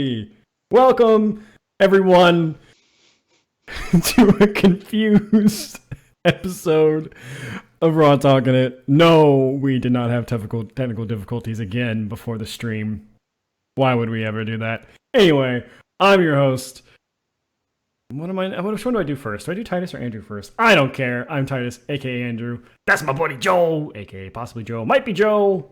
Hey! Welcome, everyone, to a confused episode of Raw Talking It. No, we did not have technical difficulties again before the stream. Why would we ever do that? Anyway, I'm your host. Which one do I do first? Do I do Tidus or Andrew first? I don't care. I'm Tidus, aka Andrew. That's my buddy Joe, aka possibly Joe. Might be Joe.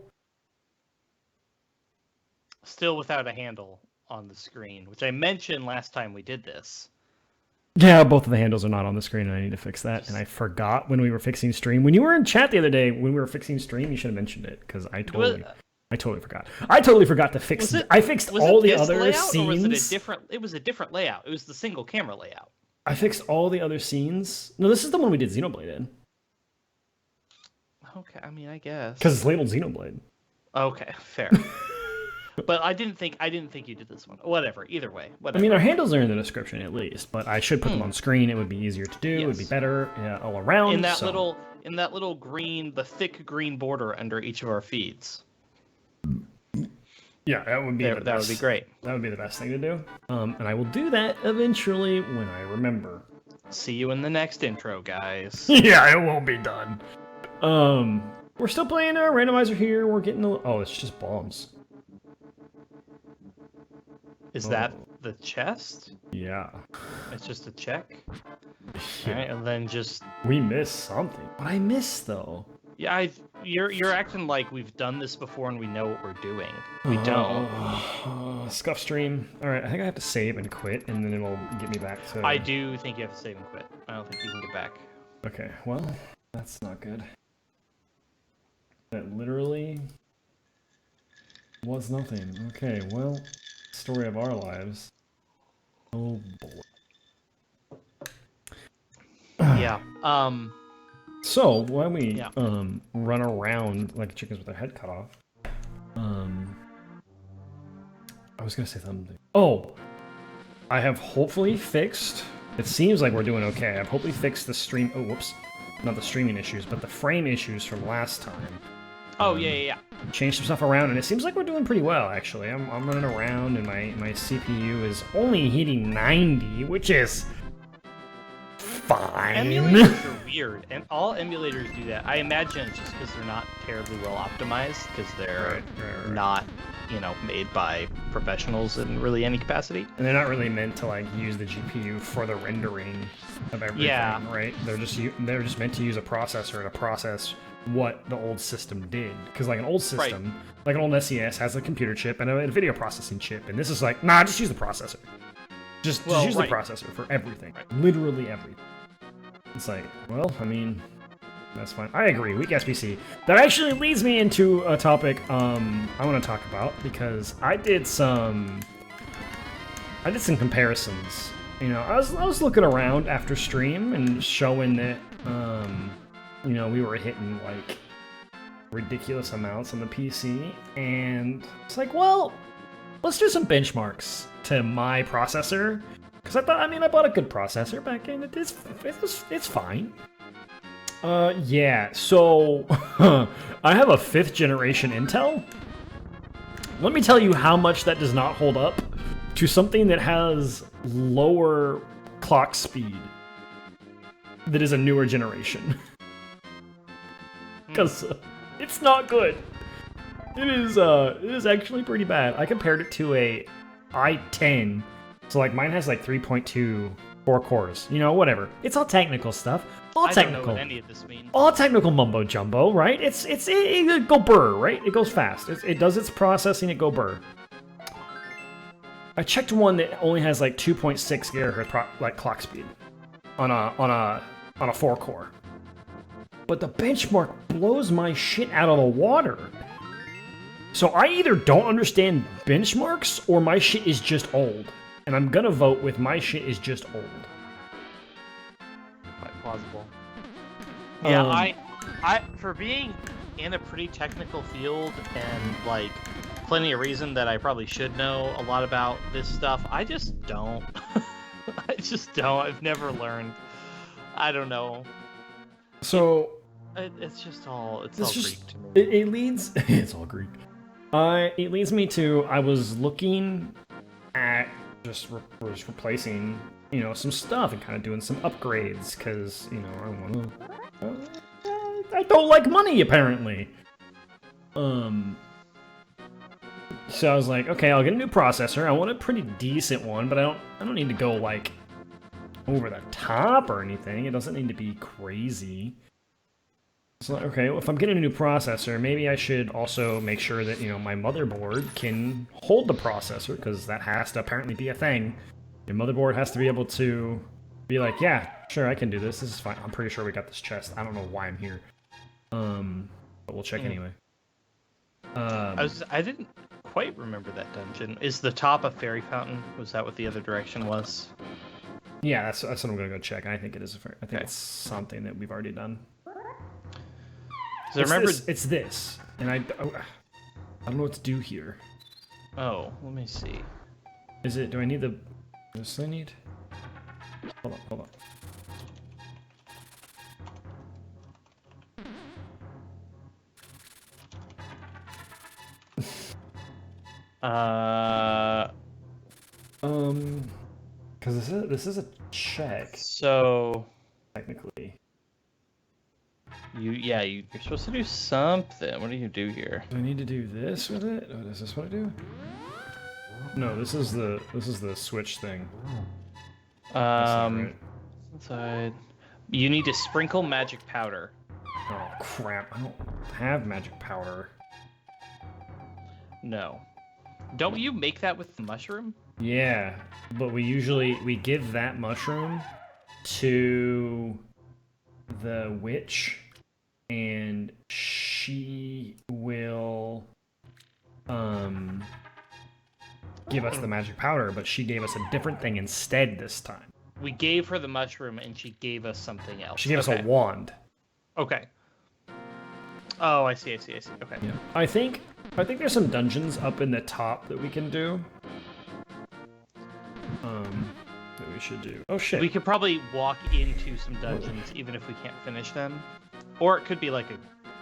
Still without a handle on the screen, which I mentioned last time we did this. Yeah, both of the handles are not on the screen, and I need to fix that. And I forgot when we were fixing stream. When you were in chat the other day, when we were fixing stream, you should have mentioned it, because I totally forgot. I totally forgot to fix it. I fixed all the other scenes. Or was it a different? It was a different layout. It was the single camera layout. I fixed all the other scenes. No, this is the one we did Xenoblade in. Okay, I mean, I guess because it's labeled Xenoblade. Okay, fair. But I didn't think you did this one. Whatever. Either way. Whatever. I mean, our handles are in the description at least, but I should put them on screen. It would be easier to do. Yes. It would be better all around. In that little green, the thick green border under each of our feeds. Yeah, that would be that would be great. That would be the best thing to do. And I will do that eventually when I remember. See you in the next intro, guys. Yeah, it won't be done. We're still playing our randomizer here. We're getting it's just bombs. Is that the chest? Yeah. It's just a check? Yeah. Alright, and then just... We missed something. What I missed, though? Yeah, you're acting like we've done this before and we know what we're doing. We don't. Scuff stream. Alright, I think I have to save and quit, and then it'll get me back to... I do think you have to save and quit. I don't think you can get back. Okay, well, that's not good. That literally was nothing. Okay, well... Story of our lives. Oh boy. Yeah. So while we run around like chickens with their head cut off, I was gonna say something. Oh, I have hopefully fixed. It seems like we're doing okay. I've hopefully fixed the stream. Oh, whoops, not the streaming issues, but the frame issues from last time. Oh yeah. Changed some stuff around, and it seems like we're doing pretty well, actually. I'm running around, and my CPU is only hitting 90, which is fine. Emulators are weird, and all emulators do that. I imagine it's just because they're not terribly well optimized, because they're not, made by professionals in really any capacity. And they're not really meant to like use the GPU for the rendering of everything, right? They're just meant to use a processor to process what the old system did, because like an old system, like an old SES, has a computer chip and a video processing chip, and this is like, nah, just use the processor. Just use the processor for everything, literally everything. It's like, well, I mean, that's fine. I agree, weak SBC. That actually leads me into a topic I want to talk about, because I did some comparisons. I was looking around after stream and showing that we were hitting like ridiculous amounts on the PC, and it's like, well, let's do some benchmarks to my processor, because I bought a good processor back in. It's fine. Yeah. So I have a 5th generation Intel. Let me tell you how much that does not hold up to something that has lower clock speed that is a newer generation. Because it's not good. It is actually pretty bad. I compared it to a i10. So like mine has like 3.2 4 cores. Whatever. It's all technical stuff. All technical. I don't know what any of this means. All technical mumbo jumbo, right? It go burr, right? It goes fast. It does its processing. It go burr. I checked one that only has like 2.6 gigahertz clock speed on a 4 core. But the benchmark blows my shit out of the water. So I either don't understand benchmarks or my shit is just old. And I'm gonna vote with my shit is just old. Quite plausible. Yeah, I for being in a pretty technical field and like plenty of reason that I probably should know a lot about this stuff, I just don't. I just don't. I've never learned. I don't know. So it's all Greek to me. It leads. It's all Greek. It leads me to, I was looking at just replacing, you know, some stuff and kind of doing some upgrades because, you know, I want to. I don't like money apparently. So I was like, okay, I'll get a new processor. I want a pretty decent one, but I don't need to go like over the top or anything. It doesn't need to be crazy. So okay, well, if I'm getting a new processor, maybe I should also make sure that, you know, my motherboard can hold the processor, because that has to apparently be a thing. Your motherboard has to be able to be like, yeah, sure, I can do this. This is fine. I'm pretty sure we got this chest. I don't know why I'm here. But we'll check anyway. I didn't quite remember that dungeon. Is the top a fairy fountain? Was that what the other direction was? Yeah, that's what I'm gonna go check. I think it is a fairy. I think it's something that we've already done. So remember, it's this, and I don't know what to do here. Oh, let me see. Is it? Do I need the? This I need. Hold on. Because this is a check. So technically, you're supposed to do something. What do you do here? do I need to do this with it? Oh, is this what I do? No, this is the switch thing. Right. Inside, you need to sprinkle magic powder. Oh crap! I don't have magic powder. No. Don't you make that with the mushroom? Yeah, but we give that mushroom to the witch, and she will give us the magic powder, but she gave us a different thing instead this time. We gave her the mushroom and she gave us something else. She gave us a wand. Okay. Oh, I see. Okay. Yeah. I think there's some dungeons up in the top that we can do. That we should do. Oh shit. We could probably walk into some dungeons even if we can't finish them. Or it could be like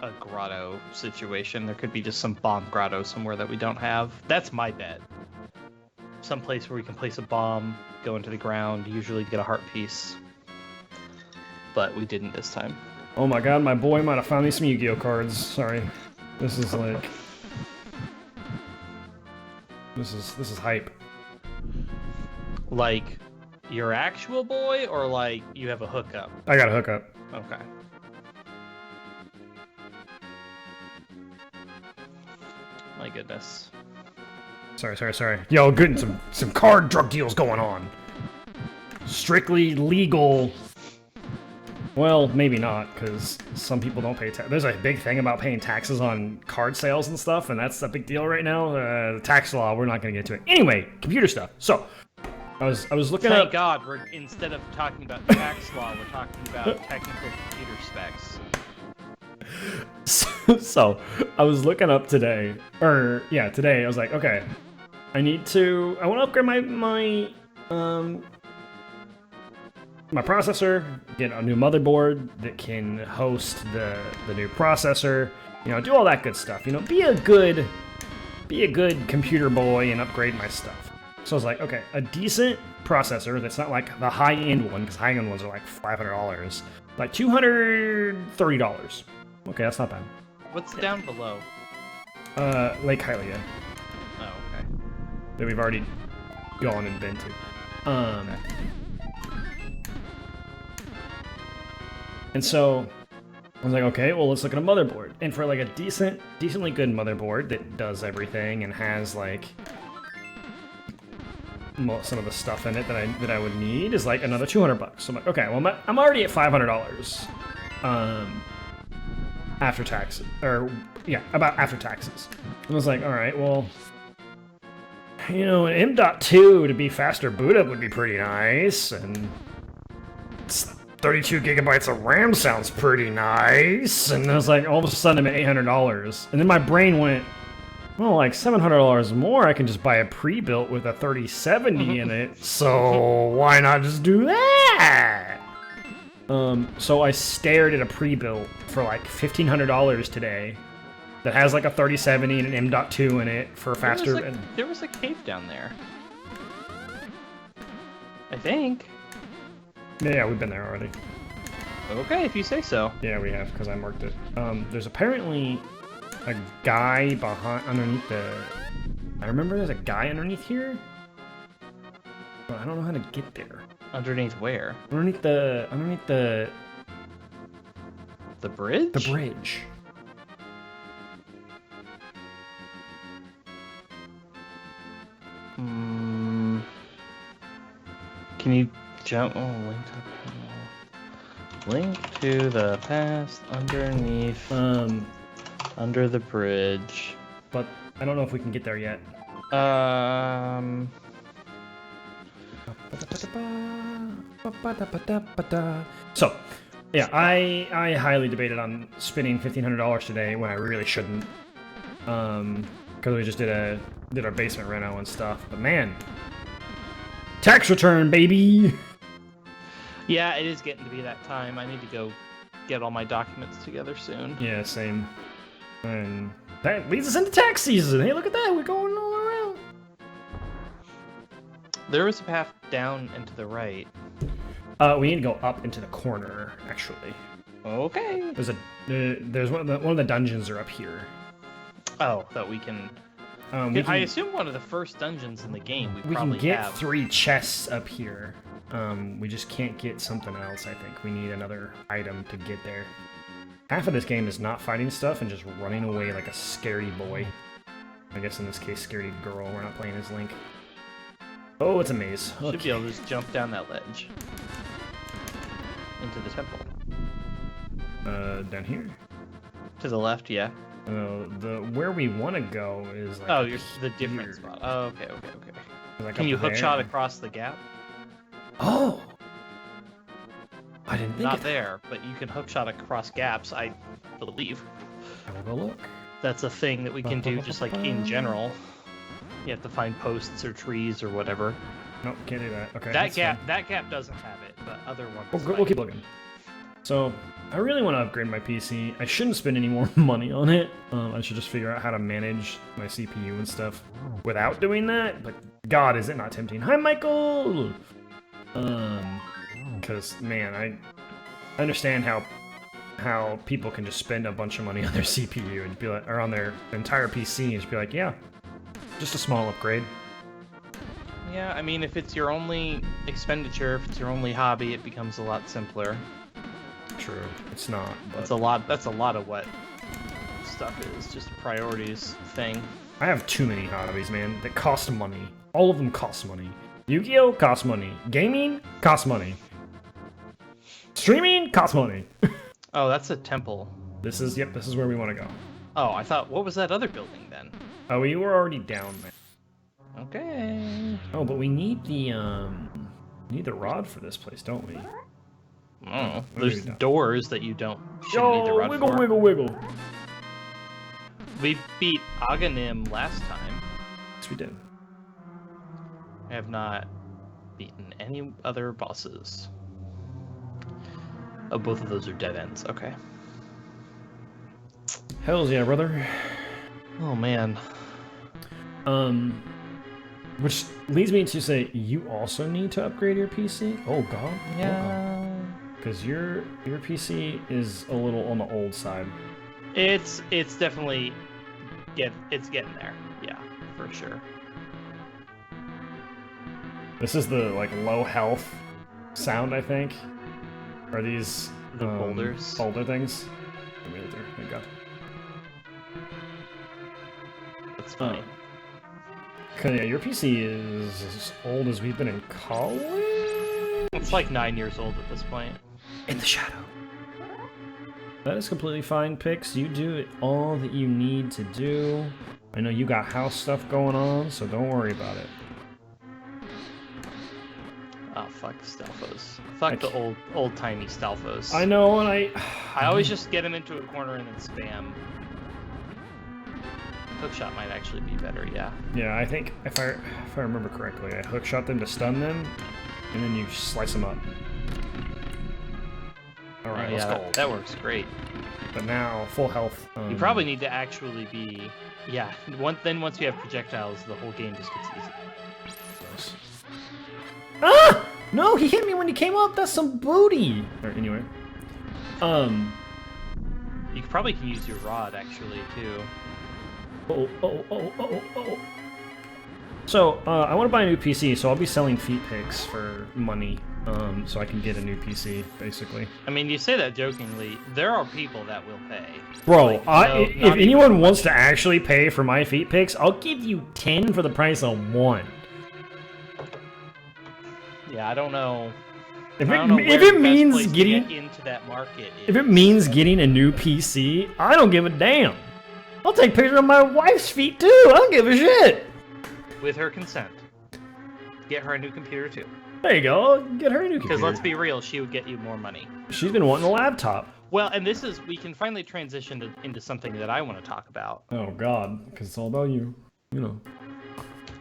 a grotto situation. There could be just some bomb grotto somewhere that we don't have. That's my bet. Some place where we can place a bomb, go into the ground, usually get a heart piece. But we didn't this time. Oh my god, my boy might have found me some Yu-Gi-Oh cards. Sorry. This is like... This is hype. Like, your actual boy, or like, you have a hookup? I got a hookup. Okay. My goodness. Sorry. Yo, getting some card drug deals going on. Strictly legal. Well, maybe not, because some people don't pay tax. There's a big thing about paying taxes on card sales and stuff, and that's a big deal right now. The tax law, we're not going to get into it. Anyway, computer stuff. So, I was looking Thank up... God, instead of talking about tax law, we're talking about technical computer specs. So, I was looking up today, today, I was like, okay, I want to upgrade my processor, get a new motherboard that can host the new processor, you know, do all that good stuff, you know, be a good computer boy and upgrade my stuff. So I was like, okay, a decent processor that's not like the high-end one, because high-end ones are like $500, like $230. Okay, that's not bad. What's down below? Lake Hylia. Oh, okay. That we've already gone and been to. Okay. And so I was like, okay, well, let's look at a motherboard. And for like a decently good motherboard that does everything and has like some of the stuff in it that I would need is like another $200. So I'm like, okay, well, I'm already at $500 after taxes, about after taxes. And I was like, all right, well, you know, an M.2 to be faster boot up would be pretty nice, and 32 gigabytes of RAM sounds pretty nice. And I was like, all of a sudden I'm at $800. And then my brain went, well, like $700 more, I can just buy a pre-built with a 3070 in it. So why not just do that? So I stared at a pre-built for like $1,500 today that has like a 3070 and an M.2 in it for faster. There was a cave down there. I think. Yeah, we've been there already. Okay, if you say so. Yeah, we have, because I marked it. There's apparently a guy underneath the... I remember there's a guy underneath here, but I don't know how to get there. Underneath where? Underneath the... The bridge? The bridge. Can you jump? Oh, link to the past underneath. Under the bridge. But I don't know if we can get there yet. So, yeah, I highly debated on spending $1,500 today when I really shouldn't. Because we just did our basement reno and stuff. But man, tax return, baby. Yeah, it is getting to be that time. I need to go get all my documents together soon. Yeah, same. And that leads us into tax season. Hey, look at that. We're going all around. There was a path down and to the right. We need to go up into the corner, actually. Okay. There's one of the dungeons are up here. Oh, that we can... I assume one of the first dungeons in the game we probably can get have. 3 chests up here. We just can't get something else, I think. We need another item to get there. Half of this game is not fighting stuff and just running away like a scaredy boy. I guess in this case, scaredy girl. We're not playing as Link. Oh, it's a maze. Okay. Should be able to just jump down that ledge. Into the temple. Down here? To the left, yeah. Where we want to go is like... Oh, you're the different spot. Oh, okay. Like Can you hookshot across the gap? Oh! I didn't think Not there, but you can hookshot across gaps, I believe. I will go look. That's a thing that we can do just like in general. You have to find posts or trees or whatever. Nope, can't do that. Okay. That gap doesn't have it, but other ones. We'll keep looking. So, I really want to upgrade my PC. I shouldn't spend any more money on it. I should just figure out how to manage my CPU and stuff without doing that. But God, is it not tempting? Hi, Michael. Because man, I understand how people can just spend a bunch of money on their CPU and be like, or on their entire PC and just be like, yeah, just a small upgrade. Yeah, I mean, if it's your only expenditure, if it's your only hobby, it becomes a lot simpler. True, it's not. But That's a lot of what stuff is, just a priorities thing. I have too many hobbies, man, that cost money. All of them cost money. Yu-Gi-Oh! Costs money. Gaming costs money. Streaming costs money. Oh, that's a temple. This is where we want to go. Oh, I thought, what was that other building then? Oh, we were already down there. Okay. Oh, but we need the rod for this place, don't we? Oh, there's doors that you shouldn't need the rod wiggle, for. wiggle, wiggle. We beat Aghanim last time. Yes, we did. I have not beaten any other bosses. Oh, both of those are dead ends. Okay. Hells yeah, brother. Oh, man. Which leads me to say, you also need to upgrade your PC? Oh, God. Yeah. Because your PC is a little on the old side. It's definitely... it's getting there. Yeah, for sure. This is the, like, low health sound, I think. Are these... The boulders? Boulder things? Emulator, thank God. That's funny. Cause yeah, your PC is as old as we've been in college? It's like 9 years old at this point. In the shadow. That is completely fine, Pix. You do it all that you need to do. I know you got house stuff going on, so don't worry about it. Oh, fuck Stalfos. Fuck the old-timey Stalfos. I know, and I always just get him into a corner and then spam. Hookshot might actually be better, yeah. Yeah, I think, if I remember correctly, I hookshot them to stun them, and then you slice them up. Alright, let's go. That works great. But now, full health. You probably need to actually be... Yeah, then once you have projectiles, the whole game just gets easy. Ah! No, he hit me when he came up. That's some booty. Or anyway. You probably can use your rod, actually, too. Oh. So, I want to buy a new PC, so I'll be selling feet pics for money, so I can get a new PC, basically. I mean, you say that jokingly. There are people that will pay. Bro, if anyone wants to actually pay for my feet pics, I'll give you 10 for the price of 1. Yeah, I don't know. If it means getting into that market, if it means getting a new PC, I don't give a damn. I'll take pictures of my wife's feet too. I don't give a shit. With her consent. Get her a new computer too. There you go. Get her a new computer. Because let's be real, she would get you more money. She's been wanting a laptop. Well, and we can finally transition into something that I want to talk about. Oh God, because it's all about you. You know.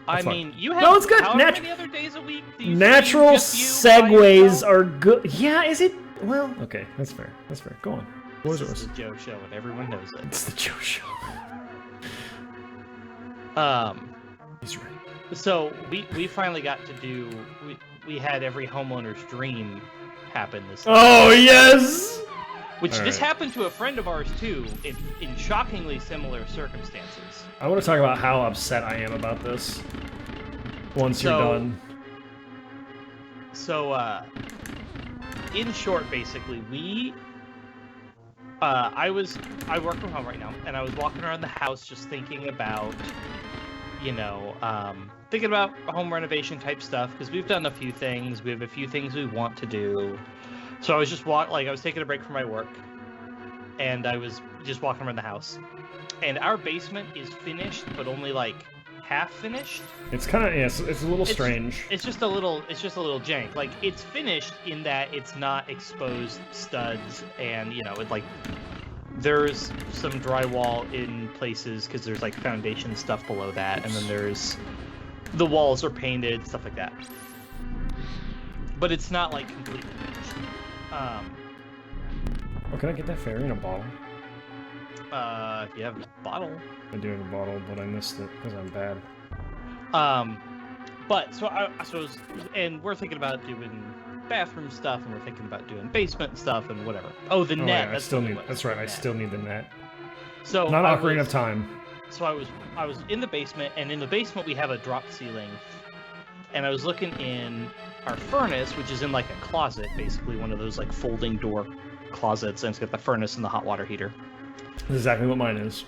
I mean, you have it's good. How many other days a week do you natural segues are good. Yeah, is it? Well, okay, that's fair. That's fair. Go on. This is the Joe Show, and everyone knows it. It's the Joe Show. He's right. So we finally got to do. We had every homeowner's dream happen this time. Oh yes. Which this happened to a friend of ours too, in shockingly similar circumstances. I want to talk about how upset I am about this. Once you're done. So, in short, basically, I work from home right now, and I was walking around the house just thinking about, thinking about home renovation type stuff, because we've done a few things. We have a few things we want to do. So I was just I was taking a break from my work, and I was just walking around the house. And our basement is finished, but only like half finished. It's kind of it's a little strange. It's just a little jank. Like it's finished in that it's not exposed studs, and there's some drywall in places because there's like foundation stuff below that, and then there's the walls are painted, stuff like that. But it's not like completely finished. Oh, can I get that fairy in a bottle? If you have a bottle. I do have a bottle, but I missed it because I'm bad. And we're thinking about doing bathroom stuff, and we're thinking about doing basement stuff, and whatever. Oh, the net. Yeah, I still need the net. So not Ocarina of Time. So I was in the basement, and in the basement we have a drop ceiling, and I was looking in our furnace, which is in like a closet, basically one of those like folding door closets, and it's got the furnace and the hot water heater. That's exactly what mine is.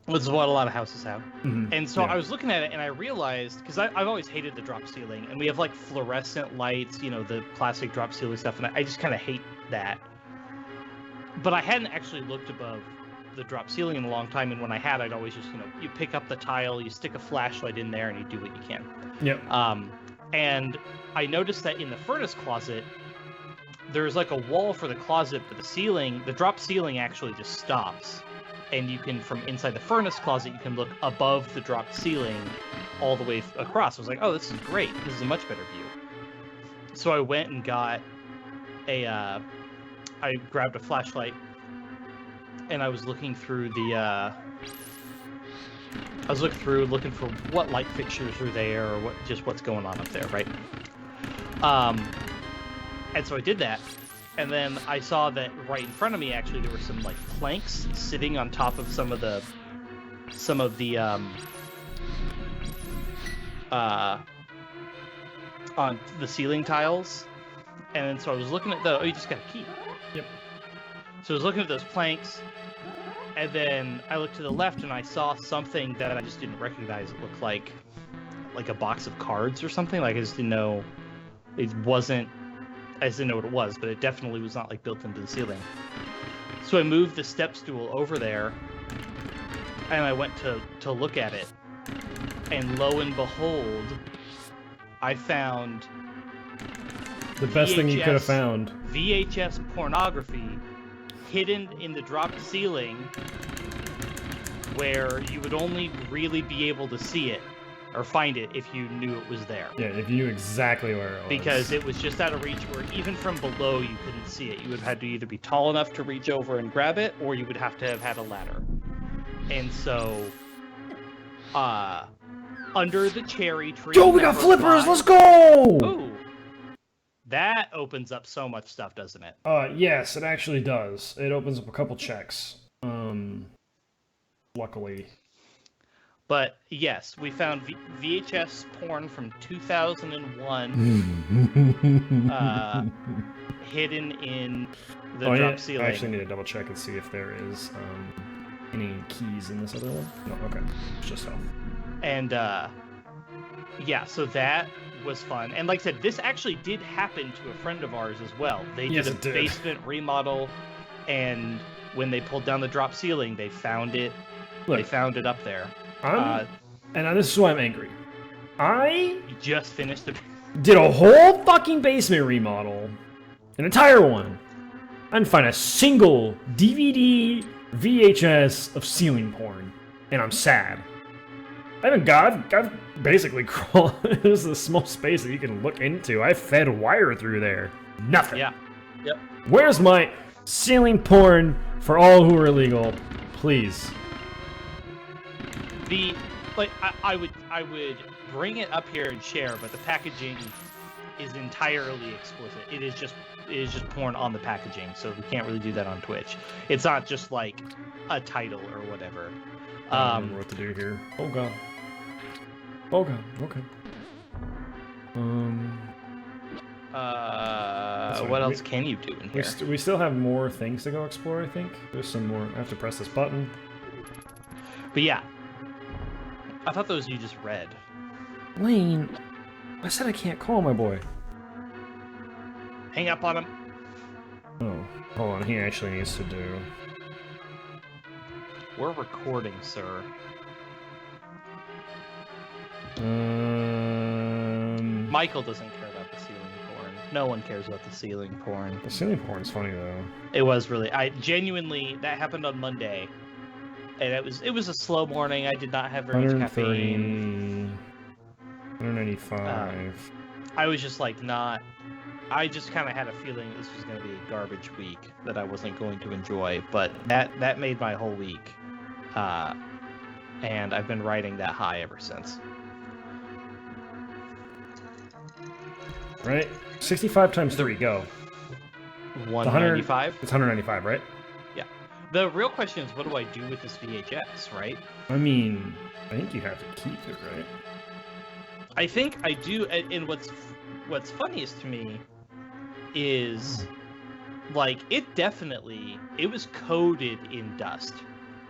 Which is what a lot of houses have. Mm-hmm. And so I was looking at it, and I realized, because I've always hated the drop ceiling, and we have like fluorescent lights, the plastic drop ceiling stuff, and I just kind of hate that. But I hadn't actually looked above the drop ceiling in a long time, and when I had, I'd always just, you pick up the tile, you stick a flashlight in there, and you do what you can. Yep. And I noticed that in the furnace closet, there's like a wall for the closet, but the drop ceiling actually just stops. And you can, from inside the furnace closet, you can look above the drop ceiling all the way across. I was like, oh, this is great. This is a much better view. So I went and got I grabbed a flashlight, and I was looking through looking for what light fixtures are there, or what's going on up there, right? And so I did that, and then I saw that right in front of me, actually, there were some like planks sitting on top of some of the on the ceiling tiles, and then so I was looking at you just got a key. Yep. So I was looking at those planks, and then I looked to the left, and I saw something that I just didn't recognize. It looked like a box of cards or something. Like I just didn't know. It wasn't. I just didn't know what it was, but it definitely was not like built into the ceiling. So I moved the step stool over there, and I went to look at it, and lo and behold, I found the best thing you could have found. VHS pornography hidden in the dropped ceiling, where you would only really be able to see it or find it if you knew it was there. Yeah, if you knew exactly where it was. Because it was just out of reach, where even from below you couldn't see it. You would have had to either be tall enough to reach over and grab it, or you would have to have had a ladder. And so, under the cherry tree... Yo, we got flippers! Let's go! Ooh. That opens up so much stuff, doesn't it? Yes, it actually does. It opens up a couple checks. Luckily. But yes, we found VHS porn from 2001 hidden in the drop ceiling. I actually need to double check and see if there is any keys in this other one. No, okay. It's just health. And yeah, so that was fun. And like I said, this actually did happen to a friend of ours as well. They did a basement remodel, and when they pulled down the drop ceiling, they found it. Look, they found it up there. And this is why I'm angry. I just finished did a whole fucking basement remodel, an entire one. I didn't find a single DVD, VHS of ceiling porn, and I'm sad. I've basically crawled. This is a small space that you can look into. I fed wire through there. Nothing. Yeah. Yep. Where's my ceiling porn for all who are illegal? Please. I would bring it up here and share, but the packaging is entirely explicit. It is just porn on the packaging, so we can't really do that on Twitch. It's not just like a title or whatever. I don't remember what to do here. Oh god. Oh god. Okay. What else can you do in here? We still have more things to go explore. I think there's some more. I have to press this button. But yeah. I thought those you just read. Lane, I said I can't call my boy. Hang up on him. Oh, hold on. He actually needs to do. We're recording, sir. Michael doesn't care about the ceiling porn. No one cares about the ceiling porn. The ceiling porn's funny though. It was really. I genuinely. That happened on Monday. And it was a slow morning. I did not have very much caffeine. 195. I was just like not. I just kind of had a feeling this was going to be a garbage week that I wasn't going to enjoy. But that made my whole week, and I've been riding that high ever since. Right, 65 times 3. Go. 195. It's 195, right? The real question is, what do I do with this VHS, right? I mean, I think you have to keep it, right? I think I do, and what's funniest to me is, like, it was coated in dust,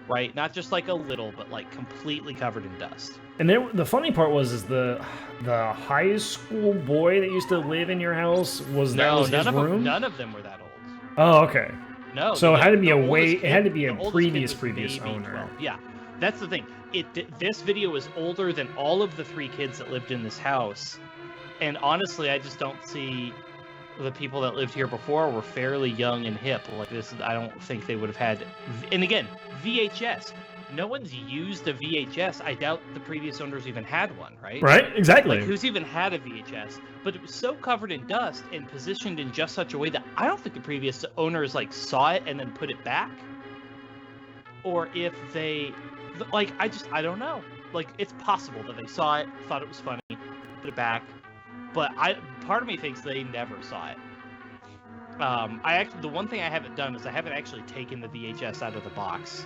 right? Not just like a little, but like completely covered in dust. And the funny part was the high school boy that used to live in your house was his room? None of them were that old. Oh, okay. No. So it had to be it had to be a previous owner. 12. Yeah, that's the thing. This video is older than all of the 3 kids that lived in this house, and honestly, I just don't see the people that lived here before were fairly young and hip. Like this, I don't think they would have had. And again, VHS. No one's used a VHS. I doubt the previous owners even had one, right? Right, exactly. Like, who's even had a VHS? But it was so covered in dust and positioned in just such a way that I don't think the previous owners, like, saw it and then put it back. Or if they, like, I don't know. Like, it's possible that they saw it, thought it was funny, put it back. But part of me thinks they never saw it. The one thing I haven't done is I haven't actually taken the VHS out of the box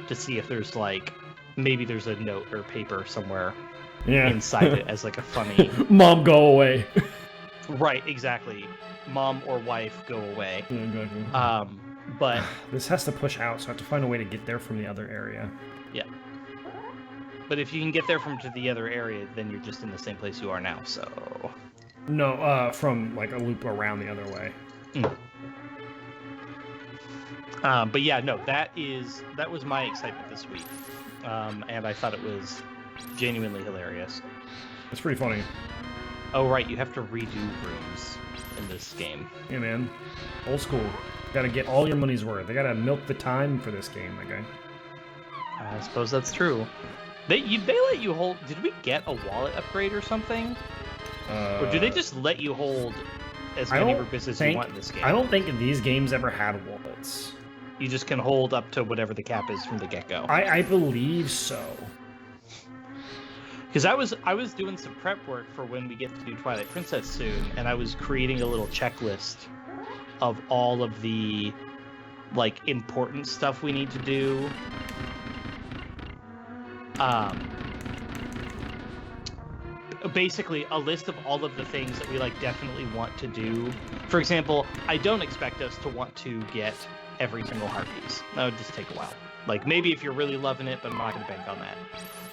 to see if there's like maybe there's a note or paper somewhere inside it as like a funny mom go away. Right, exactly. Mom or wife go away. Exactly. But this has to push out, so I have to find a way to get there from the other area. Yeah. But if you can get there from to the other area, then you're just in the same place you are now. So. No, from like a loop around the other way. But yeah, no, that was my excitement this week, and I thought it was genuinely hilarious. It's pretty funny. Oh right, you have to redo rooms in this game. Yeah, man, old school. Got to get all your money's worth. They got to milk the time for this game, my guy. I suppose that's true. They let you hold. Did we get a wallet upgrade or something? Or do they just let you hold as many rupees as you want in this game? I don't think these games ever had wallets. You just can hold up to whatever the cap is from the get-go. I believe so. Because I was doing some prep work for when we get to do Twilight Princess soon, and I was creating a little checklist of all of the like important stuff we need to do. Basically a list of all of the things that we like definitely want to do. For example, I don't expect us to want to get every single heart piece. That would just take a while. Like maybe if you're really loving it, but I'm not going to bank on that.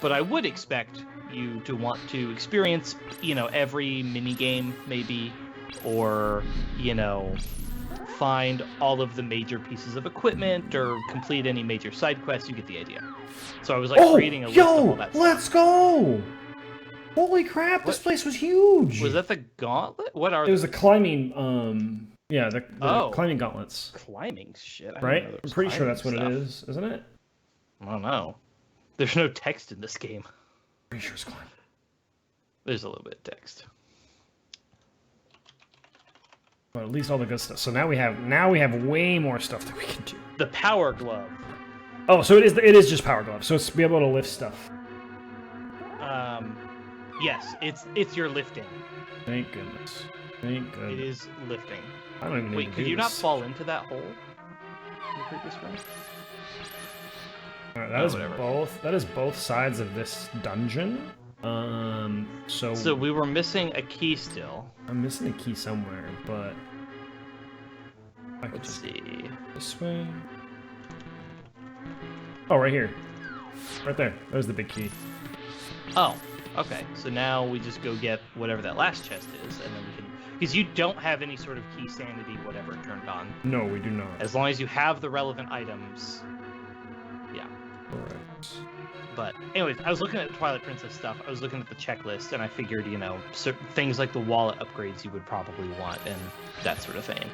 But I would expect you to want to experience, you know, every mini game maybe, or, you know, find all of the major pieces of equipment or complete any major side quests. You get the idea. So I was like creating a list of all that stuff. Let's go! Holy crap, this place was huge! Was that the gauntlet? What are It was the climbing, the climbing gauntlets. Climbing shit. Right? I'm pretty sure that's what it is, isn't it? I don't know. There's no text in this game. Pretty sure it's climbing. There's a little bit of text. But at least all the good stuff. So now we have way more stuff that we can do. The power glove. Oh, so it is just power glove. So it's be able to lift stuff. Yes, it's your lifting. Thank goodness. Thank goodness. It is lifting. I don't even need to do Wait, could you not fall into that hole in the previous room? Alright, that is both sides of this dungeon. So we were missing a key still. I'm missing a key somewhere, but I could Let's see. This way. Oh, right here. Right there. There's the big key. Oh, okay. So now we just go get whatever that last chest is, and then we can... Because you don't have any sort of key sanity, whatever, turned on. No, we do not. As long as you have the relevant items. Yeah. Correct. But anyways, I was looking at Twilight Princess stuff. I was looking at the checklist, and I figured, you know, certain things like the wallet upgrades you would probably want, and that sort of thing.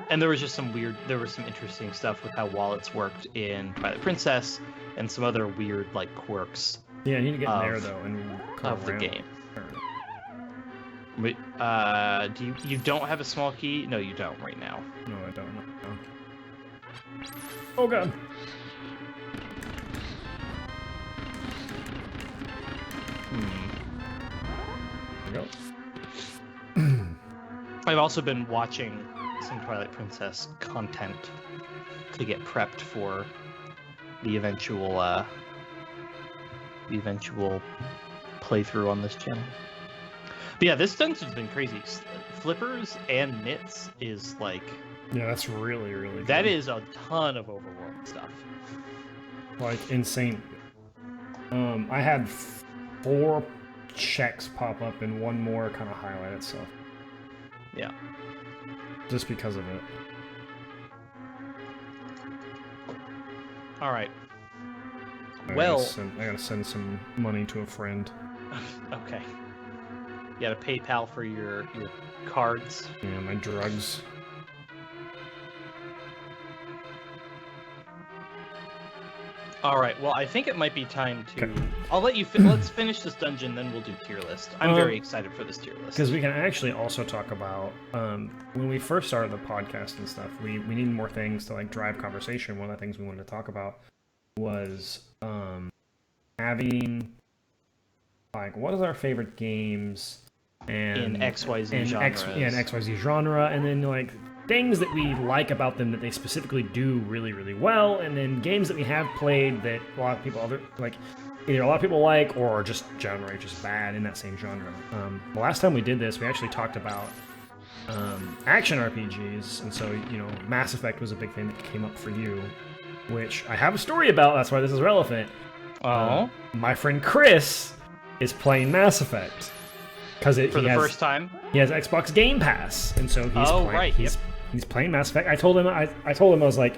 And there was just some interesting stuff with how wallets worked in Twilight Princess, and some other weird like quirks. Yeah, I need to get in there though, and of the game. Wait, you don't have a small key? No, you don't right now. No, I don't know. Oh god. There we go. I've also been watching some Twilight Princess content to get prepped for the eventual playthrough on this channel. But yeah, this dungeon's been crazy. Flippers and knits is like... Yeah, that's really, really good. That is a ton of overworld stuff. Like, insane. I had 4 checks pop up and 1 more kind of highlighted stuff. Yeah. Just because of it. Alright. I gotta send some money to a friend. Okay. You gotta PayPal for your cards. Yeah, my drugs. Alright, well, I think it might be time to... Okay. I'll let you... let's finish this dungeon, then we'll do tier list. I'm very excited for this tier list. Because we can actually also talk about... when we first started the podcast and stuff, we needed more things to like drive conversation. One of the things we wanted to talk about was having... like, what is our favorite games... and in XYZ genres. In XYZ genre, and then like... things that we like about them that they specifically do really, really well, and then games that we have played that a lot of people either a lot of people like or are just generally just bad in that same genre. The last time we did this, we actually talked about action RPGs, and so you know, Mass Effect was a big thing that came up for you, which I have a story about. That's why this is relevant. My friend Chris is playing Mass Effect because for the first time. He has Xbox Game Pass, and so he's playing Mass Effect. I told him I was like,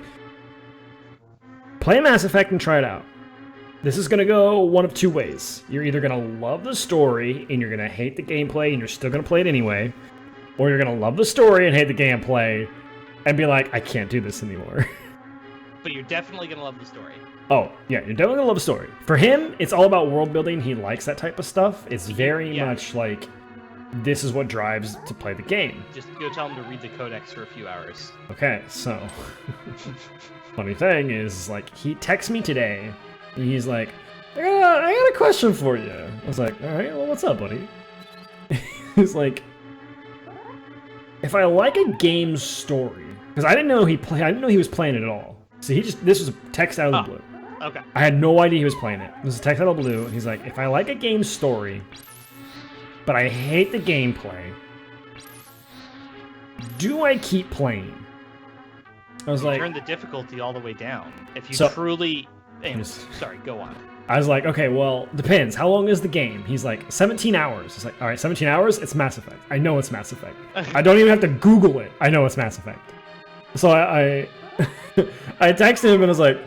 play Mass Effect and try it out. This is gonna go one of 2 ways. You're either gonna love the story and you're gonna hate the gameplay and you're still gonna play it anyway, or you're gonna love the story and hate the gameplay and be like, I can't do this anymore. But you're definitely gonna love the story. Oh, yeah, you're definitely gonna love the story. For him, it's all about world building. He likes that type of stuff. It's very much like, this is what drives to play the game. Just go tell him to read the codex for a few hours. Okay, so... funny thing is, like, he texts me today, and he's like, I got a question for you. I was like, all right, well, what's up, buddy? He's like, if I like a game's story, because I didn't know I didn't know he was playing it at all. So this was a text out of the blue. Okay. I had no idea he was playing it. It was a text out of the blue. He's like, if I like a game's story, but I hate the gameplay, do I keep playing? I was like, turn the difficulty all the way down. If you So- truly, anyways, sorry, go on. I was like, okay, well, depends. How long is the game? He's like, 17 hours. It's like, all right, 17 hours? It's Mass Effect. I know it's Mass Effect. I don't even have to Google it. I know it's Mass Effect. So I I texted him and I was like,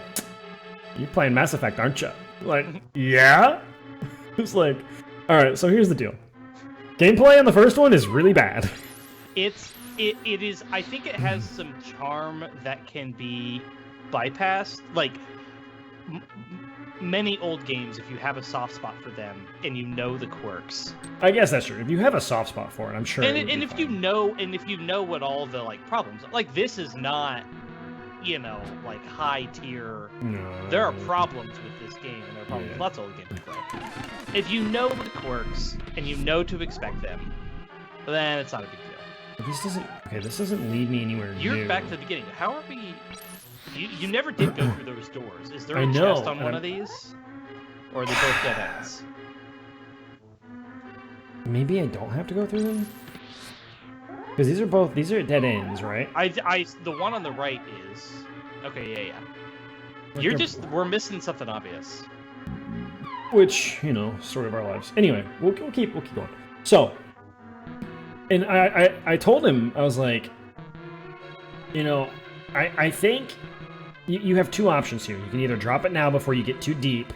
you're playing Mass Effect, aren't you? Like, yeah? It's like, all right, so here's the deal. Gameplay on the first one is really bad. It is. I think it has some charm that can be bypassed. Like many old games, if you have a soft spot for them and you know the quirks. I guess that's true. If you have a soft spot for it, I'm sure. And if you know what all the like problems, like this is not, like high tier. No. There are problems with this game, and there are problems with lots of old games to play. If you know the quirks and you know to expect them, then it's not a big deal. This doesn't lead me anywhere new. You're back to the beginning. How are we? You never did go through those doors. Is there a I know, chest on one of these, or are they both dead ends? Maybe I don't have to go through them? Because these are dead ends, right? The one on the right is. Okay, yeah. Like We're missing something obvious. Which, story of our lives. Anyway, we'll keep going. So, and I told him, I was like, I think you have two options here. You can either drop it now before you get too deep,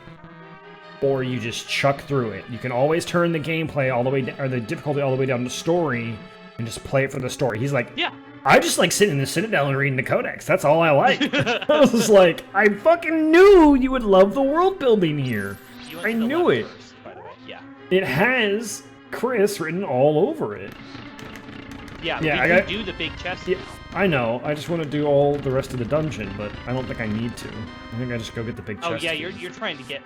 or you just chuck through it. You can always turn the gameplay all the way or the difficulty all the way down to story and just play it for the story. He's like, yeah. I just like sitting in the Citadel and reading the Codex. That's all I like. I was just like, I fucking knew you would love the world building here. I knew it. First, by the way. Yeah. It has Chris written all over it. Yeah, Yeah, we can do the big chest. Yeah, I know. I just want to do all the rest of the dungeon, but I don't think I need to. I think I just go get the big chest. Oh yeah, you're trying to get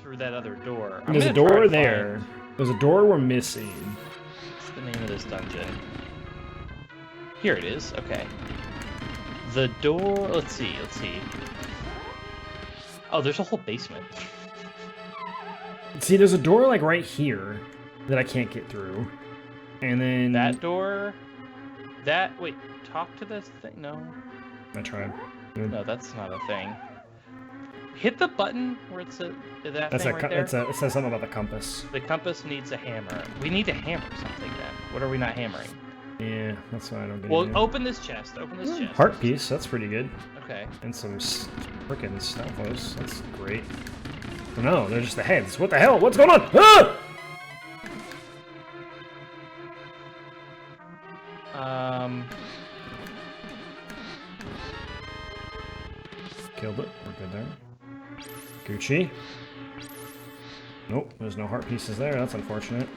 through that other door. There's a door there. There's a door we're missing. What's the name of this dungeon? Here it is. Okay. The door. Let's see. Oh, there's a whole basement. See, there's a door like right here that I can't get through, and then that door. Wait. Talk to this thing. No. I tried. No, that's not a thing. Hit the button where it's that thing right there. It says something about the compass. The compass needs a hammer. We need to hammer something then. What are we not hammering? Yeah, that's why I don't get it. Well, open this chest. Chest. Heart piece, that's pretty good. Okay. And some frickin' Stalfos. That's great. Oh, no, they're just the heads. What the hell? What's going on? Ah! Killed it. We're good there. Gucci. Nope, there's no heart pieces there. That's unfortunate.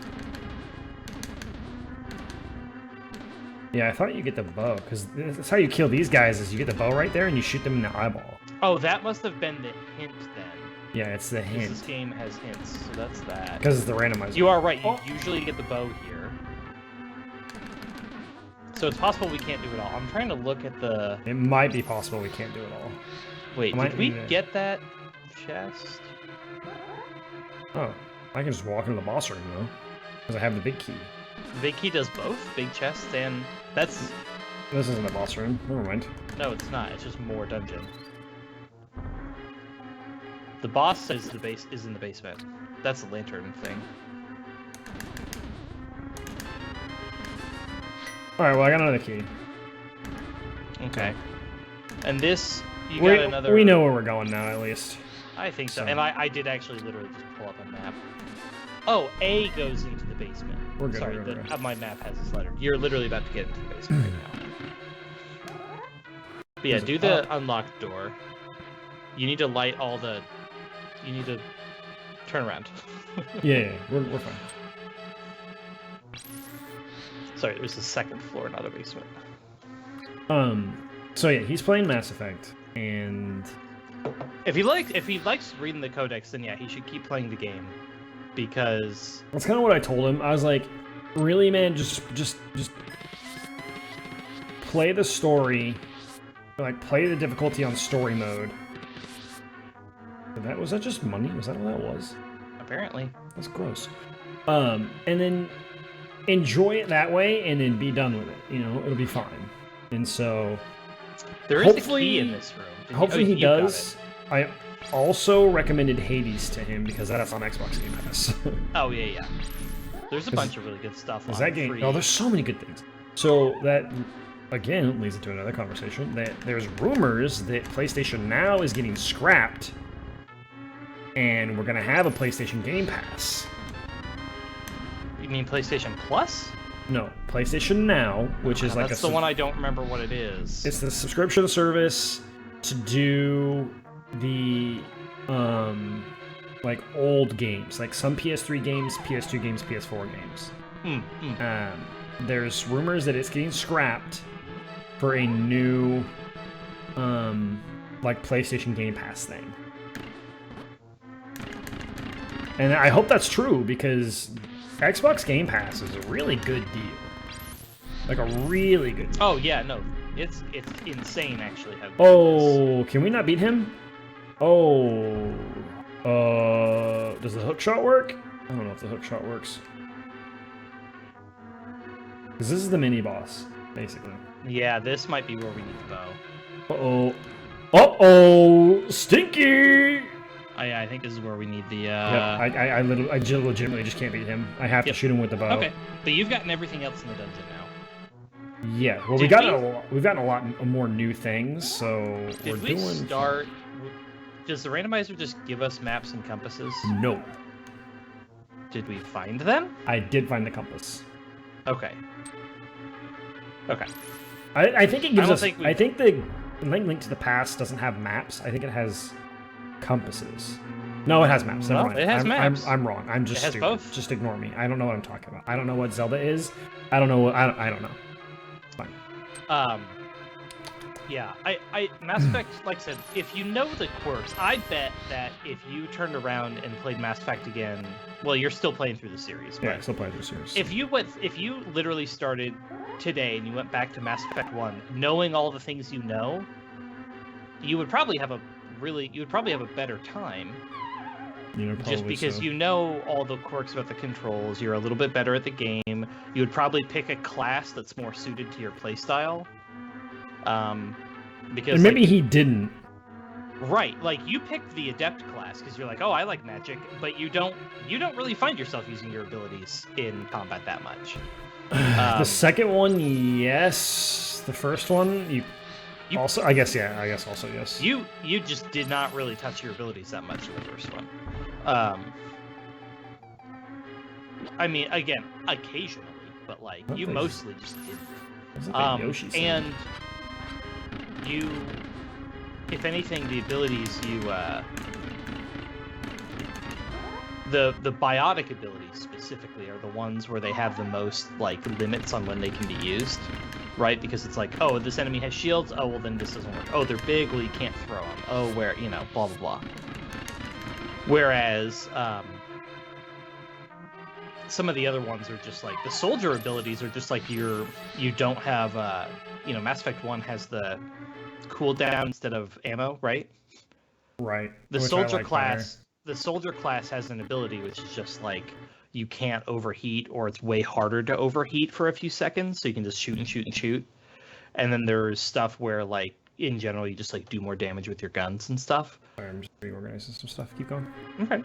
Yeah, I thought you get the bow, because that's how you kill these guys, is you get the bow right there and you shoot them in the eyeball. Oh, that must have been the hint then. Yeah, it's the hint. This game has hints, so that's that. Because it's the randomizer. You are right, you usually get the bow here. So it's possible we can't do it all. I'm trying to look at the... It might be possible we can't do it all. Wait, did we get that chest? Oh, I can just walk into the boss room, though. Because I have the big key. The big key does both? Big chest and... That's... This isn't the boss room. Never mind. No, it's not. It's just more dungeon. The boss is in the basement. That's the lantern thing. Alright, well, I got another key. Okay. And this... got another... We know where we're going now, at least. I think so. And I did actually literally just pull up a map. Oh, A goes into the basement. We're good. Sorry, we're good. My map has this letter. You're literally about to get into the basement right now. But yeah, do the unlocked door. You need to light all the... You need to turn around. yeah, we're fine. Sorry, it was the second floor, not a basement. So yeah, he's playing Mass Effect, and If he likes reading the codex, then yeah, he should keep playing the game, because that's kind of what I told him. I was like, really, man, just play the story, like play the difficulty on story mode. Was that just money? Was that all that was? Apparently. That's gross. And then enjoy it that way, and then be done with it. You know, it'll be fine. And so, there is a key in this room. Hopefully he does. I also recommended Hades to him because that's on Xbox Game Pass. Oh yeah. There's a bunch of really good stuff on that game. free. Oh, there's so many good things. So that again leads into another conversation. That there's rumors that PlayStation Now is getting scrapped, and we're gonna have a PlayStation Game Pass. You mean PlayStation Plus? No, PlayStation Now, which is like that's the one I don't remember what it is. It's the subscription service to do the like old games, like some PS3 games, PS2 games, PS4 games. There's rumors that it's getting scrapped for a new like PlayStation Game Pass thing. And I hope that's true, because Xbox Game Pass is a really good deal. Like a really good deal. Oh yeah, no. It's insane actually how good Oh, it is. Can we not beat him? Oh. Does the hook shot work? I don't know if the hook shot works. Because this is the mini boss, basically. Yeah, this might be where we need the bow. Uh-oh. Uh-oh! Stinky! I think this is where we need the Yep, I legitimately just can't beat him. I have to shoot him with the bow. Okay, but you've gotten everything else in the dungeon now. Yeah, well, we've gotten a lot more new things, so Did we start? Does the randomizer just give us maps and compasses? No. Did we find them? I did find the compass. Okay. Okay. I think it gives us. I think the Link to the Past doesn't have maps. I think it has compasses. No, it has maps. Never mind. It has maps. I'm wrong. I'm just stupid. Both. Just ignore me. I don't know what I'm talking about. I don't know what Zelda is. I don't know what. I don't know. It's fine. Yeah, Mass Effect, like I said, if you know the quirks, I bet that if you turned around and played Mass Effect again, well, you're still playing through the series. Yeah, still playing through the series. If you literally started today and you went back to Mass Effect 1, knowing all the things you know, you would probably have a better time. Just because you know all the quirks about the controls, you're a little bit better at the game. You would probably pick a class that's more suited to your playstyle. Because and maybe he didn't. Right, like you picked the adept class because you're like, oh, I like magic, but you don't really find yourself using your abilities in combat that much. The second one, yes. The first one, you also, I guess also yes. You just did not really touch your abilities that much in the first one. I mean, again, occasionally, but like you mostly just didn't. And you, if anything, the abilities you, the biotic abilities specifically are the ones where they have the most like limits on when they can be used, right? Because it's like, oh, this enemy has shields. Oh, well then this doesn't work. Oh, they're big. Well, you can't throw them. Oh, where blah blah blah. Whereas some of the other ones are just like the soldier abilities are just like you don't have Mass Effect 1 has the cooldown instead of ammo, right? Right. The soldier class has an ability which is just like you can't overheat, or it's way harder to overheat for a few seconds, so you can just shoot and shoot and shoot. And then there's stuff where like in general you just like do more damage with your guns and stuff. I'm just reorganizing some stuff. Keep going. Okay.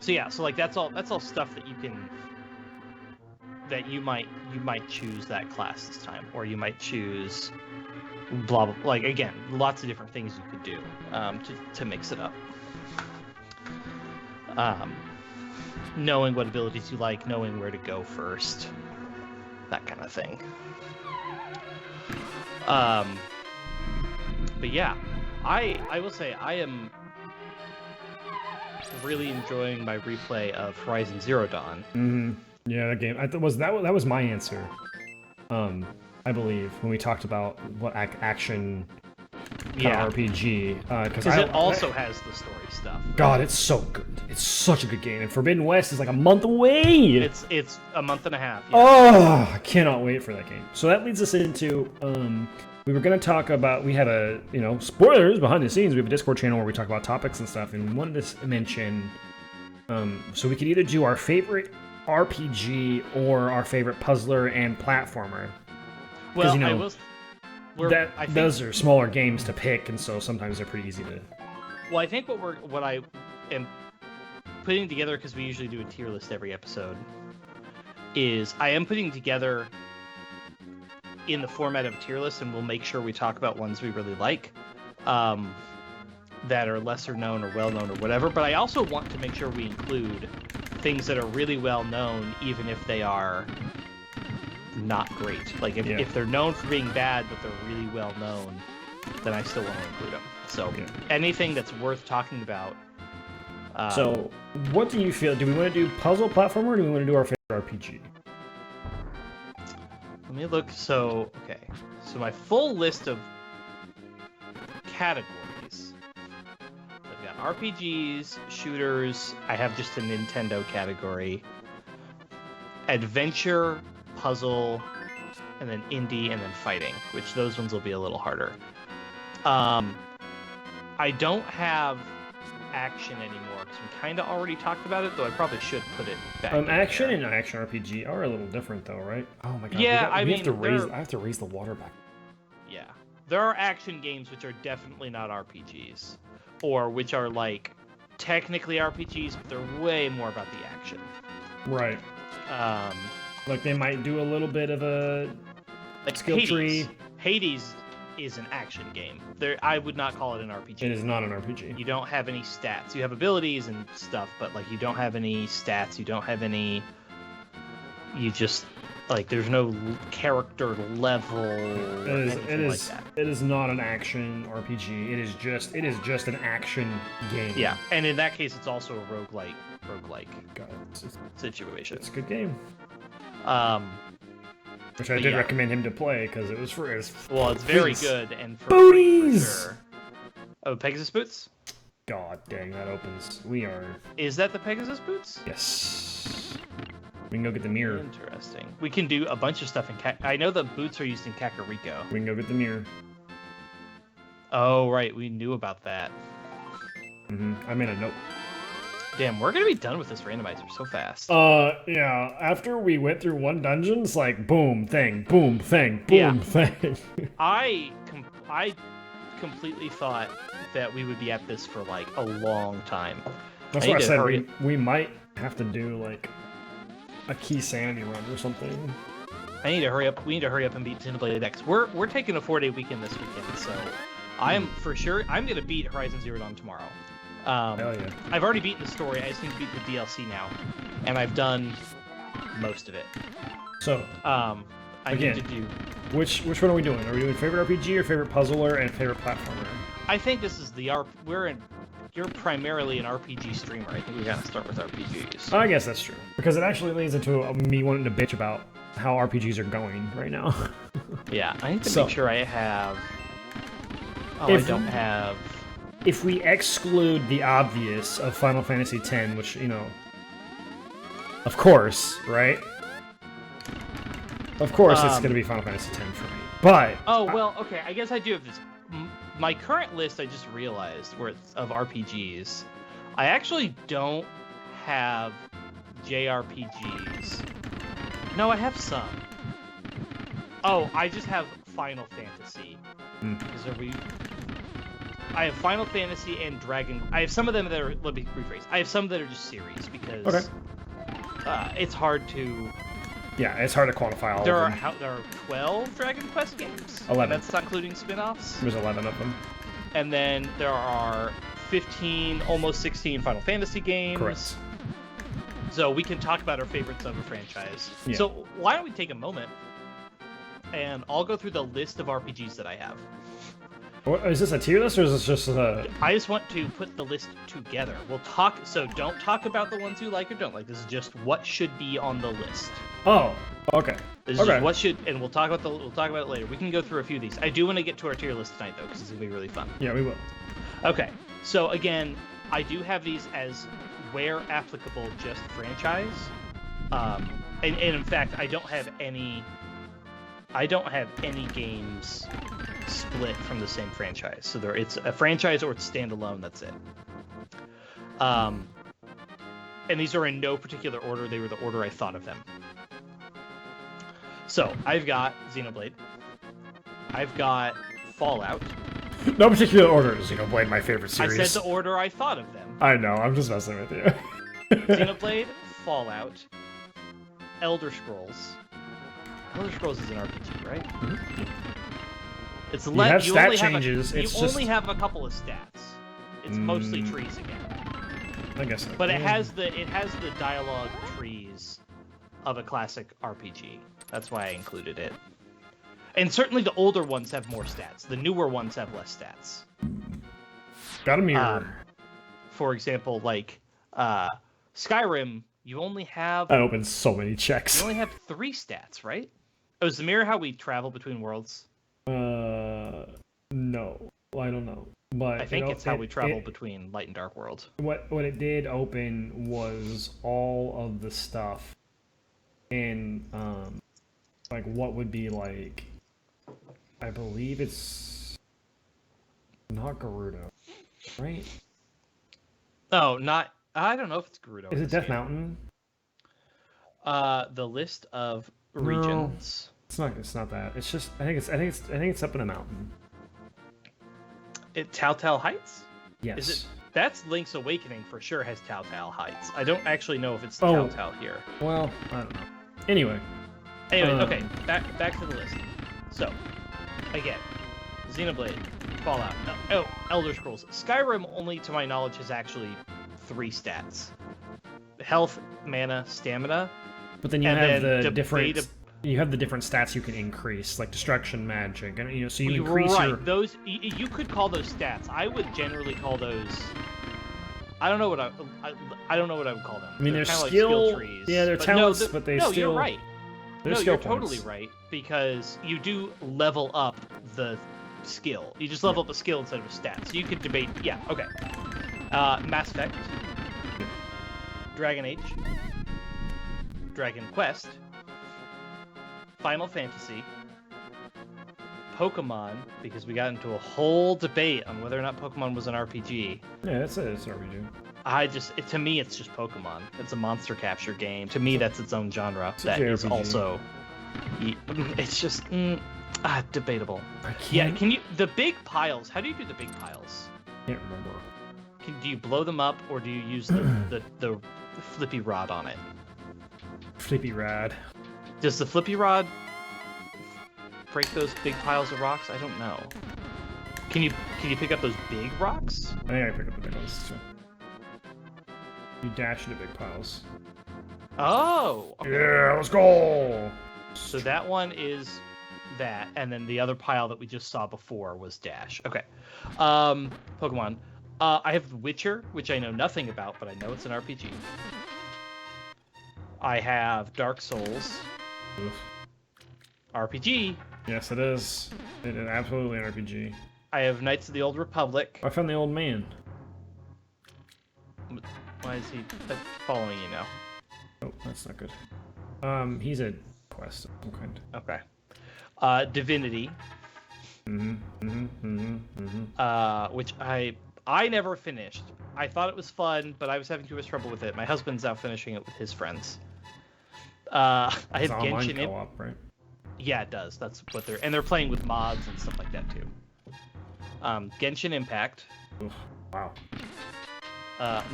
So yeah, so like that's all stuff that you can, that you might choose that class this time, or you might choose blah blah. Like again, lots of different things you could do to mix it up. Knowing what abilities you like, knowing where to go first, that kind of thing. But yeah, I will say I am really enjoying my replay of Horizon Zero Dawn. Mm-hmm. Yeah, that game. That was my answer. I believe when we talked about what action RPG. Because it also has the story stuff. God, it's so good. It's such a good game. And Forbidden West is like a month away. It's a month and a half. Yeah. Oh, I cannot wait for that game. So that leads us into we were going to talk about, we have a, spoilers behind the scenes. We have a Discord channel where we talk about topics and stuff. And we wanted to mention, so we could either do our favorite RPG or our favorite puzzler and platformer. Well, those are smaller games to pick, and so sometimes they're pretty easy to. Well, I think what I am putting together, because we usually do a tier list every episode, is I am putting together in the format of a tier list, and we'll make sure we talk about ones we really like, that are lesser known or well known or whatever. But I also want to make sure we include things that are really well known, even if they are not great. Like if they're known for being bad, but they're really well known, then I still want to include them. So anything that's worth talking about. So what do you feel? Do we want to do puzzle platformer, or do we want to do our favorite RPG? Let me look. So my full list of categories. I've got RPGs, shooters. I have just a Nintendo category. Adventure, puzzle, and then indie, and then fighting, which those ones will be a little harder. I don't have action anymore because we kind of already talked about it, though I probably should put it back. Action and action RPG are a little different, though, right? Oh my god! Yeah, I have to raise the water back. Yeah, there are action games which are definitely not RPGs, or which are like technically RPGs, but they're way more about the action. Right. Like they might do a little bit of a skill tree. Hades is an action game. I would not call it an RPG. It is not an RPG. You don't have any stats. You have abilities and stuff, but like you don't have any stats. You don't have any. You just there's no character level. It is not an action RPG. It is just an action game. Yeah, and in that case, it's also a roguelike situation. It's a good game. Which I did recommend him to play because it was free. Well, it's very good and for booties. For sure. Oh, Pegasus boots. God dang, that opens. Is that the Pegasus boots? Yes. We can go get the mirror. Interesting. We can do a bunch of stuff in I know the boots are used in Kakariko. We can go get the mirror. Oh, right. We knew about that. I made a note. Damn, we're gonna be done with this randomizer so fast. Yeah. After we went through one dungeon, it's like boom, thing, boom, thing, boom, thing. I completely thought that we would be at this for like a long time. That's why I said we might have to do like a key sanity run or something. I need to hurry up. We need to hurry up and beat Xenoblade X. We're taking a 4-day weekend this weekend, so I am for sure. I'm gonna beat Horizon Zero Dawn tomorrow. Hell yeah. I've already beaten the story. I just need to beat the DLC now, and I've done most of it. So, I need to do. Which one are we doing? Are we doing favorite RPG or favorite puzzler and favorite platformer? I think this is You're primarily an RPG streamer. I think we gotta start with RPGs. I guess that's true because it actually leads into me wanting to bitch about how RPGs are going right now. Yeah, I need to make sure I have. I don't have. If we exclude the obvious of Final Fantasy X, which, of course, right? Of course it's going to be Final Fantasy X for me. But... okay, I guess I do have this. My current list, I just realized, of RPGs, I actually don't have JRPGs. No, I have some. Oh, I just have Final Fantasy. I have Final Fantasy and Dragon. I have some of them that are. Let me rephrase. I have some that are just series because it's hard to. Yeah, it's hard to quantify all of them. There are 12 Dragon Quest games. 11. That's not including spin-offs. There's 11 of them. And then there are 15, almost 16 Final Fantasy games. Correct. So we can talk about our favorites of a franchise. Yeah. So why don't we take a moment and I'll go through the list of RPGs that I have. Is this a tier list or is this just a... I just want to put the list together. We'll talk, so don't talk about the ones you like or don't like. This is just what should be on the list. Oh, okay. This is just what should, and we'll talk about it later. We can go through a few of these. I do want to get to our tier list tonight though, because it's gonna be really fun. Yeah, we will. Okay, so again, I do have these as where applicable, just franchise. And in fact, I don't have any games split from the same franchise. So it's a franchise or it's standalone. That's it. And these are in no particular order. They were the order I thought of them. So I've got Xenoblade. I've got Fallout. No particular order. Xenoblade, my favorite series. I said the order I thought of them. I know. I'm just messing with you. Xenoblade, Fallout, Elder Scrolls. Elder Scrolls is an RPG, right? Mm-hmm. It's you have stat changes. You only have a couple of stats. It's mostly trees again. I guess so. But it has the dialogue trees of a classic RPG. That's why I included it. And certainly the older ones have more stats. The newer ones have less stats. Got a mirror. For example, like Skyrim, you only have... That opens so many checks. You only have 3 stats, right? Oh, is the mirror how we travel between worlds? No. Well, I don't know. But I think it's how we travel between light and dark worlds. What it did open was all of the stuff in like what would be like, I believe it's not Gerudo, right? Oh, not... I don't know if it's Gerudo. Is it Death Mountain? The list of regions. No, it's not that. It's just I think it's up in a mountain. Telltale Heights? Yes. Is it? That's Link's Awakening for sure has Telltale Heights. I don't actually know if it's Telltale here. Well, I don't know. Anyway, okay. Back to the list. So, again, Xenoblade, Fallout, Elder Scrolls. Skyrim, only to my knowledge, has actually 3 stats: health, mana, stamina. But then you have the different. You have the different stats you can increase, like destruction, magic, and so you increase your. Those you could call those stats. I would generally call those. I don't know what I don't know what I would call them. I mean, they're kind of skill. Like skill trees. Yeah, they're talents, but they still. No, you're right. They're no, skill you're points. totally right, because you do level up the skill. You just level up a skill instead of a stat. So you could debate. Yeah. Okay. Mass Effect. Dragon Age. Dragon Quest. Final Fantasy, Pokemon, because we got into a whole debate on whether or not Pokemon was an RPG. Yeah, it's an RPG. To me, it's just Pokemon. It's a monster capture game. To me, that's its own genre. That is also, it's just debatable. Yeah, the big piles? How do you do the big piles? Can't remember. Do you blow them up, or do you use the flippy rod on it? Flippy rod. Does the flippy rod break those big piles of rocks? I don't know. Can you pick up those big rocks? I think I pick up the big ones too. You dash into big piles. Oh! Okay. Yeah, let's go! So that one is that, and then the other pile that we just saw before was dash. Okay. Pokemon. I have Witcher, which I know nothing about, but I know it's an RPG. I have Dark Souls. Oof. RPG. Yes, it is. It is absolutely an RPG. I have Knights of the Old Republic. I found the old man. Why is he following you now? Oh, that's not good. He's a quest of some kind. Okay. Divinity. Which I never finished. I thought it was fun, but I was having too much trouble with it. My husband's out finishing it with his friends. I have Genshin co-op, right? Yeah, it does. That's what they're playing with mods and stuff like that too. Genshin Impact. Oof. Wow.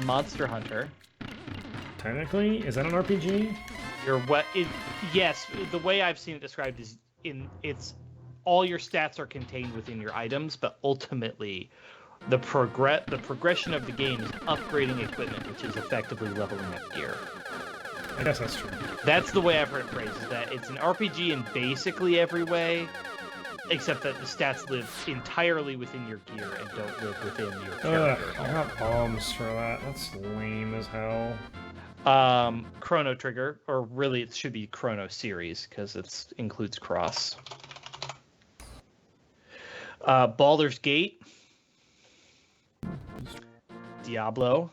Monster Hunter. Technically, is that an RPG? Yes, the way I've seen it described is it's all your stats are contained within your items, but ultimately the progression of the game is upgrading equipment, which is effectively leveling up gear. I guess that's true. That's the way I've heard it phrased, is that it's an RPG in basically every way, Except that the stats live entirely within your gear and don't live within your Ugh, character. I got bombs for that. That's lame as hell. Chrono Trigger, or really it should be Chrono Series because it includes cross. Baldur's Gate. Diablo.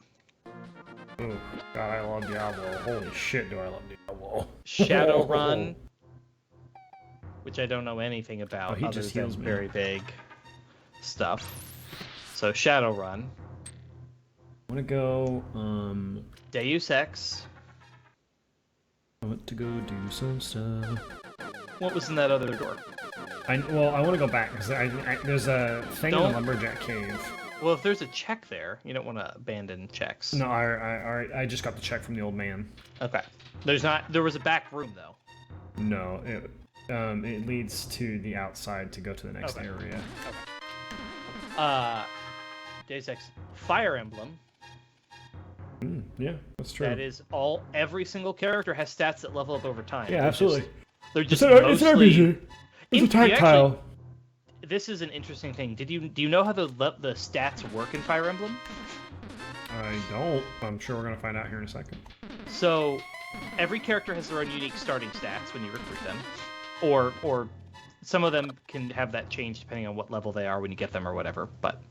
Oh, God, I love Diablo. Holy shit, do I love Diablo. Shadowrun, which I don't know anything about he other just than heals me. very vague stuff. So Shadowrun. I want to go, Deus Ex. I want to go do some stuff. What was in that other door? I want to go back, because there's a thing in the Lumberjack Cave. Well, if there's a check there, you don't want to abandon checks. No, I just got the check from the old man. Okay. There was a back room, though. No, it leads to the outside to go to the next area. Okay. Deus Ex Fire Emblem. Yeah, that's true. That is every single character has stats that level up over time. Yeah, absolutely. They're just it's an RPG. It's a tactile. This is an interesting thing. Do you know how the stats work in Fire Emblem? I don't. I'm sure we're gonna find out here in a second. So, every character has their own unique starting stats when you recruit them, or some of them can have that change depending on what level they are when you get them or whatever. But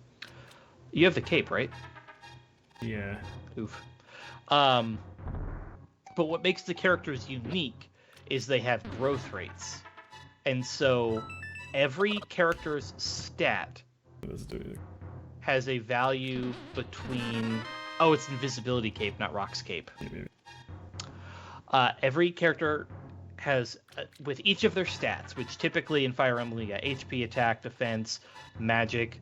you have the cape, right? Yeah. Oof. But what makes the characters unique is they have growth rates, and so every character's stat has a value between... Oh, it's Invisibility Cape, not Rock's Cape. Every character has, with each of their stats, which typically in Fire Emblem you got HP, attack, defense, magic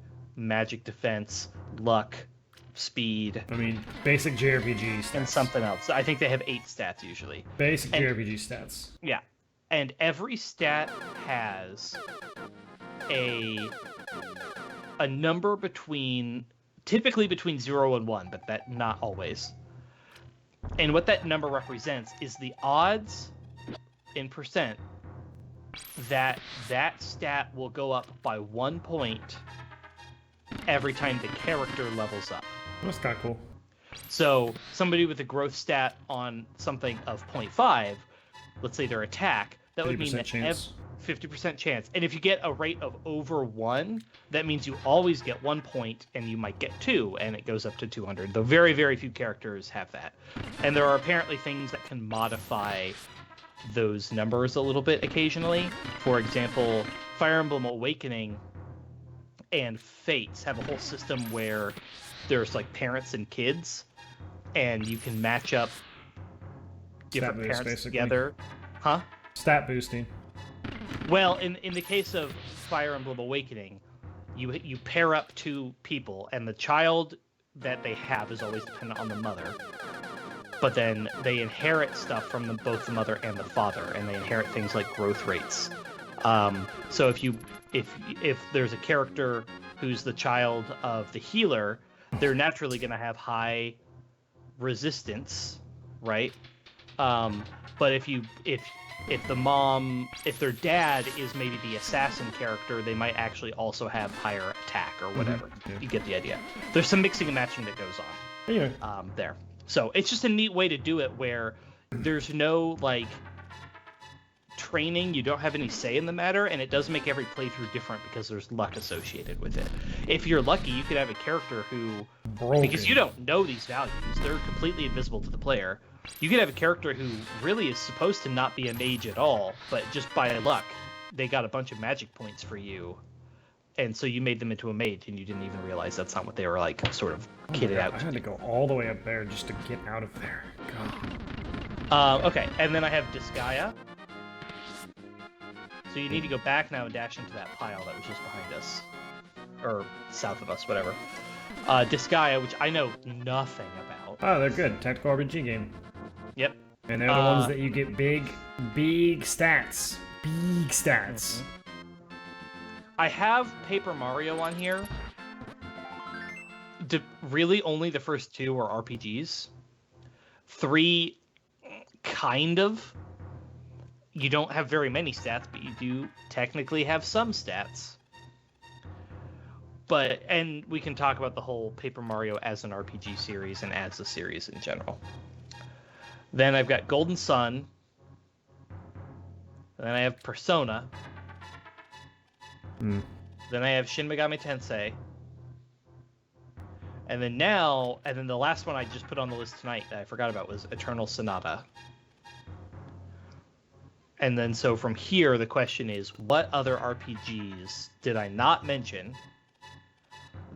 defense, luck, speed. I mean, basic JRPG stats. And something else. I think they have 8 stats usually. Basic JRPG stats. Yeah. And every stat has a number typically between 0 and 1, but that not always. And what that number represents is the odds in percent that stat will go up by 1 point every time the character levels up. That's kind of cool. So somebody with a growth stat on something of 0.5, let's say their attack, that would mean that 50% chance. And if you get a rate of over 1, that means you always get 1 point, and you might get 2, and it goes up to 200. Though very, very few characters have that. And there are apparently things that can modify those numbers a little bit occasionally. For example, Fire Emblem Awakening and Fates have a whole system where there's like parents and kids, and you can match up different boost, parents basically. together. Huh? Stat boosting. Well, in the case of Fire Emblem Awakening, you pair up 2 people, and the child that they have is always dependent on the mother. But then they inherit stuff from both the mother and the father, and they inherit things like growth rates. So if there's a character who's the child of the healer, they're naturally going to have high resistance, right? But if their dad is maybe the assassin character, they might actually also have higher attack or whatever. Mm-hmm. Yeah. You get the idea. There's some mixing and matching that goes on. Anyway. There. So it's just a neat way to do it where there's no like training, you don't have any say in the matter, and it does make every playthrough different because there's luck associated with it. If you're lucky, you could have a character who, because you don't know these values, they're completely invisible to the player. You could have a character who really is supposed to not be a mage at all, but just by luck, they got a bunch of magic points for you, and so you made them into a mage, and you didn't even realize that's not what they were like, sort of kitted out. I had to go all the way up there just to get out of there. God. Okay, and then I have Disgaea. So you need to go back now and dash into that pile that was just behind us. Or south of us, whatever. Disgaea, which I know nothing about. Oh, they're good. Tactical RPG game. Yep. And they're the ones that you get big stats. Big stats. Mm-hmm. I have Paper Mario on here. Really, only the first 2 are RPGs. 3, kind of. you don't have very many stats, but you do technically have some stats. And we can talk about the whole Paper Mario as an RPG series and as a series in general. Then I've got Golden Sun. Then I have Persona. Then I have Shin Megami Tensei. And then the last one I just put on the list tonight that I forgot about was Eternal Sonata. And then so from here, the question is, what other RPGs did I not mention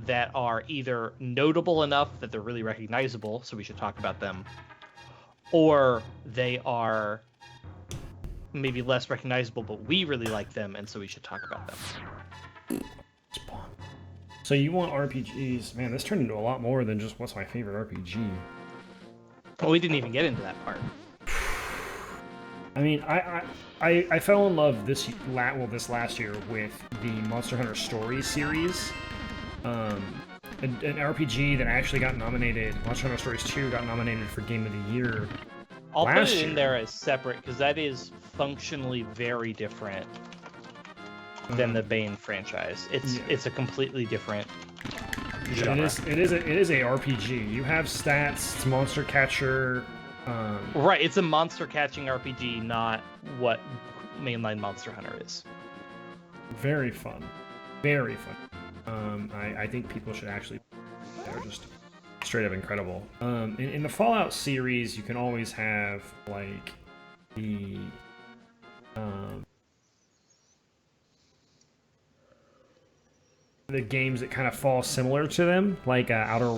that are either notable enough that they're really recognizable, so we should talk about them, or they are maybe less recognizable, but we really like them, and so we should talk about them. So you want RPGs? Man, this turned into a lot more than just what's my favorite RPG. Well, we didn't even get into that part. I mean, I fell in love this last year with the Monster Hunter Stories series. An RPG that actually got nominated. Monster Hunter Stories 2 got nominated for Game of the Year. I'll put it in there as separate because that is functionally very different than the Bane franchise. It's a completely different genre. It is a RPG. You have stats. It's monster catcher. Right, it's a monster catching RPG, not what mainline Monster Hunter is. Very fun. Very fun. I think people should actually. They're just straight up incredible. In the Fallout series, you can always have like the games that kind of fall similar to them, like Outer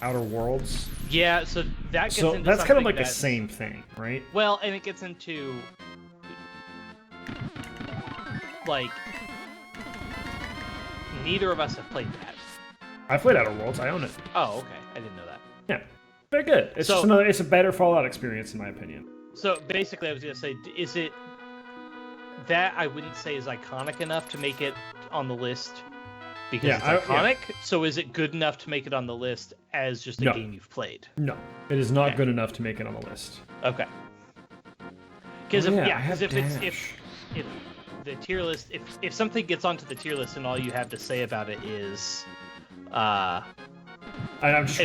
Worlds. Yeah, so that gets into that's kind of like the same thing, right? Well, and it gets into like neither of us have played that. I played Outer Worlds. I own it. Oh, okay. I didn't know that. Yeah, very good. It's it's a better Fallout experience in my opinion. So basically, I was gonna say, is it that I wouldn't say is iconic enough to make it on the list because it's iconic? Yeah. So is it good enough to make it on the list as just a game you've played? No, it is not good enough to make it on the list. Okay. Because if the tier list, if something gets onto the tier list and all you have to say about it is, I'm just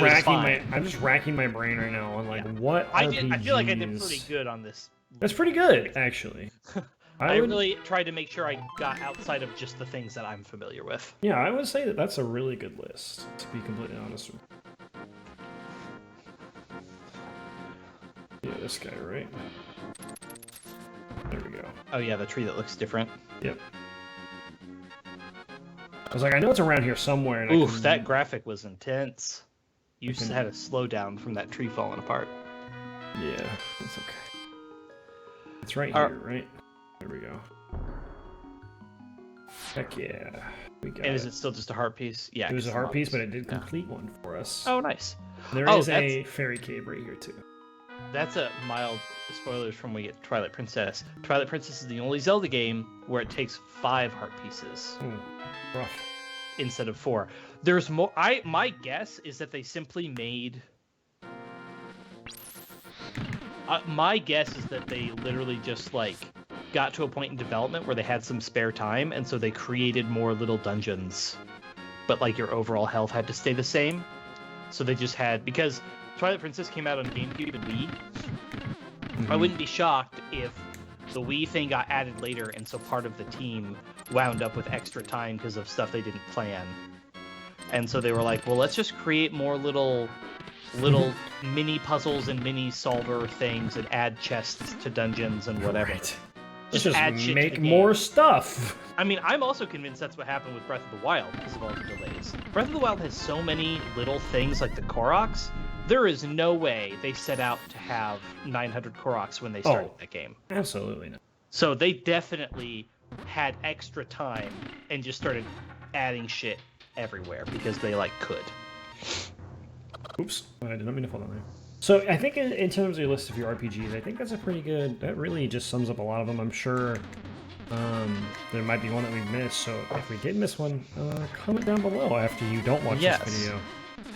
racking my brain right now on what RPGs... I feel like I did pretty good on this. That's pretty good, actually. I really tried to make sure I got outside of just the things that I'm familiar with. Yeah, I would say that's a really good list, to be completely honest with you. Yeah, this guy, right? There we go. Oh yeah, the tree that looks different. Yep. I was like, I know it's around here somewhere. And oof, that graphic was intense. You just had a slowdown from that tree falling apart. Yeah, that's okay. It's right here, right? There we go. Heck yeah. We got and is it still just a heart piece? Yeah. It was a heart piece, but it did complete one for us. Oh, nice. There is a fairy cave right here, too. That's a mild spoilers from when we get Twilight Princess. Twilight Princess is the only Zelda game where it takes 5 heart pieces. Ooh, rough. Instead of 4. There's more. My guess is that they simply made. My guess is that they literally just got to a point in development where they had some spare time, and so they created more little dungeons, but your overall health had to stay the same. So they just had, because Twilight Princess came out on GameCube and Wii. I wouldn't be shocked if the Wii thing got added later, and so part of the team wound up with extra time because of stuff they didn't plan. And so they were like, well, let's just create more little mini puzzles and mini solver things and add chests to dungeons and whatever. Right. Just add shit make to the more game. Stuff. I mean, I'm also convinced that's what happened with Breath of the Wild because of all the delays. Breath of the Wild has so many little things like the Koroks. There is no way they set out to have 900 Koroks when they started that game. Absolutely not. So they definitely had extra time and just started adding shit everywhere because they could. Oops, I did not mean to fall down there. So I think in terms of your list of your RPGs, I think that's a pretty good. That really just sums up a lot of them. I'm sure there might be one that we missed. So if we did miss one, comment down below after you don't watch this video.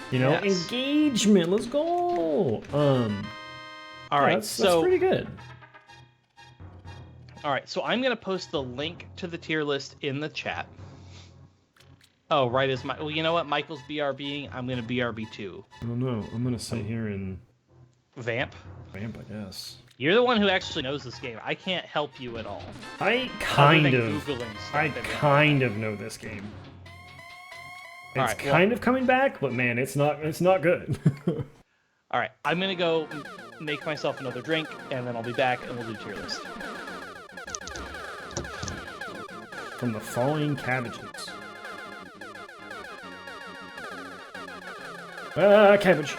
You know, engagement. Let's go. All right, that's pretty good. All right, so I'm gonna post the link to the tier list in the chat. Oh, right as my. Well, you know what? Michael's BRBing. I'm gonna BRB too. I don't know. I'm gonna sit here and Vamp. vamp, I guess. You're the one who actually knows this game. I can't help you at all. I kind of Googling know this game. It's right, kind of coming back, but man, it's not good. All right, I'm gonna go make myself another drink, and then I'll be back, and we'll do tier list. From the falling cabbages. Cabbage.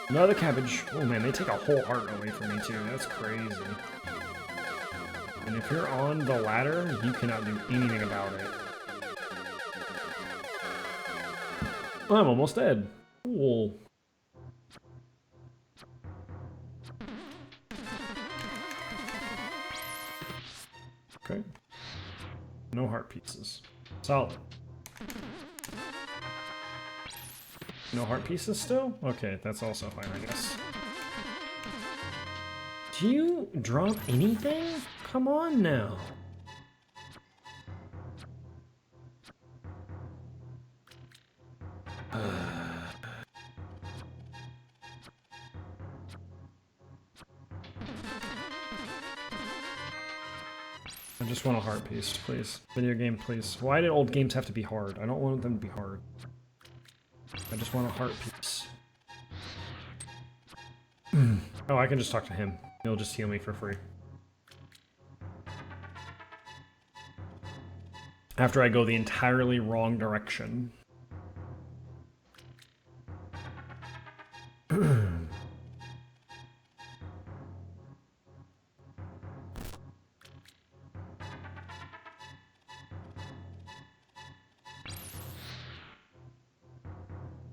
Another cabbage. Oh man, they take a whole heart away from me too. That's crazy. And if you're on the ladder, you cannot do anything about it. I'm almost dead. Cool. Okay. No heart pieces. Solid. No heart pieces still? Okay, that's also fine, I guess. Do you drop anything? Come on now. I just want a heart piece, please. Video game, please. Why do old games have to be hard? I don't want them to be hard. I just want a heart piece. Oh, I can just talk to him. He'll just heal me for free. After I go the entirely wrong direction.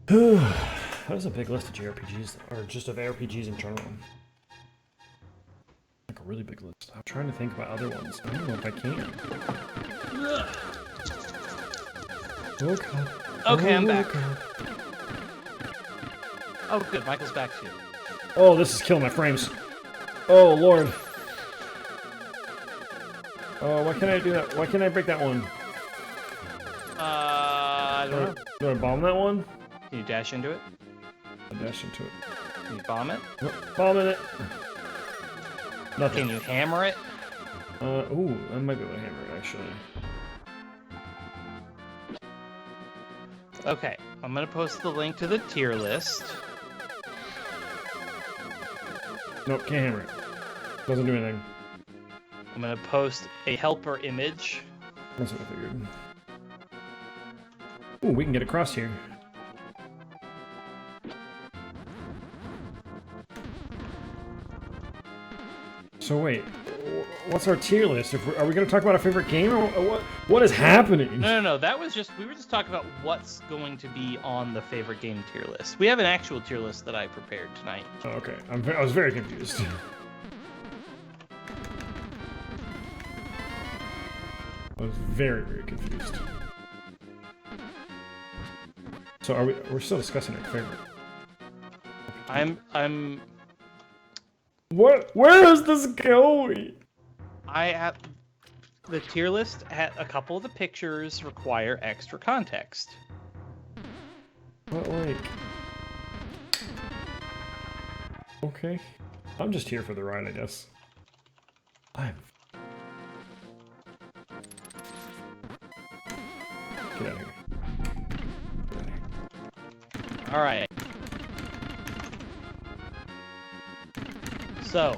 That was a big list of JRPGs, or just of RPGs in general. Like a really big list. I'm trying to think about other ones. I don't know if I can. Oh god. Okay, I'm back. God. Oh, good. Michael's back too. Oh, this is killing my frames. Oh lord. Oh, why can't I do that? Why can't I break that one? I don't know. Do I bomb that one? Can you dash into it? I dash into it. Can you bomb it? Nope, bombing it. Nothing. Can you hammer it? Ooh, I might be able to hammer it actually. Okay, I'm gonna post the link to the tier list. Nope, can't hammer it. Doesn't do anything. I'm gonna post a helper image. That's what I figured. Ooh, we can get across here. So wait, what's our tier list? Are we going to talk about our favorite game, or what is happening? No. That was we were just talking about what's going to be on the favorite game tier list. We have an actual tier list that I prepared tonight. Oh, okay, I was very confused. I was very, very confused. So we're still discussing our favorite. I'm. Where is this going? The tier list had a couple of the pictures require extra context. What, like? Okay. I'm just here for the ride, I guess. Get out of here. All right. So,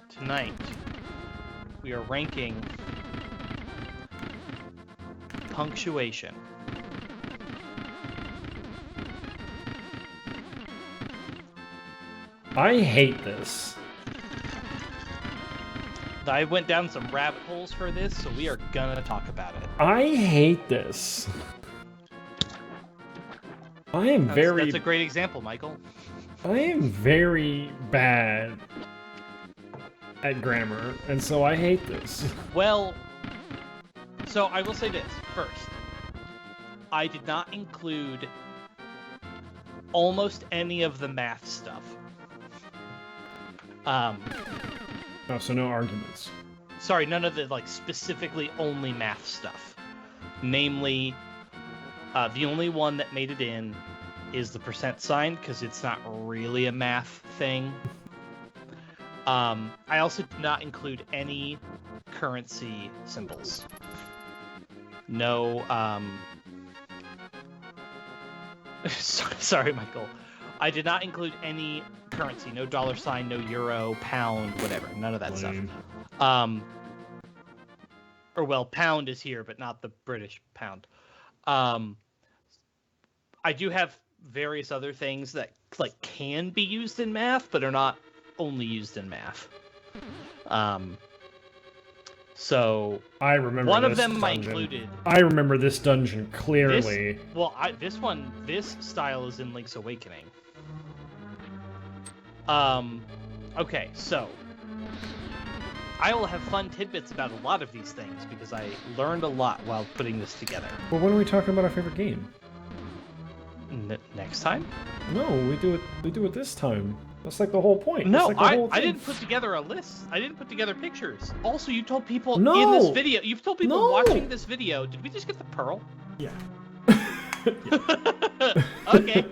tonight, we are ranking punctuation. I hate this. I went down some rabbit holes for this, so we are gonna talk about it. I hate this. That's a great example, Michael. I am very bad at grammar, and so I hate this. Well, so I will say this first. I did not include almost any of the math stuff. Um, Oh, so no arguments. sorry, none of the like specifically only math stuff. Namely, the only one that made it in is the percent sign because it's not really a math thing. I also did not include any currency symbols. No, sorry, Michael. I did not include any currency. No $, no euro, pound, whatever. None of that Lame. stuff. Or well, pound is here, but not the British pound. I do have various other things that like can be used in math, but are not only used in math. So I remember one of this them I dungeon. included. I remember this dungeon clearly. This style is in Link's Awakening. Okay, so I will have fun tidbits about a lot of these things because I learned a lot while putting this together. Well, when are we talking about our favorite game? Next time? No, we do it this time. That's like the whole point. No, That's like the whole I thing. didn't put together a list. I didn't put together pictures. Also, you told people No! in this video. You've told people No! watching this video. Did we just get the pearl? Yeah. Okay.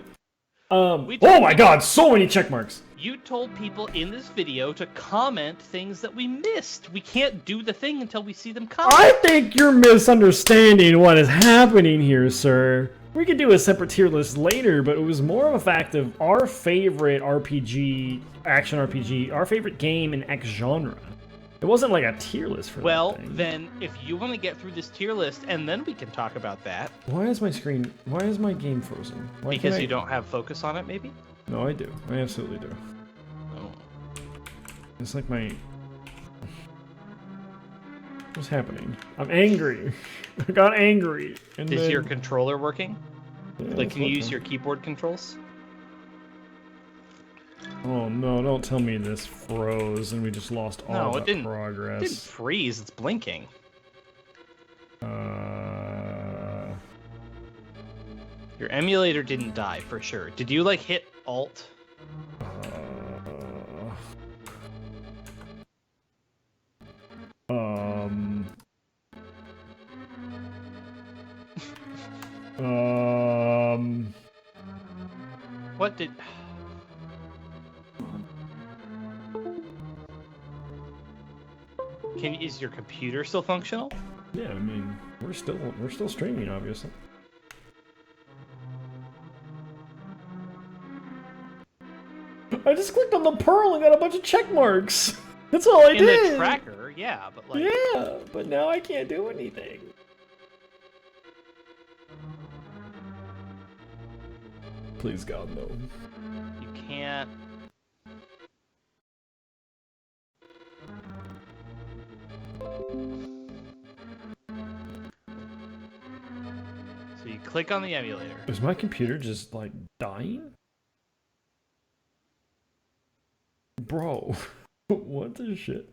Oh my god, so many check marks. You told people in this video to comment things that we missed. We can't do the thing until we see them comment. I think you're misunderstanding what is happening here, sir. We could do a separate tier list later, but it was more of a fact of our favorite RPG, action RPG, our favorite game in X genre. It wasn't like a tier list for that thing. Then if you want to get through this tier list, and then we can talk about that. Why is my game frozen? Because you don't have focus on it, maybe? No, I do. I absolutely do. Oh. It's like my... What's happening? I'm angry. I got angry. And Is then... your controller working? Yeah, Like, it's can you use working. your keyboard controls? Oh no, don't tell me this froze and we just lost all that progress. It didn't freeze, it's blinking. Your emulator didn't die, for sure. Did you, like, hit Alt? What did... Is your computer still functional? Yeah, I mean, we're still streaming, obviously. I just clicked on the pearl and got a bunch of check marks. That's all I did. In the tracker, yeah, but like... Yeah, but now I can't do anything. Please, God, no. You can't... So you click on the emulator. Is my computer just, like, dying? Bro, what the shit?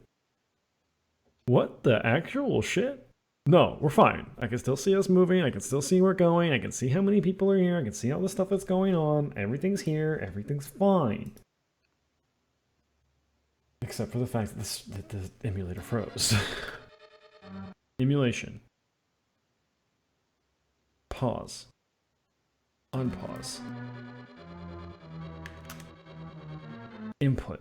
What the actual shit? No, we're fine. I can still see us moving. I can still see we're going. I can see how many people are here. I can see all the stuff that's going on. Everything's here. Everything's fine. Except for the fact that the emulator froze. Emulation. Pause. Unpause. Input.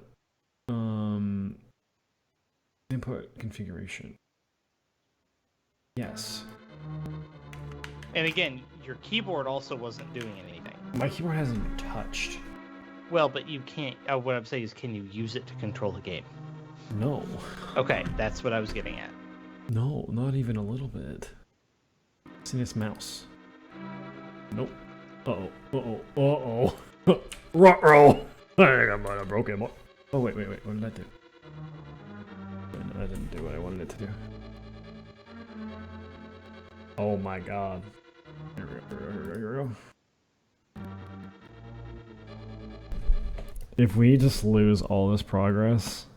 Input configuration. Yes. And again, your keyboard also wasn't doing anything. My keyboard hasn't even touched. Well, but you can't... what I'm saying is, can you use it to control the game? No. Okay, that's what I was getting at. No, not even a little bit. See this mouse? Nope. Uh-oh. Uh-oh. Uh-oh. Ruh-roh. I might have broken it. Oh, wait. What did that do? No, that didn't do what I wanted it to do. Oh my god. Here we go. If we just lose all this progress,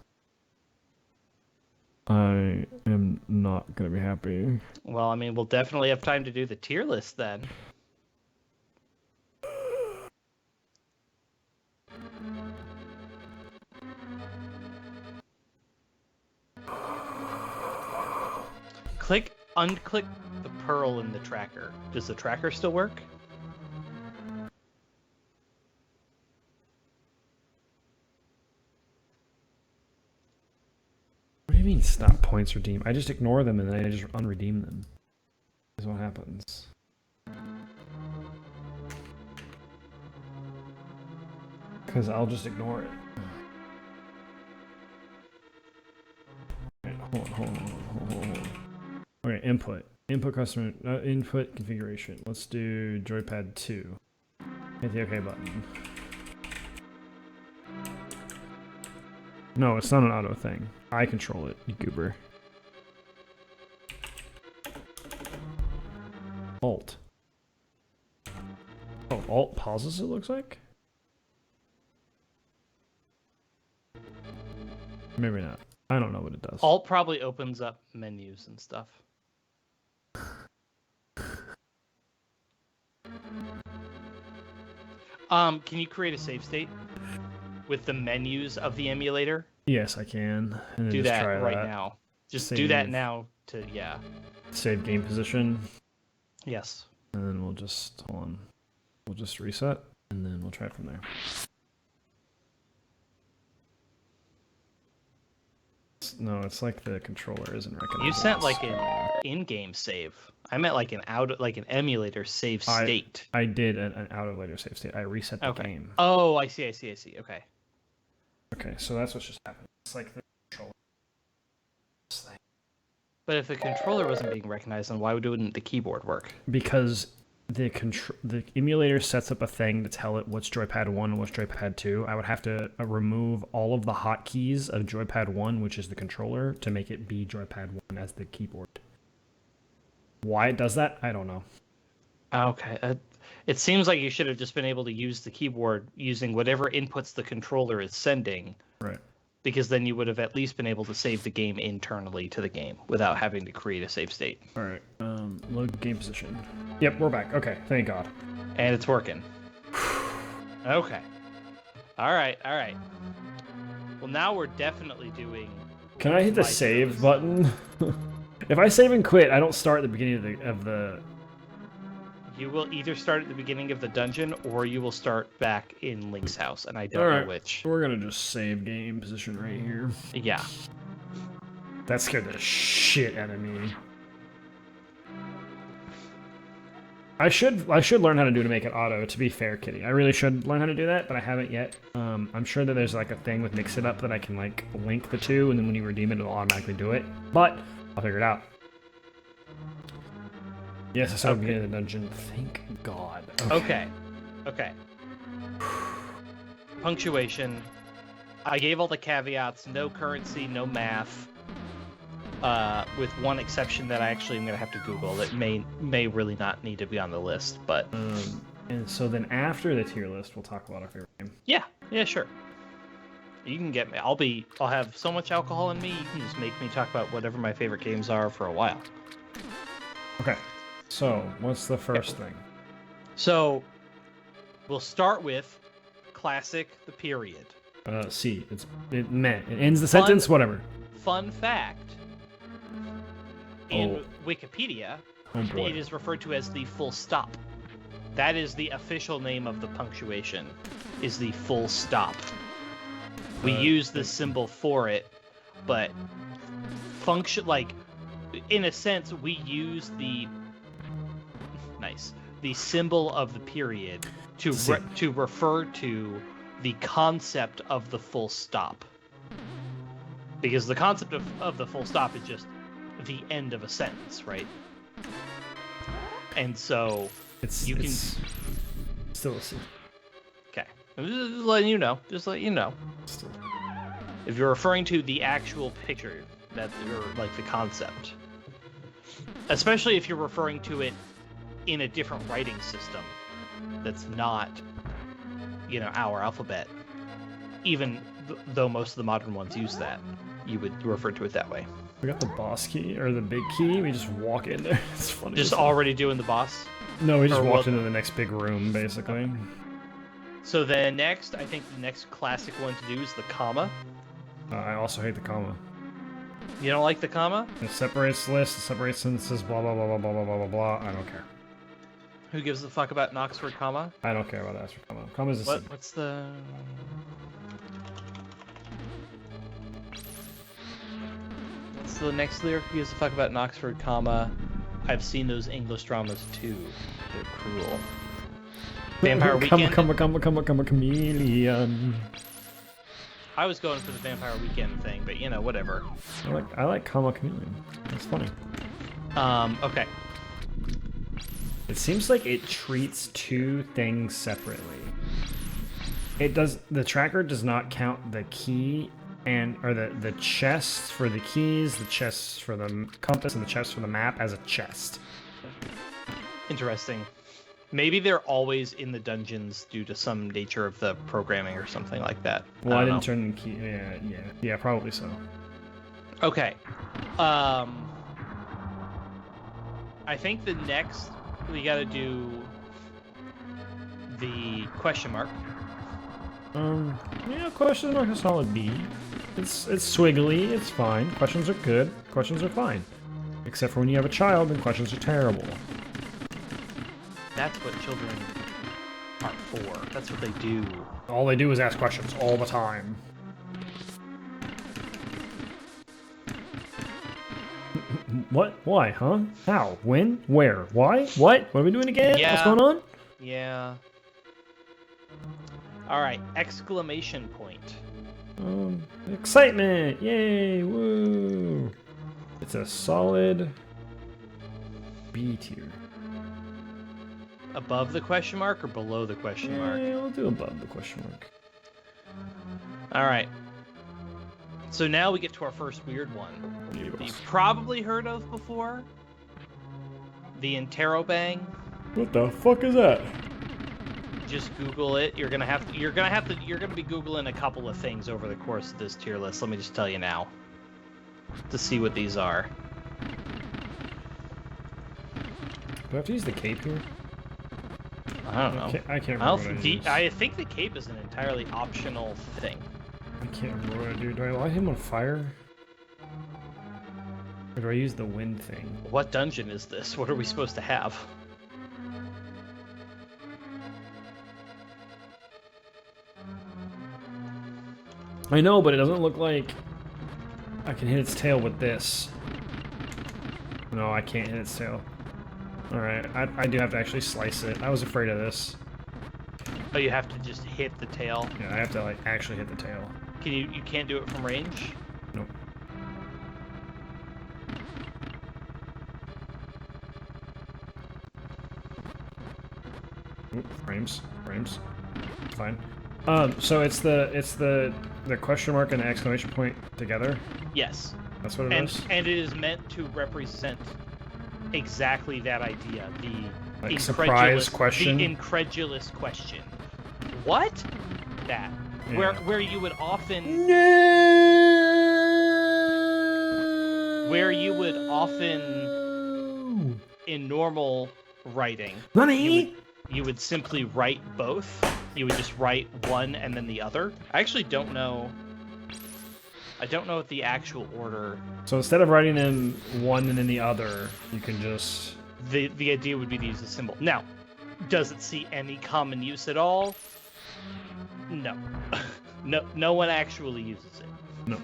I am not going to be happy. Well, I mean, we'll definitely have time to do the tier list then. unclick the Pearl in the tracker. Does the tracker still work? What do you mean stop points redeem? I just ignore them and then I just unredeem them. Is what happens. Because I'll just ignore it. Wait, hold on. Okay, input. Input customer, input configuration. Let's do joypad 2. Hit the OK button. No, it's not an auto thing. I control it, you goober. Alt. Oh, Alt pauses it looks like? Maybe not. I don't know what it does. Alt probably opens up menus and stuff. Can you create a save state with the menus of the emulator? Yes, I can. And do that right now. Just do that now to, yeah. Save game position. Yes. And then we'll just, hold on. We'll just reset, and then we'll try it from there. No, it's like the controller isn't recognizing. You sent like an in-game save. I meant like an emulator save state. I did an out of later save state. I reset the game. Oh, I see. Okay. Okay, so that's what's just happening. It's like the controller. But if the controller wasn't being recognized, then why wouldn't the keyboard work? Because the emulator sets up a thing to tell it what's joypad 1 and what's joypad 2. I would have to remove all of the hotkeys of joypad 1, which is the controller, to make it be joypad 1 as the keyboard. Why it does that, I don't know. Okay. It seems like you should have just been able to use the keyboard using whatever inputs the controller is sending. Right. Because then you would have at least been able to save the game internally to the game without having to create a save state. All right. Load game position. Yep, we're back. Okay, thank God. And it's working. Okay. All right. Well, now we're definitely doing... Can I hit the save button? If I save and quit, I don't start at the beginning of the... You will either start at the beginning of the dungeon, or you will start back in Link's house, and I don't know which. We're gonna just save game position right here. Yeah. That scared the shit out of me. I should learn how to make it auto, to be fair, Kitty. I really should learn how to do that, but I haven't yet. I'm sure that there's like a thing with Mix It Up that I can like link the two, and then when you redeem it, it'll automatically do it. But I'll figure it out. Yes, I saw the beginning of the dungeon. Thank God. Okay. Punctuation. I gave all the caveats. No currency, no math. With one exception that I actually am going to have to Google. That may really not need to be on the list, but... and so then after the tier list, we'll talk about our favorite game. Yeah, sure. You can get me. I'll have so much alcohol in me, you can just make me talk about whatever my favorite games are for a while. Okay. So, what's the first thing? So, we'll start with classic, the period. C. It ends the sentence, whatever. Fun fact. In Wikipedia, it is referred to as the full stop. That is the official name of the punctuation, is the full stop. We use the symbol for it, but in a sense, we use the symbol of the period to refer to the concept of the full stop. Because the concept of the full stop is just the end of a sentence, right? And so it's still a C. Okay. I'm just letting you know. Still. If you're referring to the actual picture, or like the concept. Especially if you're referring to it in a different writing system that's not, our alphabet. Even though most of the modern ones use that, you would refer to it that way. We got the boss key, or the big key, we just walk in there. It's funny. Just already doing the boss? No, we just walked into the next big room, basically. So then next, I think the next classic one to do is the comma. I also hate the comma. You don't like the comma? It separates lists, it separates sentences, blah, blah, blah, blah, blah, blah, blah, blah, blah. I don't care. Who gives a fuck about an Oxford comma? I don't care about the Oxford comma. Comma's a symbol. What's the... What's the next lyric? Who gives a fuck about an Oxford comma? I've seen those English dramas too. They're cruel. Vampire Weekend? Come, chameleon. I was going for the Vampire Weekend thing, but you know, whatever. I like comma chameleon. That's funny. Okay. It seems like it treats two things separately. The tracker does not count the key or the chest for the keys, the chest for the compass, and the chest for the map as a chest. Interesting. Maybe they're always in the dungeons due to some nature of the programming or something like that. Well, I didn't turn the key. Yeah, probably so. Okay. I think the next we gotta do the question mark. Yeah, question mark is solid B. It's swiggly, it's fine. Questions are good, questions are fine. Except for when you have a child, then questions are terrible. That's what children are for. That's what they do. All they do is ask questions all the time. What? Why? Huh? How? When? Where? Why? What? What are we doing again? Yeah. What's going on? Yeah. Alright, exclamation point. Excitement! Yay! Woo! It's a solid B tier. Above the question mark or below the question mark? Yeah, we'll do above the question mark. Alright. So now we get to our first weird one. Yes. You've probably heard of before. The interrobang. What the fuck is that? Just Google it. You're gonna be Googling a couple of things over the course of this tier list. Let me just tell you now. To see what these are. Do I have to use the cape here? I don't know. I can't remember what I use. I think the cape is an entirely optional thing. I can't remember what I do. Do I light him on fire? Or do I use the wind thing? What dungeon is this? What are we supposed to have? I know, but it doesn't look like I can hit its tail with this. No, I can't hit its tail. Alright, I do have to actually slice it. I was afraid of this. Oh, you have to just hit the tail? Yeah, I have to like actually hit the tail. You can't do it from range? Nope. Oop, frames. Fine. So it's the question mark and the exclamation point together? Yes. That's what it is? And it is meant to represent exactly that idea. The like surprise question? The incredulous question. What? That. Yeah. Where you would often... No! Where you would often, in normal writing... Money! You would simply write both. You would just write one and then the other. I actually don't know. I don't know what the actual order. So instead of writing in one and then the other, you can just... The idea would be to use a symbol. Now, does it see any common use at all? No. No one actually uses it. No.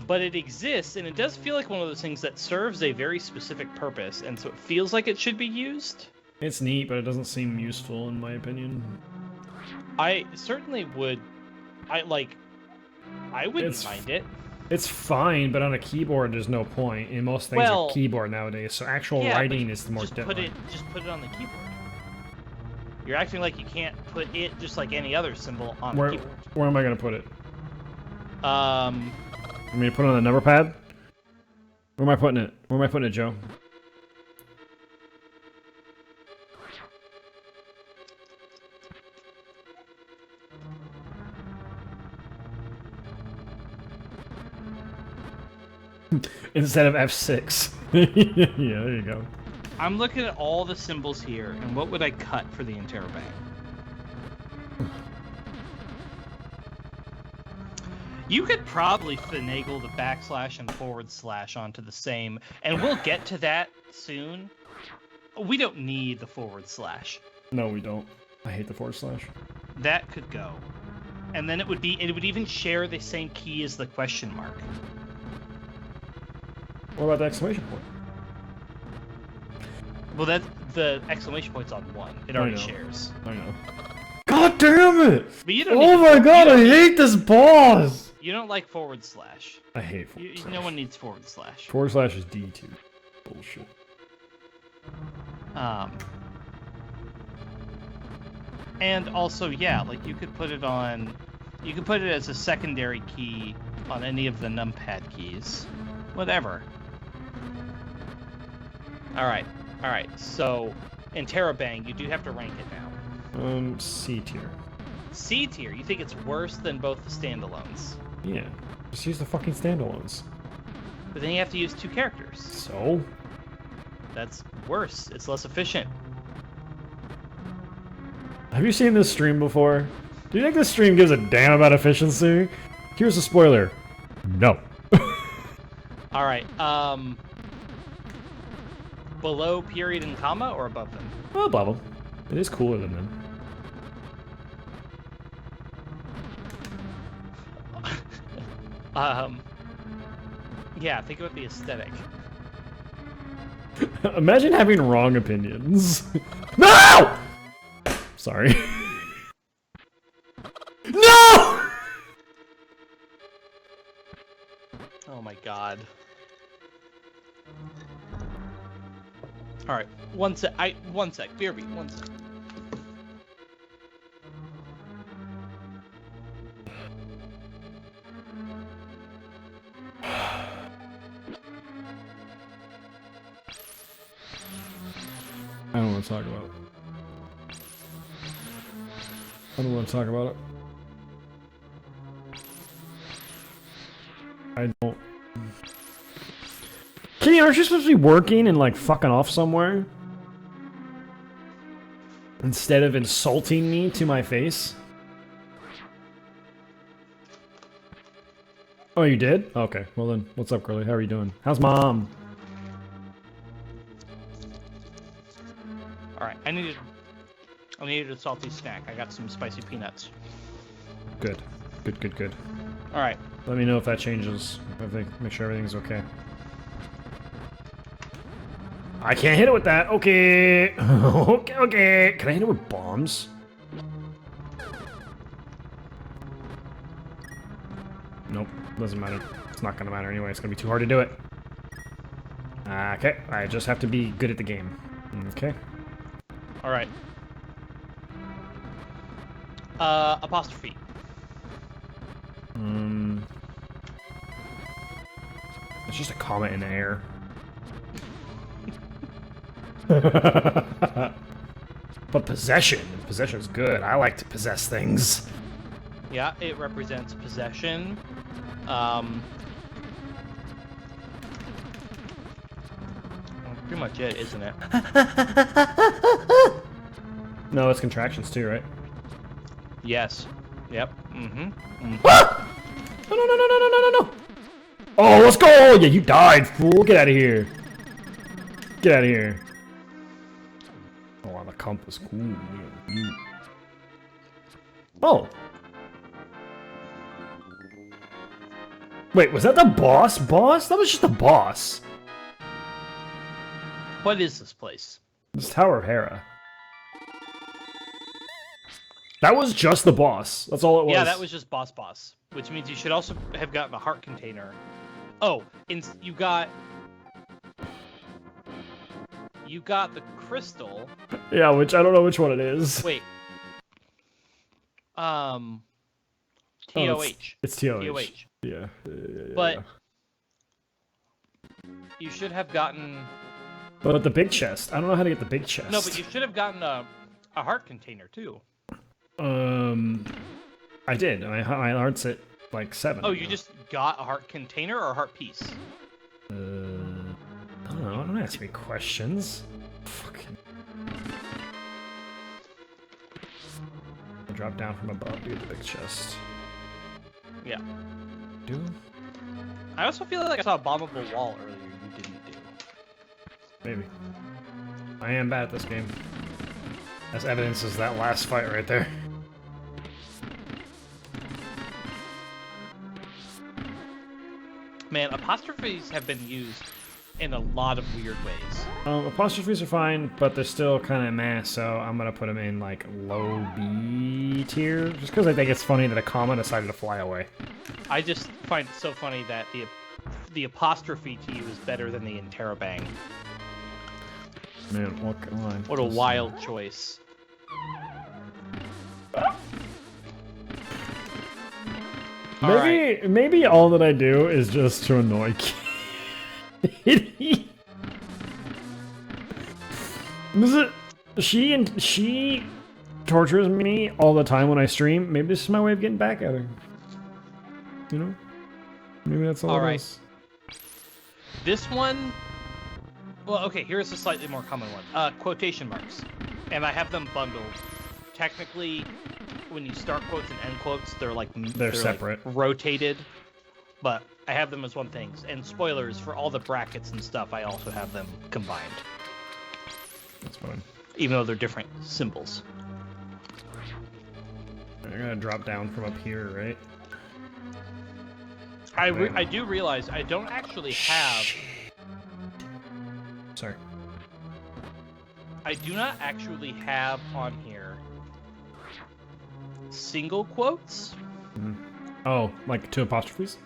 But it exists, and it does feel like one of those things that serves a very specific purpose, and so it feels like it should be used. It's neat, but it doesn't seem useful in my opinion. I certainly would. I wouldn't mind it. It's fine, but on a keyboard, there's no point. And most things are keyboard nowadays, so actual writing is the more difficult. Just put it on the keyboard. You're acting like you can't put it just like any other symbol on the keyboard. Where am I gonna put it? You want me to put it on the number pad? Where am I putting it? Where am I putting it, Joe? Instead of F6. Yeah, there you go. I'm looking at all the symbols here, and what would I cut for the interrobang? You could probably finagle the backslash and forward slash onto the same, and we'll get to that soon. We don't need the forward slash. No, we don't. I hate the forward slash. That could go. And then it would even share the same key as the question mark. What about the exclamation point? Well, the exclamation point's on one. It already shares. I know. God damn it! But you don't oh my god, I hate this boss! You don't like forward slash. I hate forward slash. No one needs forward slash. Forward slash is D2. Bullshit. And also, yeah, like you could put it as a secondary key on any of the numpad keys. Whatever. Alright, so in Terabang, you do have to rank it now. C tier. C tier? You think it's worse than both the standalones? Yeah. Just use the fucking standalones. But then you have to use 2 characters. So? That's worse. It's less efficient. Have you seen this stream before? Do you think this stream gives a damn about efficiency? Here's a spoiler. No. Alright, below period and comma or above them? Well, above them. It is cooler than them. Yeah, think about the aesthetic. Imagine having wrong opinions. No! Sorry. No! Oh my god. Alright, one sec, BRB, one sec. I don't want to talk about it. I don't want to talk about it. I don't. Kenny, aren't you supposed to be working and like fucking off somewhere? Instead of insulting me to my face? Oh, you did? Okay, well then, what's up, girlie? How are you doing? How's mom? Alright, I needed a salty snack. I got some spicy peanuts. Good. Good. Alright. Let me know if that changes. I think, make sure everything's okay. I can't hit it with that. Okay. okay. Can I hit it with bombs? Nope. Doesn't matter. It's not gonna matter anyway. It's gonna be too hard to do it. Okay. I just have to be good at the game. Okay. Alright. Apostrophe. It's just a comma in the air. But possession. Possession's good. I like to possess things. Yeah, it represents possession. Pretty much it, isn't it? No, it's contractions too, right? Yes. Yep. Ah! No. Oh, let's go! Yeah, you died, fool. Get out of here. Get out of here. Oh, the compass. Cool. Oh. Wait, was that the boss? That was just the boss. What is this place? This Tower of Hera. That was just the boss. That's all it was. Yeah, that was just boss. Which means you should also have gotten a heart container. Oh, you got the crystal. Yeah, which I don't know which one it is. Wait. TOH. It's TOH. TOH. Yeah. But you should have gotten. But the big chest. I don't know how to get the big chest. No, but you should have gotten a heart container too. I did. My heart's at like 7. Oh, you just got a heart container or a heart piece? I don't know. Don't ask me questions. Fucking. I'll drop down from above to get the big chest. Yeah. Do? I also feel like I saw a bombable wall earlier you didn't do. Maybe. I am bad at this game. As evidence is that last fight right there. Man, apostrophes have been used in a lot of weird ways. Apostrophes are fine, but they're still kind of meh, so I'm gonna put them in, like, low B tier, just because I think it's funny that a comma decided to fly away. I just find it so funny that the apostrophe to you is better than the interrobang. Man, what line? What a wild choice. Maybe all that I do is just to annoy Kitty. She tortures me all the time when I stream. Maybe this is my way of getting back at her. You know? Maybe that's all it is. This one... Well, okay, here's a slightly more common one. Quotation marks. And I have them bundled. Technically, when you start quotes and end quotes, they're separate. Like rotated. But I have them as one thing. And spoilers, for all the brackets and stuff, I also have them combined. That's fine. Even though they're different symbols. I gotta drop down from up here, right? I do realize I don't actually have... Sorry. I do not actually have on here single quotes. Mm. Oh, like 2 apostrophes?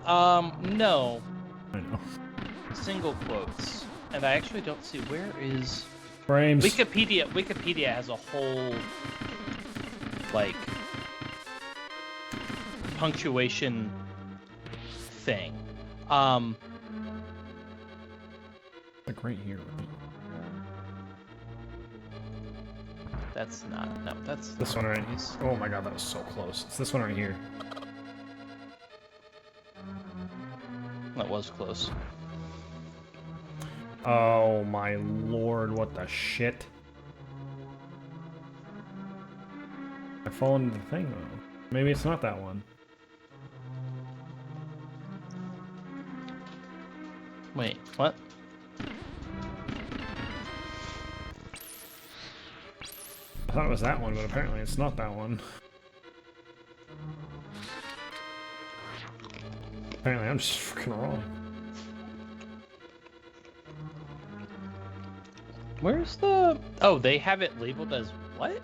No. I know. Single quotes. And I actually don't see where is... Frames. Wikipedia has a whole, like, punctuation thing. Like right here. That's not... No, that's... This one right here. Oh my god, that was so close. It's this one right here. That was close. Oh my lord, what the shit? I fall into the thing though. Maybe it's not that one. Wait, what? I thought it was that one, but apparently it's not that one. Apparently I'm just fucking wrong. Where's the... Oh, they have it labeled as what?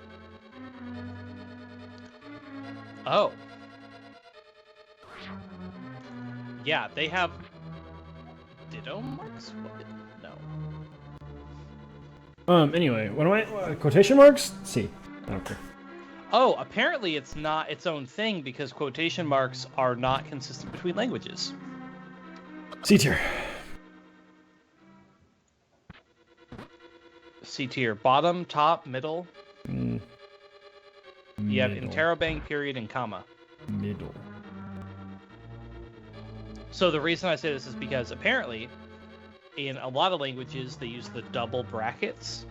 Oh. Yeah, they have ditto marks? What? No. Anyway, what am I... quotation marks? Let's see. Okay. Oh, apparently it's not its own thing because quotation marks are not consistent between languages. C tier. C tier. Bottom, top, middle. You have interrobang, period, and comma. Middle. So the reason I say this is because apparently in a lot of languages they use the double brackets.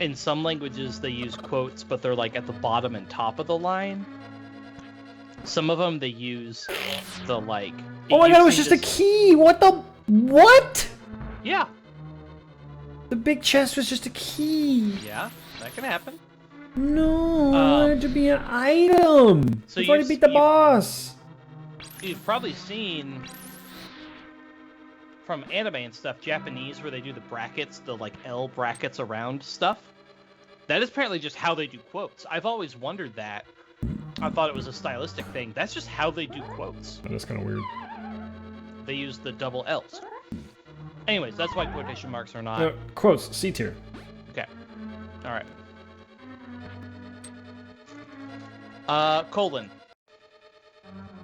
In some languages they use quotes, but they're like at the bottom and top of the line. Some of them they use the like... Oh my god, it was just a key! What the... What?! Yeah. The big chest was just a key! Yeah, that can happen. No, I wanted to be an item! So you've already beat the boss! You've probably seen from anime and stuff, Japanese, where they do the brackets, the like L brackets around stuff. That is apparently just how they do quotes. I've always wondered that. I thought it was a stylistic thing. That's just how they do quotes. That is kind of weird. They use the double L's. Anyways, that's why quotation marks are not... quotes, C tier. Okay. Alright. Colon.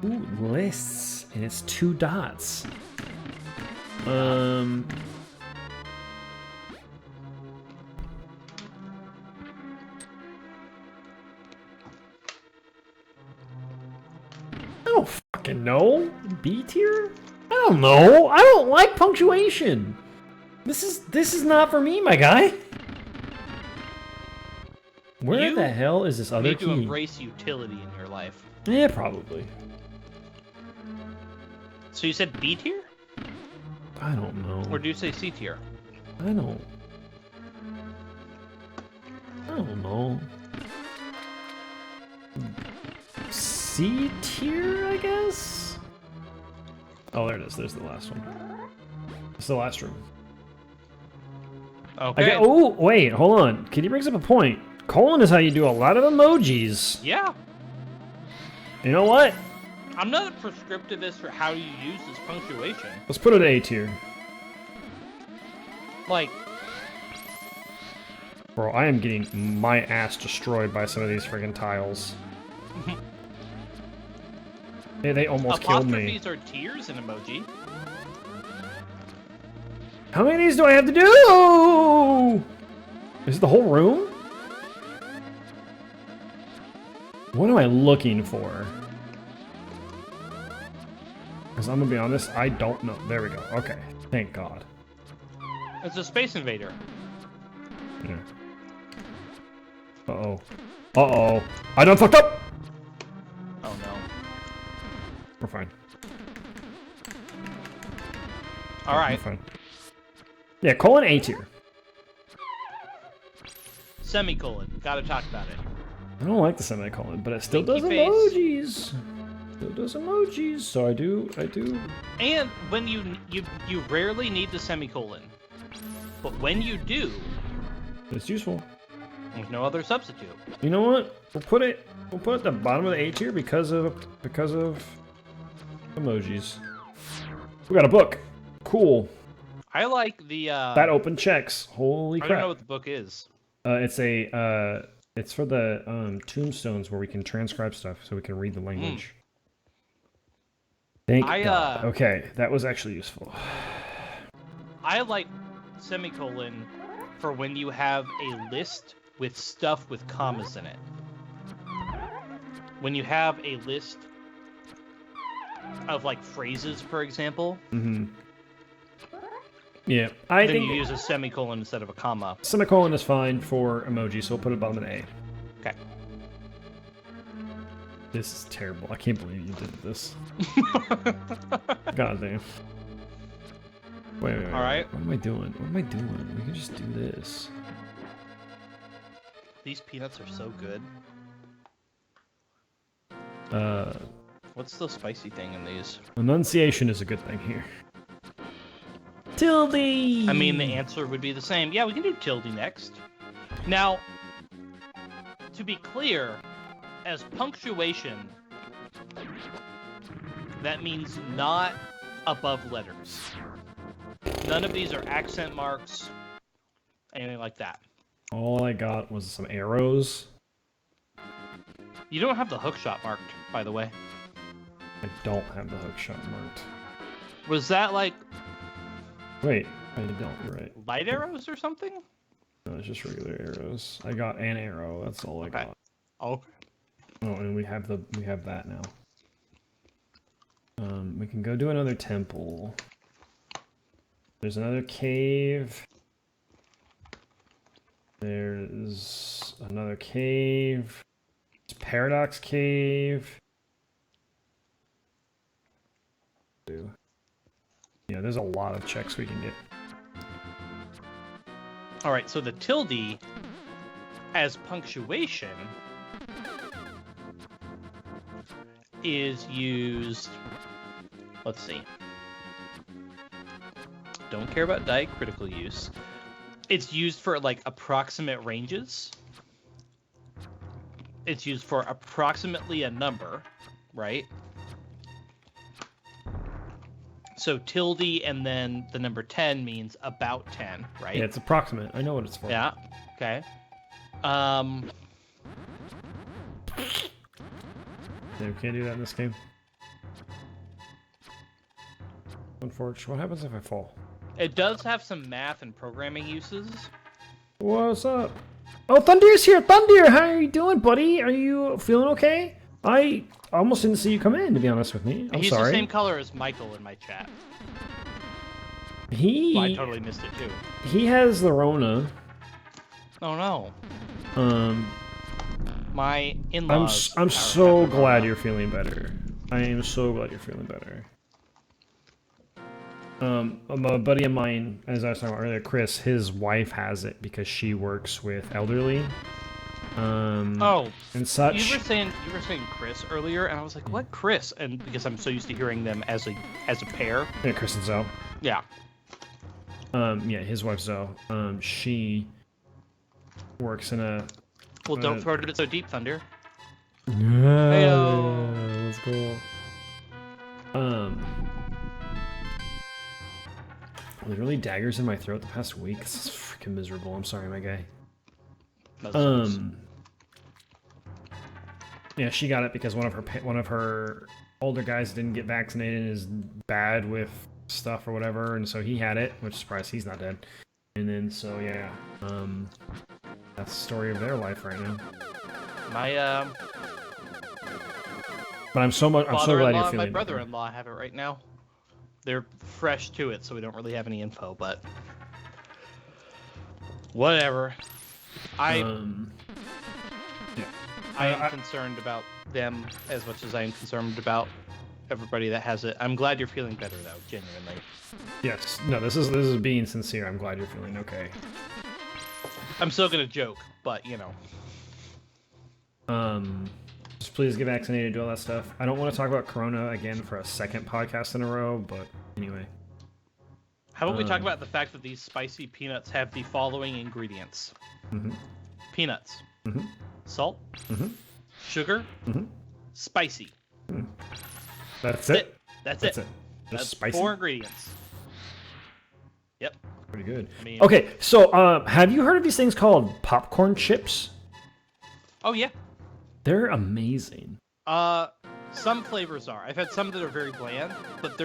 Ooh, lists. And it's 2 dots. I don't fucking know. B tier? I don't know. I don't like punctuation. This is not for me, my guy. Where the hell is this other need key? to embrace utility in your life. Yeah, probably. So you said B tier? I don't know. Or do you say C tier? I don't know. C tier, I guess? Oh, there it is. There's the last one. It's the last room. Okay. Oh, wait, hold on. Kitty brings up a point. Colon is how you do a lot of emojis. Yeah. You know what? I'm not prescriptive as for how you use this punctuation. Let's put it at A tier. Like, bro, I am getting my ass destroyed by some of these friggin' tiles. Hey, they almost killed me. apostrophes are tiers in emoji. How many of these do I have to do? Is it the whole room? What am I looking for? Because I'm gonna be honest, I don't know. There we go. Okay, thank God. It's a space invader. Yeah. Uh-oh. Uh-oh. I done fucked up! Oh no. We're fine. Alright. We're fine. Yeah, colon A tier. Semicolon. Gotta talk about it. I don't like the semicolon, but it still does Winky face. emojis. Still does emojis, so I do. And when you rarely need the semicolon. But when you do, It's useful. there's no other substitute. You know what? We'll put it at the bottom of the A tier because of emojis. We got a book. Cool. I like the That open checks. Holy I crap. don't know what the book is. It's for the tombstones where we can transcribe stuff so we can read the language. Thank God. Okay, that was actually useful. I like semicolon for when you have a list with stuff with commas in it. When you have a list of like phrases, for example, Yeah, then you use a semicolon instead of a comma. semicolon is fine for emoji, so we'll put it bottom of the A. Okay. This is terrible. I can't believe you did this. God damn. Wait. All right. What am I doing? We can just do this. These peanuts are so good. What's the spicy thing in these? Enunciation is a good thing here. Tilde! I mean, the answer would be the same. Yeah, we can do tilde next. Now, to be clear, as punctuation, that means not above letters. None of these are accent marks, anything like that. All I got was some arrows. You don't have the hook shot marked, by the way. I don't have the hook shot marked. Was that like Wait, I don't. You're right. light arrows or something? No, it's just regular arrows. I got an arrow. That's all I got. Okay. Oh, and we have that now. We can go do another temple. There's another cave. There's another cave. It's Paradox Cave. Yeah, there's a lot of checks we can get. All right, so the tilde as punctuation is used. Let's see. Don't care about diacritical use. It's used for like approximate ranges. It's used for approximately a number, right? So tilde and then the number 10 means about 10, right? Yeah, it's approximate. I know what it's for. Yeah. Okay. Yeah, we can't do that in this game. Unfortunately, what happens if I fall? It does have some math and programming uses. What's up? Oh, Thunder's here! Thunder, how are you doing, buddy? Are you feeling okay? I almost didn't see you come in, to be honest with me. I'm He's sorry. the same color as Michael in my chat. He... Well, I totally missed it, too. He has the Rona. Oh, no. My in-laws. I'm so glad you're feeling better. I am so glad you're feeling better. A buddy of mine, as I was talking about earlier, Chris, his wife has it because she works with elderly. And such. You were saying Chris earlier, and I was like, what Chris? And because I'm so used to hearing them as a pair. Yeah, Chris and Zoe. Yeah. Yeah, his wife Zoe. She works in a. Well, don't throw it so deep, Thunder. Yeah, let's go. Literally daggers in my throat the past week. This is freaking miserable. I'm sorry, my guy. Yeah, she got it because one of her older guys didn't get vaccinated and is bad with stuff or whatever, and so he had it, which is surprised he's not dead. And then so yeah, that's the story of their life right now. But I'm so glad you're feeling better. My brother-in-law have it right now. They're fresh to it, so we don't really have any info, but whatever. I am concerned about them as much as I am concerned about everybody that has it. I'm glad you're feeling better, though, genuinely. Yes. No, this is being sincere. I'm glad you're feeling okay. I'm still gonna joke, but you know. Just please get vaccinated, do all that stuff. I don't want to talk about Corona again for a second podcast in a row, but anyway. How about we talk about the fact that these spicy peanuts have the following ingredients? Peanuts, salt, sugar, spicy. That's it. That's it. Just That's spicy. 4 ingredients. Yep. Pretty good. I mean, okay, so have you heard of these things called popcorn chips? Oh yeah. They're amazing. Some flavors are. I've had some that are very bland, but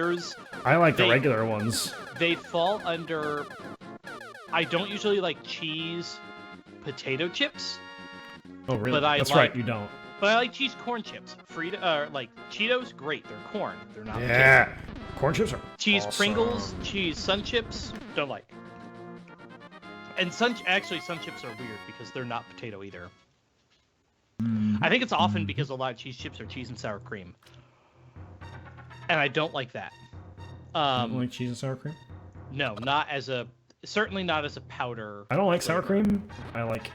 I like the regular ones. They fall under. I don't usually like cheese potato chips. Oh really? But That's right. You don't. But I like cheese corn chips. Like Cheetos, great. They're corn. They're not. Yeah. Potato. Corn chips are Cheese awesome. Pringles, cheese Sun Chips, don't like. And Sun Chips are weird because they're not potato either. I think it's often because a lot of cheese chips are cheese and sour cream. And I don't like that. You don't like cheese and sour cream? No, certainly not as a powder. I don't like flavor. sour cream. I like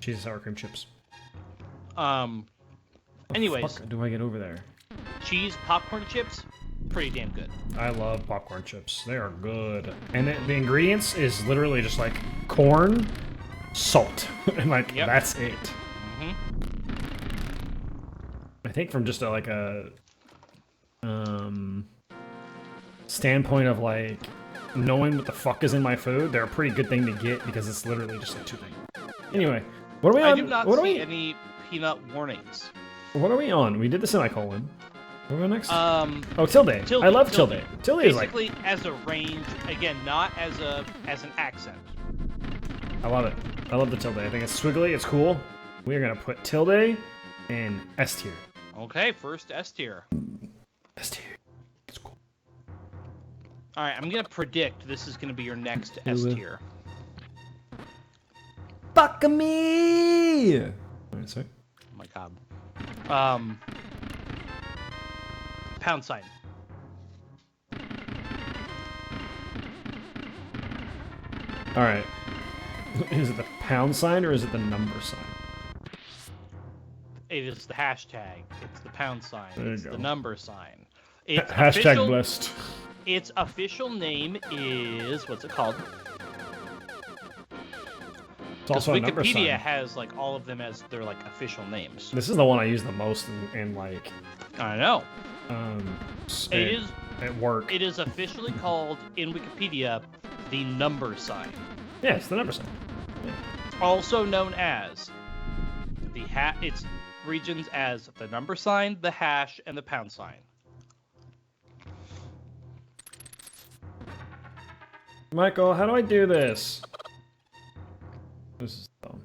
cheese and sour cream chips. Anyways. What the fuck do I get over there? Cheese popcorn chips, pretty damn good. I love popcorn chips. They are good. And the ingredients is literally just like corn, salt, and like that's it. I think from just a standpoint of like knowing what the fuck is in my food, they're a pretty good thing to get because it's literally just like 2 things. Anyway, what are we on? I do not see any peanut warnings. What are we on? We did the semicolon. Where are we next? Oh, Tilde. I love Tilde. Tilde is like basically as a range, again, not as an accent. I love it. I love the tilde. I think it's squiggly. It's cool. We are gonna put tilde in S tier. Okay, first S tier. S tier. It's cool. All right, I'm gonna predict this is gonna be your next S tier. Fuck me! All right, sorry. Oh my god. Pound sign. All right. Is it the pound sign or is it the number sign? It is the hashtag. It's the pound sign. It's the number sign. It's hashtag blessed. Its official name is what's it called? It's also a number sign. Wikipedia has like all of them as their like official names. This is the one I use the most in like. I know. It is at work. It is officially called in Wikipedia the number sign. Yeah, it's the number sign. Yeah. Also known as its regions as the number sign, the hash, and the pound sign. Michael, how do I do this? This is dumb.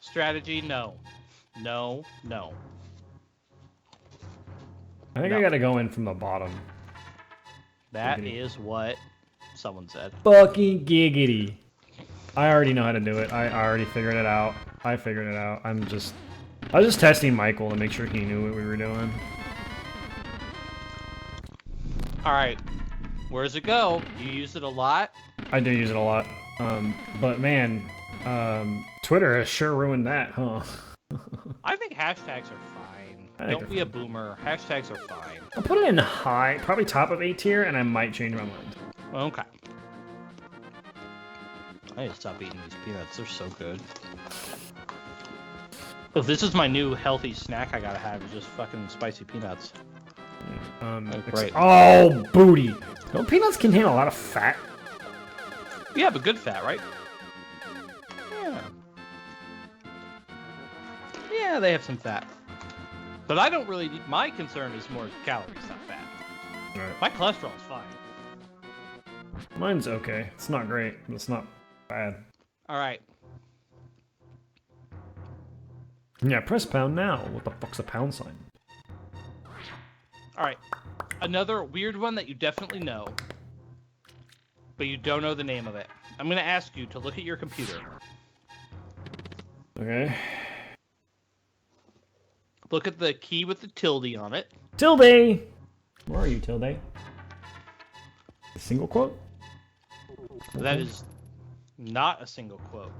Strategy, no. No. I think I gotta go in from the bottom. That is what someone said. Fucking giggity. I already know how to do it. I already figured it out. I figured it out. I was just testing Michael to make sure he knew what we were doing. Alright. Where does it go? You use it a lot? I do use it a lot. But man, Twitter has sure ruined that, huh? I think hashtags are fine. Don't be a boomer. Hashtags are fine. I'll put it in high, probably top of A tier, and I might change my mind. Okay. I need to stop eating these peanuts. They're so good. If this is my new healthy snack I gotta have, is just fucking spicy peanuts. Great. Oh, booty! No, peanuts contain a lot of fat. Yeah, but good fat, right? Yeah. Yeah, they have some fat. But I don't really... My concern is more calories, not fat. Right. My cholesterol is fine. Mine's okay. It's not great, but it's not bad. Alright. Yeah, press pound now. What the fuck's a pound sign? Alright. Another weird one that you definitely know, but you don't know the name of it. I'm going to ask you to look at your computer. Okay. Look at the key with the tilde on it. Tilde! Where are you, Tilde? A single quote? That is not a single quote.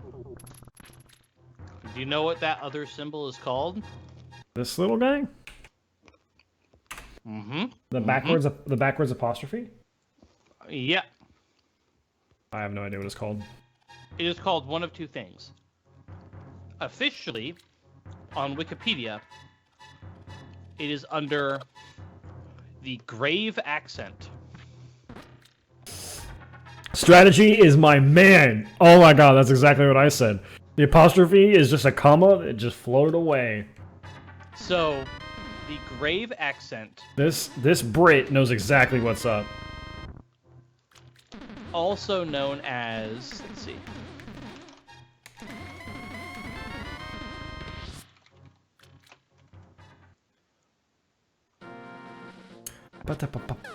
Do you know what that other symbol is called? This little guy? Mm-hmm. The backwards apostrophe? Yeah. I have no idea what it's called. It is called one of two things. Officially, on Wikipedia, it is under the grave accent. Strategy is my man. Oh my god, that's exactly what I said. The apostrophe is just a comma that just floated away. So, the grave accent... This Brit knows exactly what's up. Also known as... Let's see.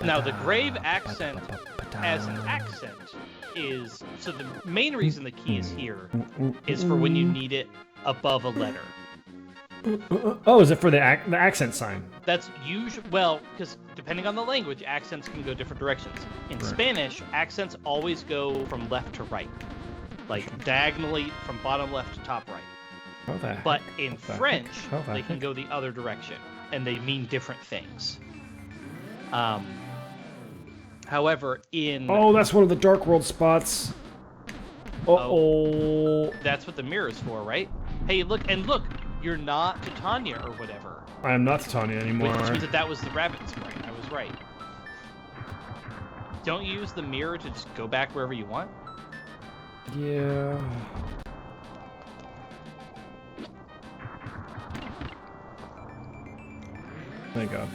Now, the grave accent as an accent is... So the main reason the key is here is for when you need it above a letter. Oh, is it for the accent sign? That's usually... Well, because depending on the language, accents can go different directions. In Spanish, accents always go from left to right. Like, diagonally from bottom left to top right. But in French, they can go the other direction. And they mean different things. However, in... Oh, that's one of the Dark World spots. Uh-oh. That's what the mirror is for, right? Hey, look, you're not Titania or whatever. I am not Titania anymore. Which means that was the rabbit sprite. I was right. Don't you use the mirror to just go back wherever you want? Yeah. Thank God.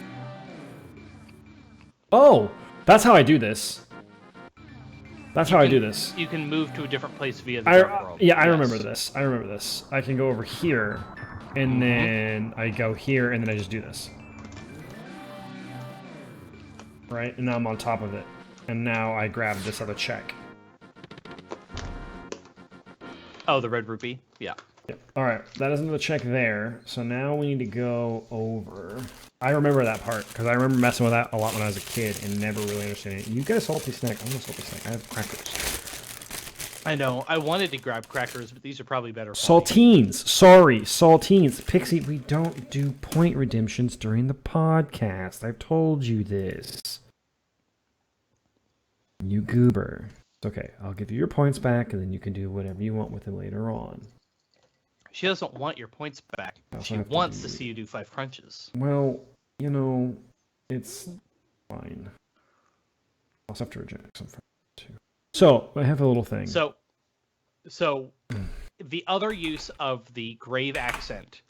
Oh! That's how I do this. I do this. You can move to a different place via the Dark World. Yeah, I remember this. I can go over here, and then I go here, and then I just do this. Right? And now I'm on top of it. And now I grab this other check. Oh, the red rupee? Yeah. Yep. Alright, that is another check there. So now we need to go over... I remember that part, because I remember messing with that a lot when I was a kid and never really understanding it. You get a salty snack. I want a salty snack. I have crackers. I know. I wanted to grab crackers, but these are probably better. Saltines. Sorry, saltines. Pixie, we don't do point redemptions during the podcast. I've told you this. You goober. It's okay. I'll give you your points back, and then you can do whatever you want with them later on. She doesn't want your points back. She wants to see you do 5 crunches. Well, you know, it's fine. I'll have to reject some too. So, I have a little thing. So the other use of the grave accent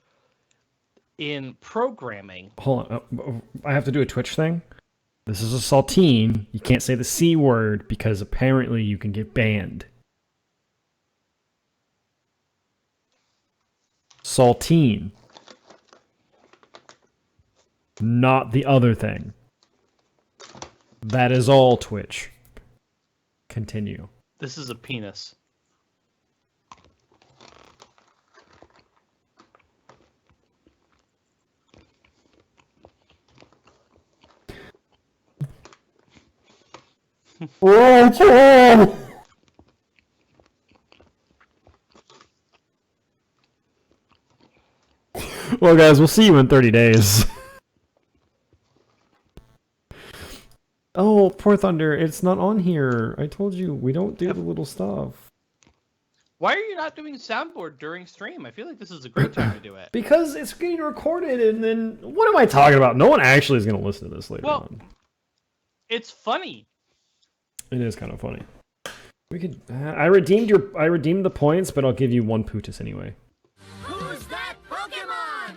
in programming... Hold on. I have to do a Twitch thing. This is a saltine. You can't say the C word because apparently you can get banned. Saltine. Not the other thing. That is all, Twitch. Continue. This is a penis. Oh, well, guys, we'll see you in 30 days. Oh, poor Thunder, it's not on here. I told you, we don't do the little stuff. Why are you not doing soundboard during stream? I feel like this is a great time to do it. Because it's getting recorded, and then... What am I talking about? No one actually is going to listen to this later on. It's funny. It is kind of funny. We could... I redeemed the points, but I'll give you 1 Putus anyway. Who's that Pokemon?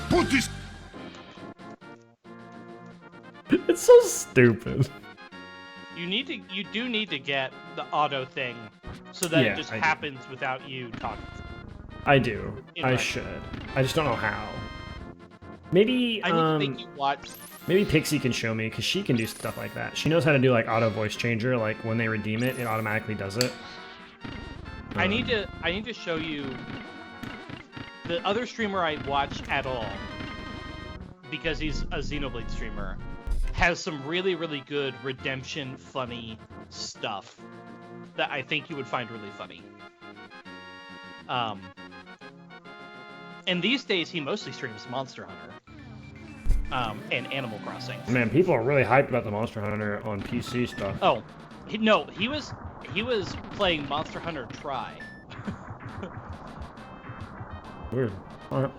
Putus! It's so stupid. You do need to get the auto thing so that Yeah, it just I do. happens without you talking. I do. I Right. should. I just don't know how. Maybe, I need to think you watch. maybe Pixie can show me, because she can do stuff like that. She knows how to do, like, auto voice changer, like, when they redeem it, it automatically does it. I need to show you the other streamer I watch at all, because he's a Xenoblade streamer, has some really, really good redemption funny stuff that I think you would find really funny. And these days he mostly streams Monster Hunter, and Animal Crossing. Man, people are really hyped about the Monster Hunter on PC stuff. Oh, he was playing Monster Hunter Try. Weird. Alright.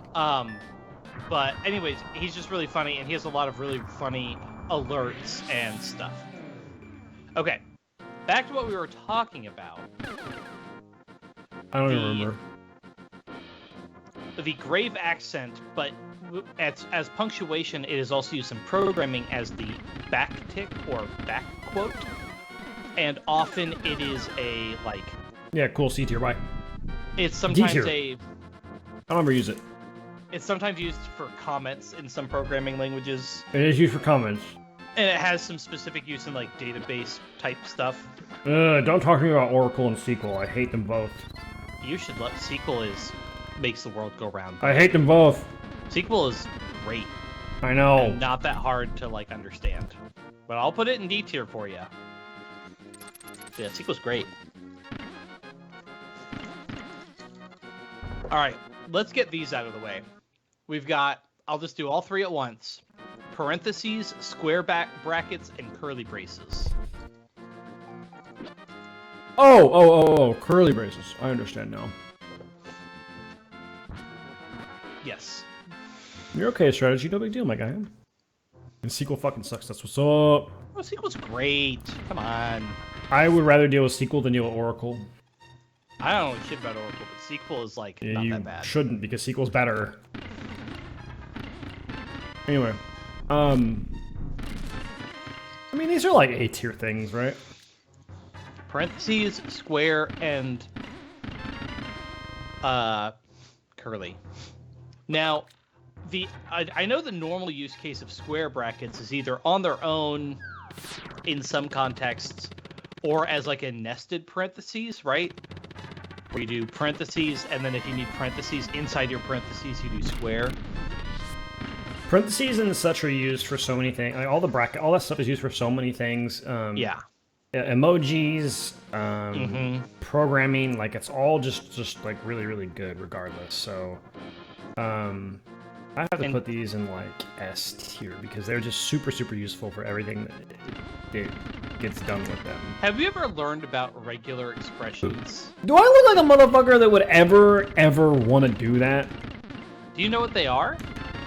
But anyways, he's just really funny, and he has a lot of really funny alerts and stuff. Okay, back to what we were talking about. I don't even remember. The grave accent, but as punctuation, it is also used in programming as the backtick or back quote, and often it is a like. Yeah, cool. C tier. Bye. It's sometimes D-tier. a. I don't ever use it. It's sometimes used for comments in some programming languages, It is used for comments. and it has some specific use in like database type stuff. Don't talk to me about Oracle and SQL. I hate them both. You should let SQL makes the world go round. I hate them both. SQL is great. I know. And not that hard to like understand. But I'll put it in D tier for you. Yeah, SQL's great. Alright, let's get these out of the way. We've got, I'll just do all three at once. Parentheses, square back brackets, and curly braces. Oh, curly braces. I understand now. Yes. You're okay, strategy. No big deal, my guy. And SQL fucking sucks. That's what's up. Oh, SQL's great. Come on. I would rather deal with SQL than deal with Oracle. I don't know shit about Oracle, but SQL is like not You that bad. shouldn't, because SQL's better. Anyway, I mean, these are like A tier things, right? Parentheses, square, and curly. Now, I know the normal use case of square brackets is either on their own in some contexts, or as like a nested parentheses, right? Where you do parentheses, and then if you need parentheses inside your parentheses, you do square. Parentheses and such are used for so many things. Like all that stuff is used for so many things. Yeah. Emojis, programming, like it's all just like really, really good regardless. So, I have to put these in like S tier because they're just super, super useful for everything that gets done with them. Have you ever learned about regular expressions? Do I look like a motherfucker that would ever want to do that? Do you know what they are?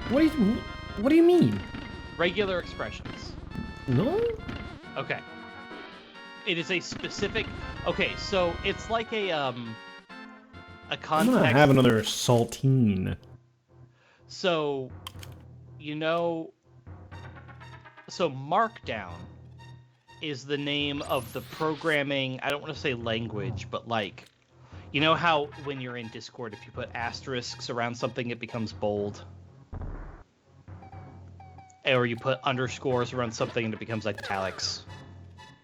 What do you mean? Regular expressions. No? Okay. It is a specific. Okay, so it's like a context. I'm gonna have another saltine. So, so Markdown is the name of the programming. I don't want to say language, but like, you know how when you're in Discord, if you put asterisks around something, it becomes bold. Or you put underscores around something and it becomes like italics.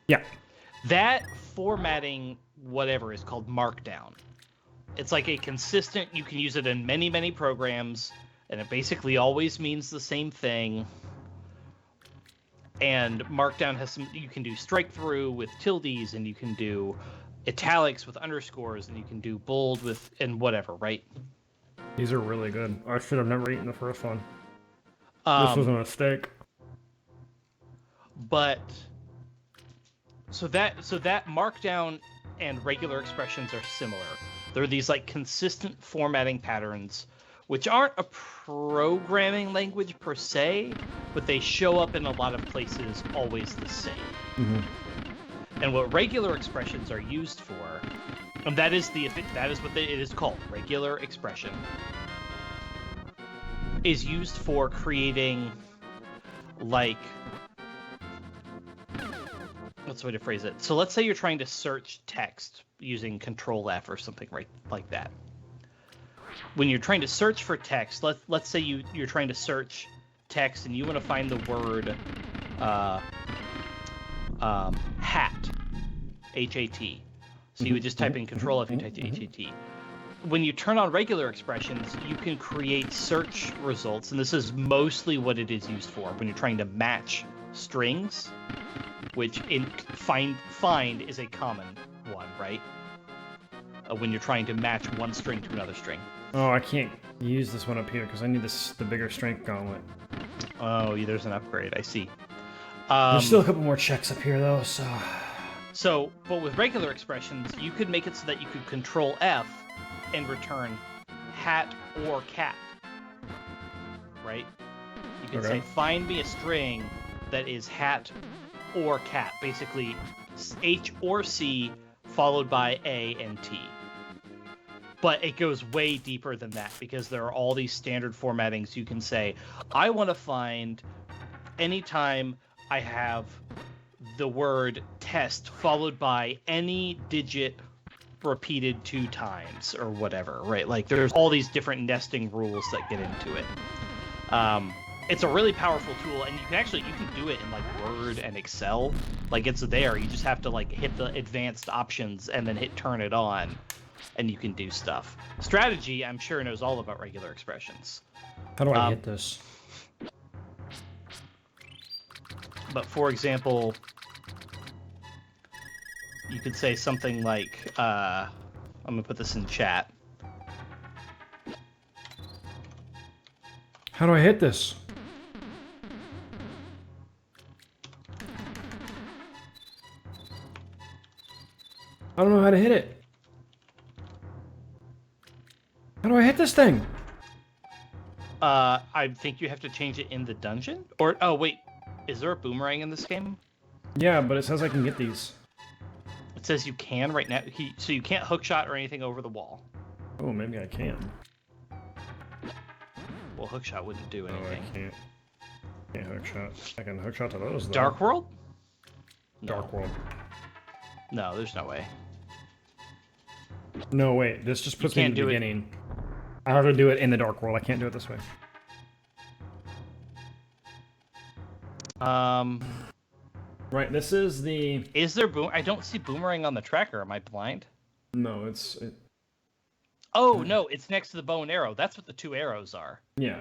Yeah. That formatting, whatever, is called Markdown. It's like a consistent, you can use it in many, many programs, and it basically always means the same thing. And Markdown has some. You can do strike through with tildes, and you can do italics with underscores, and you can do bold with and whatever, right? These are really good. I should have never eaten the first one. This was a mistake. But so that Markdown and regular expressions are similar. They're these like consistent formatting patterns, which aren't a programming language per se, but they show up in a lot of places always the same. Mm-hmm. And what regular expressions are used for, and that is what it is called. Regular expression is used for creating, like, what's the way to phrase it? So let's say you're trying to search text using Control F or something right like that. When you're trying to search for text, let's say you're trying to search text and you want to find the word hat, H-A-T. So you would just type in Control F, you type H-A-T. When you turn on regular expressions, you can create search results, and this is mostly what it is used for when you're trying to match strings, which in find is a common one, right? When you're trying to match one string to another string. Oh, I can't use this one up here because I need the bigger strength gauntlet. Oh, there's an upgrade. I see. There's still a couple more checks up here though, so. But with regular expressions, you could make it so that you could Control F and return hat or cat. Right? You can say, find me a string that is hat or cat. Basically, H or C followed by A and T. But it goes way deeper than that because there are all these standard formattings. You can say, I want to find anytime I have the word test followed by any digit repeated 2 times or whatever, right? Like there's all these different nesting rules that get into it. It's a really powerful tool, and you can do it in like Word and Excel. Like it's there. You just have to like hit the advanced options and then hit turn it on, and you can do stuff. Strategy, I'm sure, knows all about regular expressions. How do I hit this? But for example, you could say something like, I'm gonna put this in chat. How do I hit this? I don't know how to hit it. How do I hit this thing? I think you have to change it in the dungeon? Or, oh wait, is there a boomerang in this game? Yeah, but it says I can get these. It says you can right now, so you can't hookshot or anything over the wall. Oh, maybe I can. Well, hookshot wouldn't do anything. Oh, I can't. Can't hookshot. I can hookshot to those, though. Dark World? Dark World. No, there's no way. No, wait. This just puts me in the beginning. I have to do it in the Dark World. I can't do it this way. Right, this is the... Is there I don't see boomerang on the tracker. Am I blind? No, Oh, no, it's next to the bow and arrow. That's what the 2 arrows are. Yeah.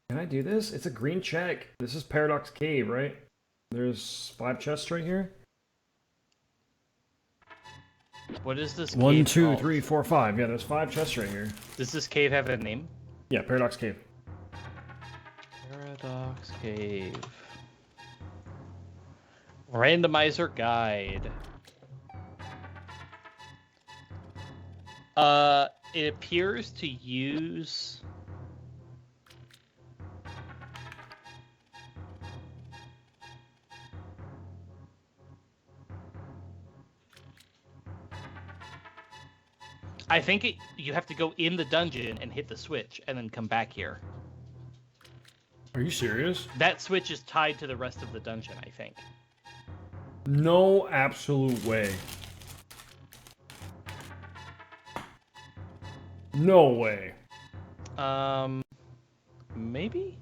Can I do this? It's a green check. This is Paradox Cave, right? There's 5 chests right here. What is this? 1, 2, called? 3, 4, 5. Yeah, there's 5 chests right here. Does this cave have a name? Yeah, Paradox Cave. Paradox Cave. Randomizer guide. It appears to use... I think you have to go in the dungeon and hit the switch and then come back here. Are you serious? That switch is tied to the rest of the dungeon, I think. No absolute way. No way. Maybe?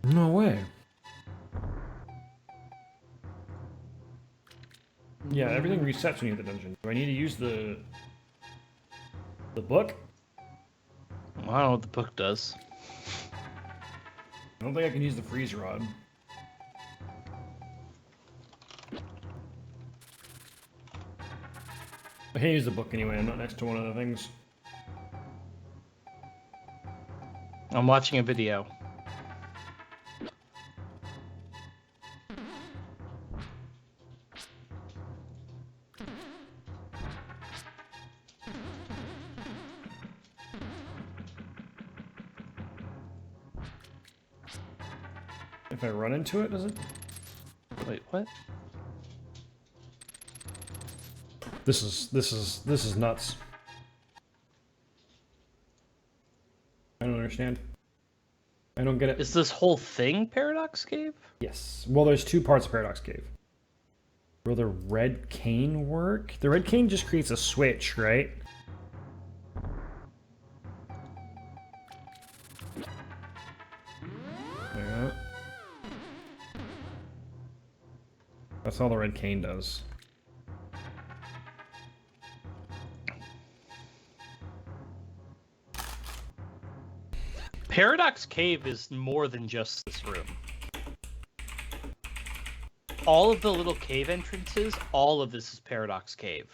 No way. Yeah, everything resets when you hit the dungeon. Do I need to use the book? I don't know what the book does. I don't think I can use the freeze rod. I can't use the book anyway. I'm not next to one of the things. I'm watching a video. If I run into it, does it? Wait, what? This is nuts. I don't understand. I don't get it. Is this whole thing Paradox Cave? Yes. Well, there's two parts of Paradox Cave. Will the red cane work? The red cane just creates a switch, right? Yeah. That's all the red cane does. Paradox Cave is more than just this room. All of the little cave entrances, all of this is Paradox Cave.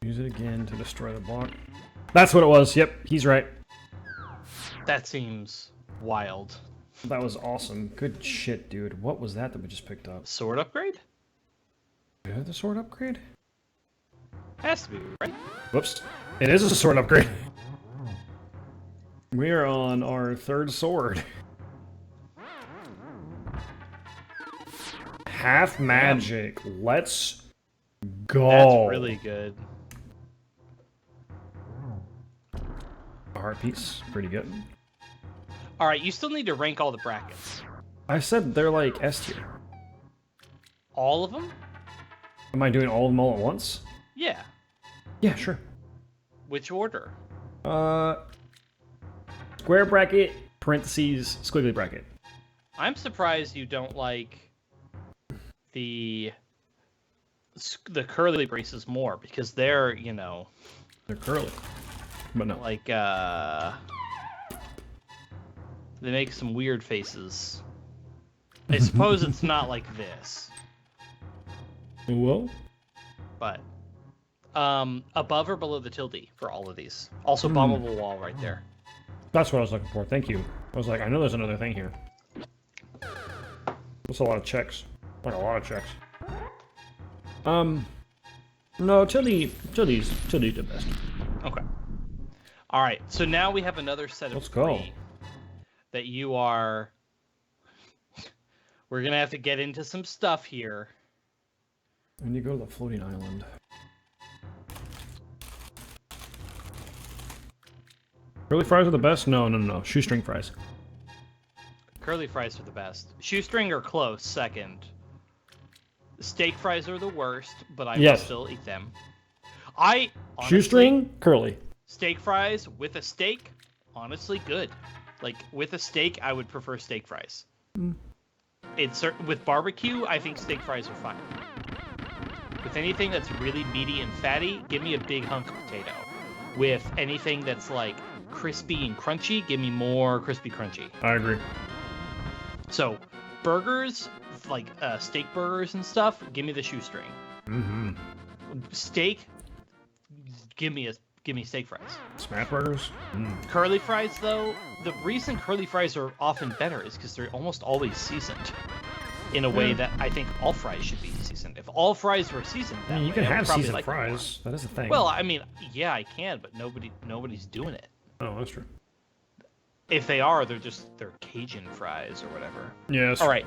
Use it again to destroy the block. That's what it was. Yep, he's right. That seems wild. That was awesome. Good shit, dude. What was that we just picked up? Sword upgrade? Do you have the sword upgrade? Has to be, right? Whoops. It is a sword upgrade. We are on our third sword. Half magic. Let's go. That's really good. A heart piece. Pretty good. Alright, you still need to rank all the brackets. I said they're like S tier. All of them? Am I doing all of them all at once? Yeah. Yeah, sure. Which order? Square bracket, parentheses, squiggly bracket. I'm surprised you don't like the curly braces more, because they're, you know... They're curly. But no. Like, they make some weird faces. I suppose it's not like this. Well? But, above or below the tilde for all of these. Also, bombable wall right there. That's what I was looking for. Thank you. I was like, I know there's another thing here. That's a lot of checks. Like a lot of checks. No, tilde's the best. Okay. Alright, so now we have another set of Let's go. three that you are... We're gonna have to get into some stuff here. And you go to the floating island. Curly fries are the best? No. Shoestring fries. Curly fries are the best. Shoestring are close, second. Steak fries are the worst, but I will still eat them. Honestly, Shoestring, curly. Steak fries with a steak, honestly good. Like, with a steak, I would prefer steak fries. With barbecue, I think steak fries are fine. With anything that's really meaty and fatty, give me a big hunk of potato. With anything that's like crispy and crunchy, give me more crispy crunchy. I agree. So, burgers, like steak burgers and stuff, give me the shoestring. Steak, give me steak fries. Smash burgers? Curly fries, though, the reason curly fries are often better is because they're almost always seasoned. In a way that I think all fries should be seasoned. If all fries were seasoned that you way, can I would have probably seasoned like fries. That is the thing. Well, I mean, yeah, I can, but nobody's doing it. Oh, that's true. If they are, they're Cajun fries or whatever. Yes. All right.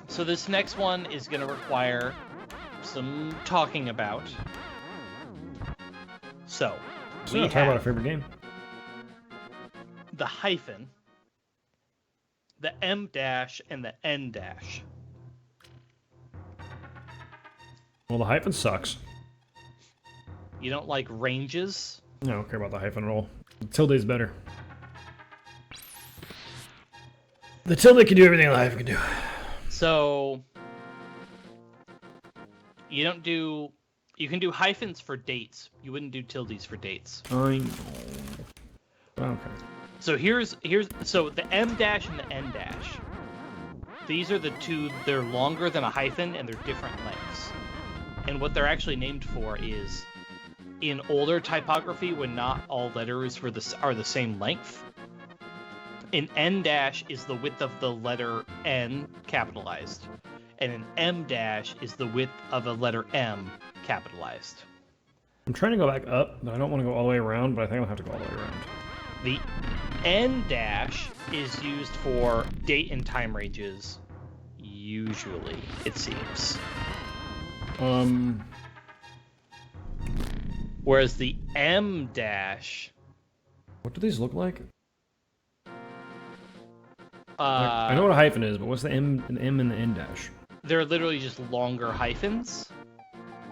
So this next one is going to require some talking about. So, we talk about our have favorite game. the hyphen, the M dash, and the N dash. Well, the hyphen sucks. You don't like ranges? I don't care about the hyphen at all. The tilde's better. The tilde can do everything the hyphen can do. So you don't do. You can do hyphens for dates. You wouldn't do tildes for dates. I know. Okay. So so the M dash and the N dash. These are the two. They're longer than a hyphen and they're different lengths. And what they're actually named for is, in older typography, when not all letters are the same length, an N dash is the width of the letter N capitalized, and an M dash is the width of a letter M capitalized. I'm trying to go back up, but I don't want to go all the way around, but I think I'll have to go all the way around. The N dash is used for date and time ranges, usually, it seems. Whereas the M dash... What do these look like? I know what a hyphen is, but what's the M and the N dash? They're literally just longer hyphens.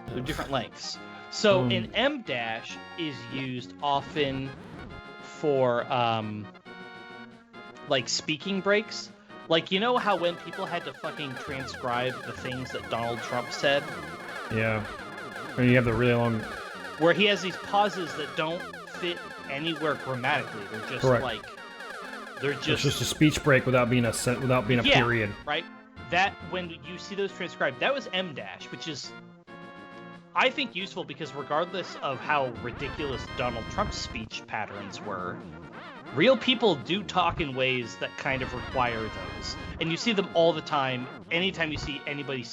They're different lengths. So an M dash is used often for like speaking breaks. Like, you know how when people had to fucking transcribe the things that Donald Trump said? Yeah. And you have the really long... Where he has these pauses that don't fit anywhere grammatically. They're just Correct. like... It's just a speech break without being a period. Right. That, when you see those transcribed, that was M dash, which is, I think, useful because regardless of how ridiculous Donald Trump's speech patterns were, real people do talk in ways that kind of require those. And you see them all the time, anytime you see anybody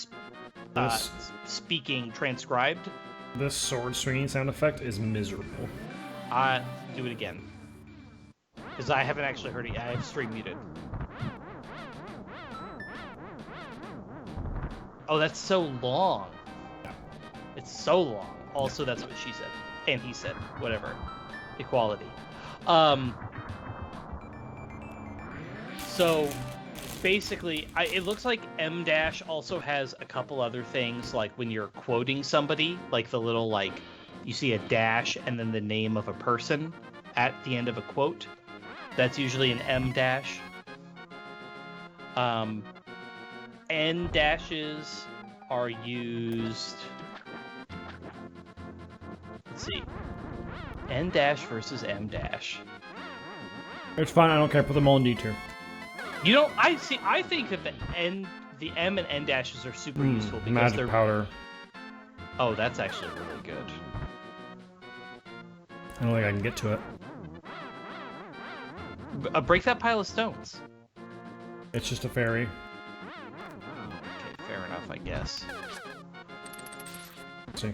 speaking transcribed. This sword swinging sound effect is miserable. Do it again. Because I haven't actually heard it. I have stream muted. Oh, that's so long. It's so long. Also, that's what she said. And he said. Whatever. Equality. So, basically, it looks like M dash also has a couple other things, like when you're quoting somebody, like the little, like, you see a dash and then the name of a person at the end of a quote. That's usually an M dash. N dashes are used... Let's see. N dash versus M dash. It's fine, I don't care. Put them all in D2. You know, I think that the M and N dashes are super useful because magic they're... powder. Oh, that's actually really good. I don't think I can get to it. Break that pile of stones. It's just a fairy. Okay, fair enough, I guess. Let's see.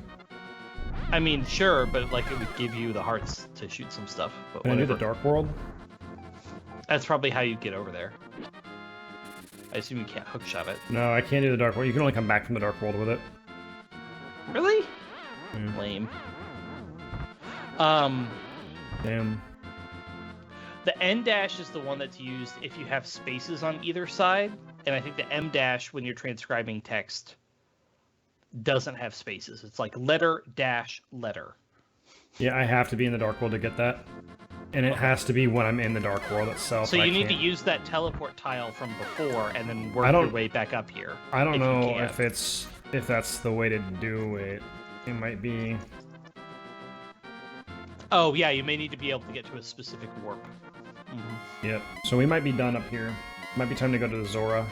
I mean, sure, but like it would give you the hearts to shoot some stuff. But Can I do whatever. the Dark World? That's probably how you get over there. I assume you can't hookshot it. No, I can't do the Dark World. You can only come back from the Dark World with it. Really? Yeah. Lame. Damn. The N dash is the one that's used if you have spaces on either side, and I think the M dash, when you're transcribing text, doesn't have spaces. It's like letter dash letter. Yeah, I have to be in the Dark World to get that. And it has to be when I'm in the Dark World itself. So you need to use that teleport tile from before and then work your way back up here. I don't know if that's the way to do it. It might be... Oh, yeah, you may need to be able to get to a specific warp. Yep. So we might be done up here. Might be time to go to the Zora.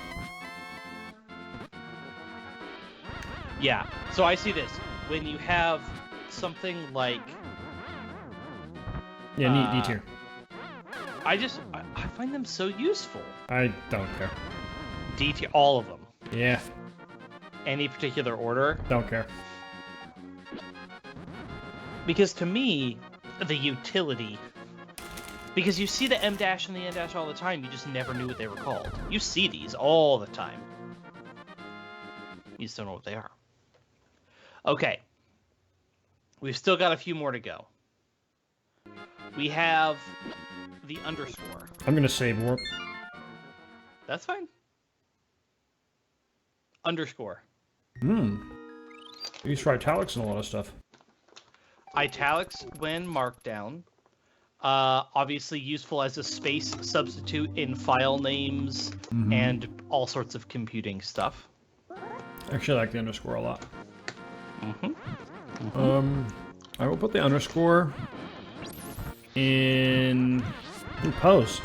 Yeah. So I see this. When you have something like... Yeah, neat tier. I find them so useful. I don't care. D tier, all of them. Yeah. Any particular order. Don't care. Because to me, the utility... Because you see the M dash and the N dash all the time, you just never knew what they were called. You see these all the time. You just don't know what they are. Okay. We've still got a few more to go. We have the underscore. I'm gonna save warp. That's fine. Underscore. Use for italics and a lot of stuff. Italics when markdown. Obviously useful as a space substitute in file names and all sorts of computing stuff. I actually like the underscore a lot. I will put the underscore in post.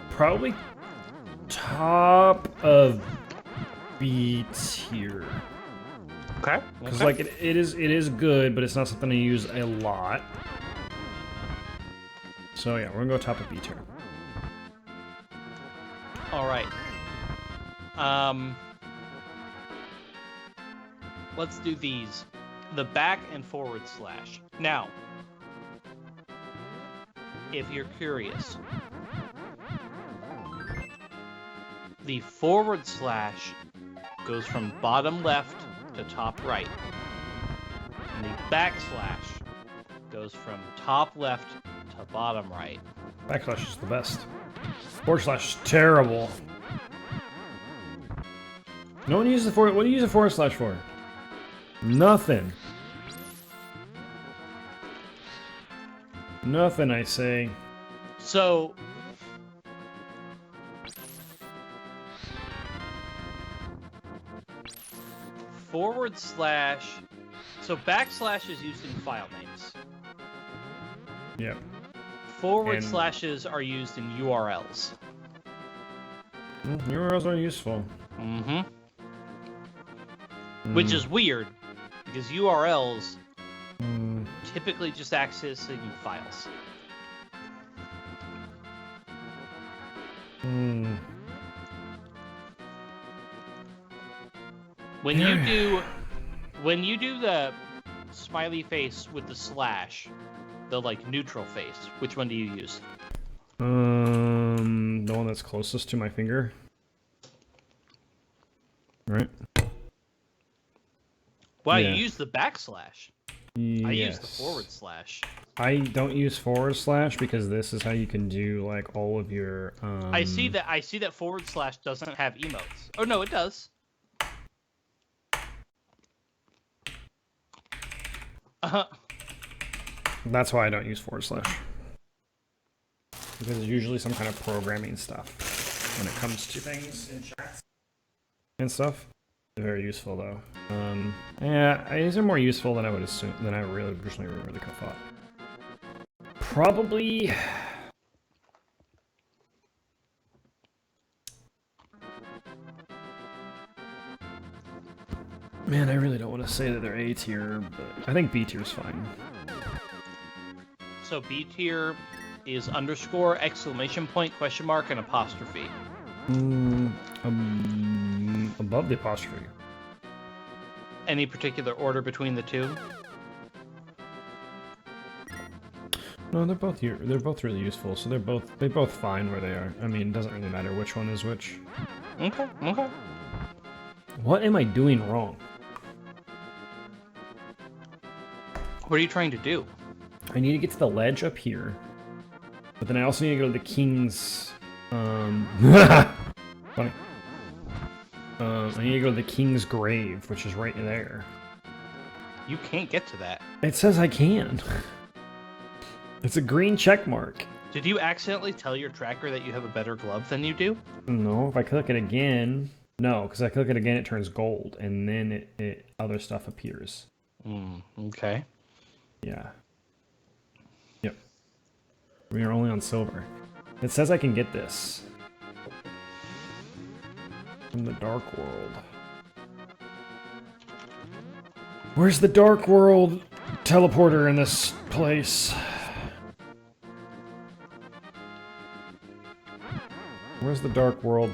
Probably top of B tier. Okay. Because like it is good, but it's not something I use a lot. So yeah, we're gonna go top of B tier. All right. Let's do these. The back and forward slash. Now, if you're curious, the forward slash goes from bottom left to top right. And the backslash goes from top left to bottom right. Backslash is the best. Forward slash is terrible. No one uses the forward. What do you use a forward slash for? Nothing. Nothing, I say. So, forward slash. So backslash is used in file names. Yep. Forward And- slashes are used in URLs. URLs are useful. Which is weird, because URLs Mm, typically just accessing files. mm. When you do the smiley face with the slash, the like neutral face, which one do you use? The one that's closest to my finger. Right? Well, Yeah. you use the backslash. I use the Yes. forward slash. I don't use forward slash because this is how you can do like all of your. I see that forward slash doesn't have emotes. Oh no, it does. That's why I don't use forward slash. Because it's usually some kind of programming stuff when it comes to things in chats and stuff. They're very useful though. Yeah, these are more useful than I would assume, than I really originally really could have thought. Probably. Man, I really don't want to say that they're A tier, but I think B tier is fine. So B tier is underscore, exclamation point, question mark, and apostrophe. Above the apostrophe. Any particular order between the two? No, they're both here. They're both really useful, so they're both fine where they are. I mean, it doesn't really matter which one is which. Okay, okay. What am I doing wrong? What are you trying to do? I need to get to the ledge up here, but then I also need to go to the king's. Funny. I need to go to the king's grave, which is right there. You can't get to that. It says I can. It's a green check mark. Did you accidentally tell your tracker that you have a better glove than you do? No, if I click it again, no, because I click it again, it turns gold, and then it other stuff appears. Okay. Yeah. Yep. We are only on silver. It says I can get this from the Dark World. Where's the Dark World teleporter in this place? Where's the Dark World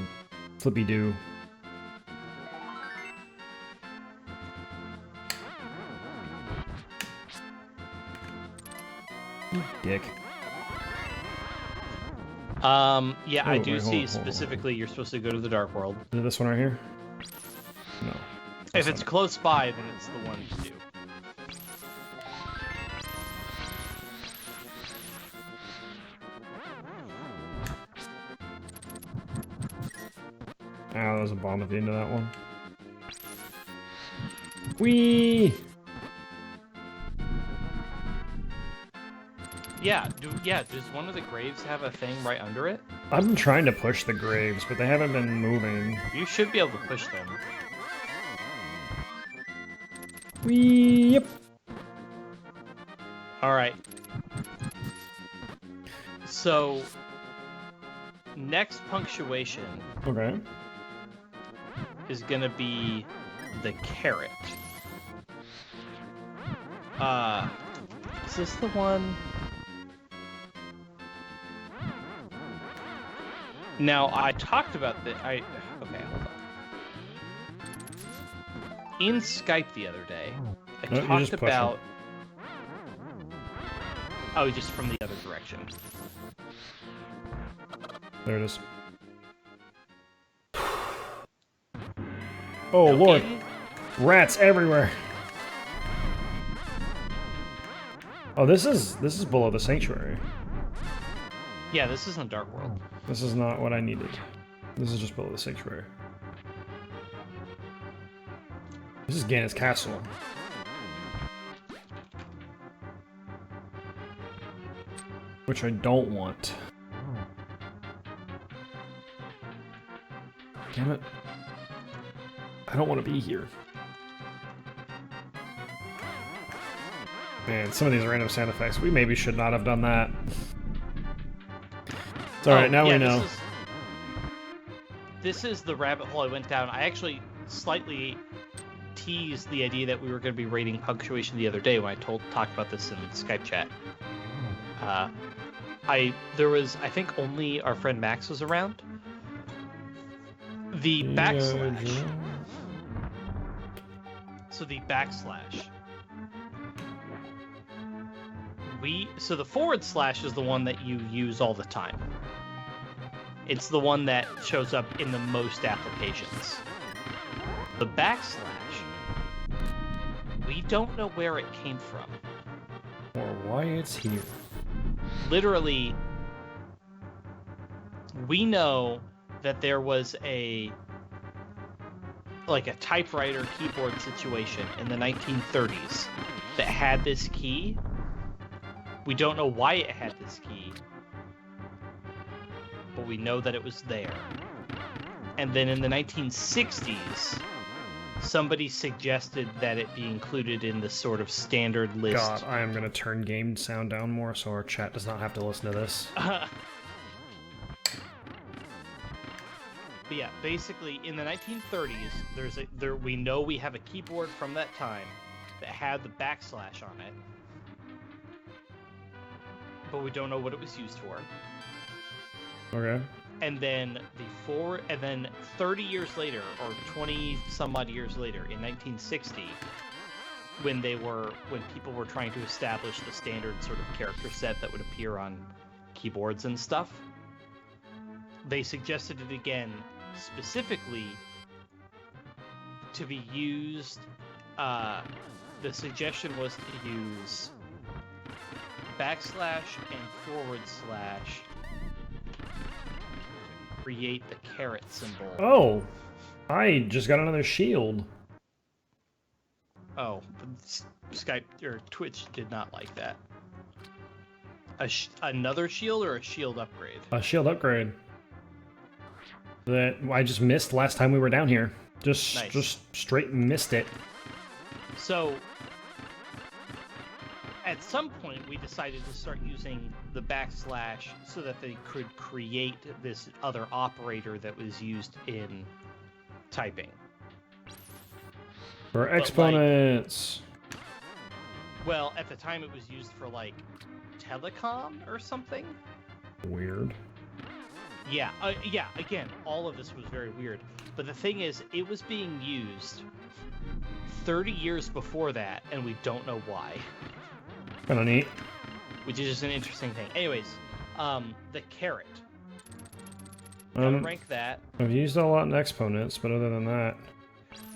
flippy doo? Dick. Yeah, I Oh, do wait, see hold on. specifically you're supposed to go to the Dark World. Is it this one right here? No. If it's close by, then it's the one to do. Ah, there was a bomb at the end of that one. Whee! Does one of the graves have a thing right under it? I've been trying to push the graves, but they haven't been moving. You should be able to push them. Yep. Alright. So, next punctuation Okay. is gonna be the carrot. Is this the one? Now, I talked about the okay, hold on. In Skype the other day, I talked about... Oh, just from the other direction. There it is. Oh, Now, Lord. Rats everywhere. Oh, this is below the sanctuary. Yeah, this isn't Dark World. This is not what I needed. This is just below the sanctuary. This is Ganon's castle. Which I don't want. Damn it. I don't want to be here. Man, some of these random sound effects, we maybe should not have done that. It's alright, now we know. This is the rabbit hole I went down. I actually slightly teased the idea that we were going to be rating punctuation the other day when I talked about this in Skype chat. There was, I think, only our friend Max was around. The backslash. So the backslash. So the forward slash is the one that you use all the time. It's the one that shows up in the most applications. The backslash, we don't know where it came from. Or why it's here. Literally, we know that there was a typewriter keyboard situation in the 1930s that had this key. We don't know why it had this key, but we know that it was there. And then in the 1960s, somebody suggested that it be included in the sort of standard list. God, I am going to turn game sound down more so our chat does not have to listen to this. But yeah, basically in the 1930s, we know we have a keyboard from that time that had the backslash on it, but we don't know what it was used for. Okay. And then 30 years later, or 20 some odd years later, in 1960, when people were trying to establish the standard sort of character set that would appear on keyboards and stuff, they suggested it again, specifically to be used. The suggestion was to use backslash and forward slash to create the carrot symbol. Oh, I just got another shield. Oh, Skype or Twitch did not like that. Another shield or a shield upgrade? A shield upgrade. That I just missed last time we were down here. Nice. Just straight missed it. So, at some point, we decided to start using the backslash so that they could create this other operator that was used in typing. For exponents. Well, at the time it was used for, like, telecom or something? Weird. Yeah, again, all of this was very weird. But the thing is, it was being used 30 years before that, and we don't know why. Kinda neat. Which is just an interesting thing. Anyways, the carrot. Gotta rank that. I've used it a lot in exponents, but other than that...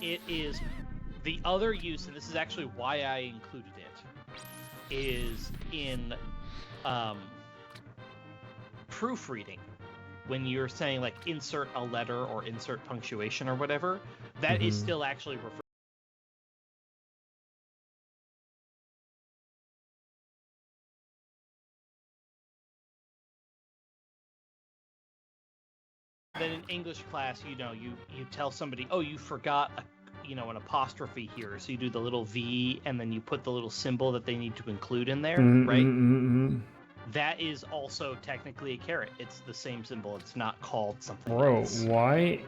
It is... The other use, and this is actually why I included it, is in proofreading. When you're saying, like, insert a letter or insert punctuation or whatever, that is still actually referred then in English class, you tell somebody, oh, you forgot an apostrophe here, so you do the little V, and then you put the little symbol that they need to include in there, right? That is also technically a caret. It's the same symbol. It's not called something else. Bro,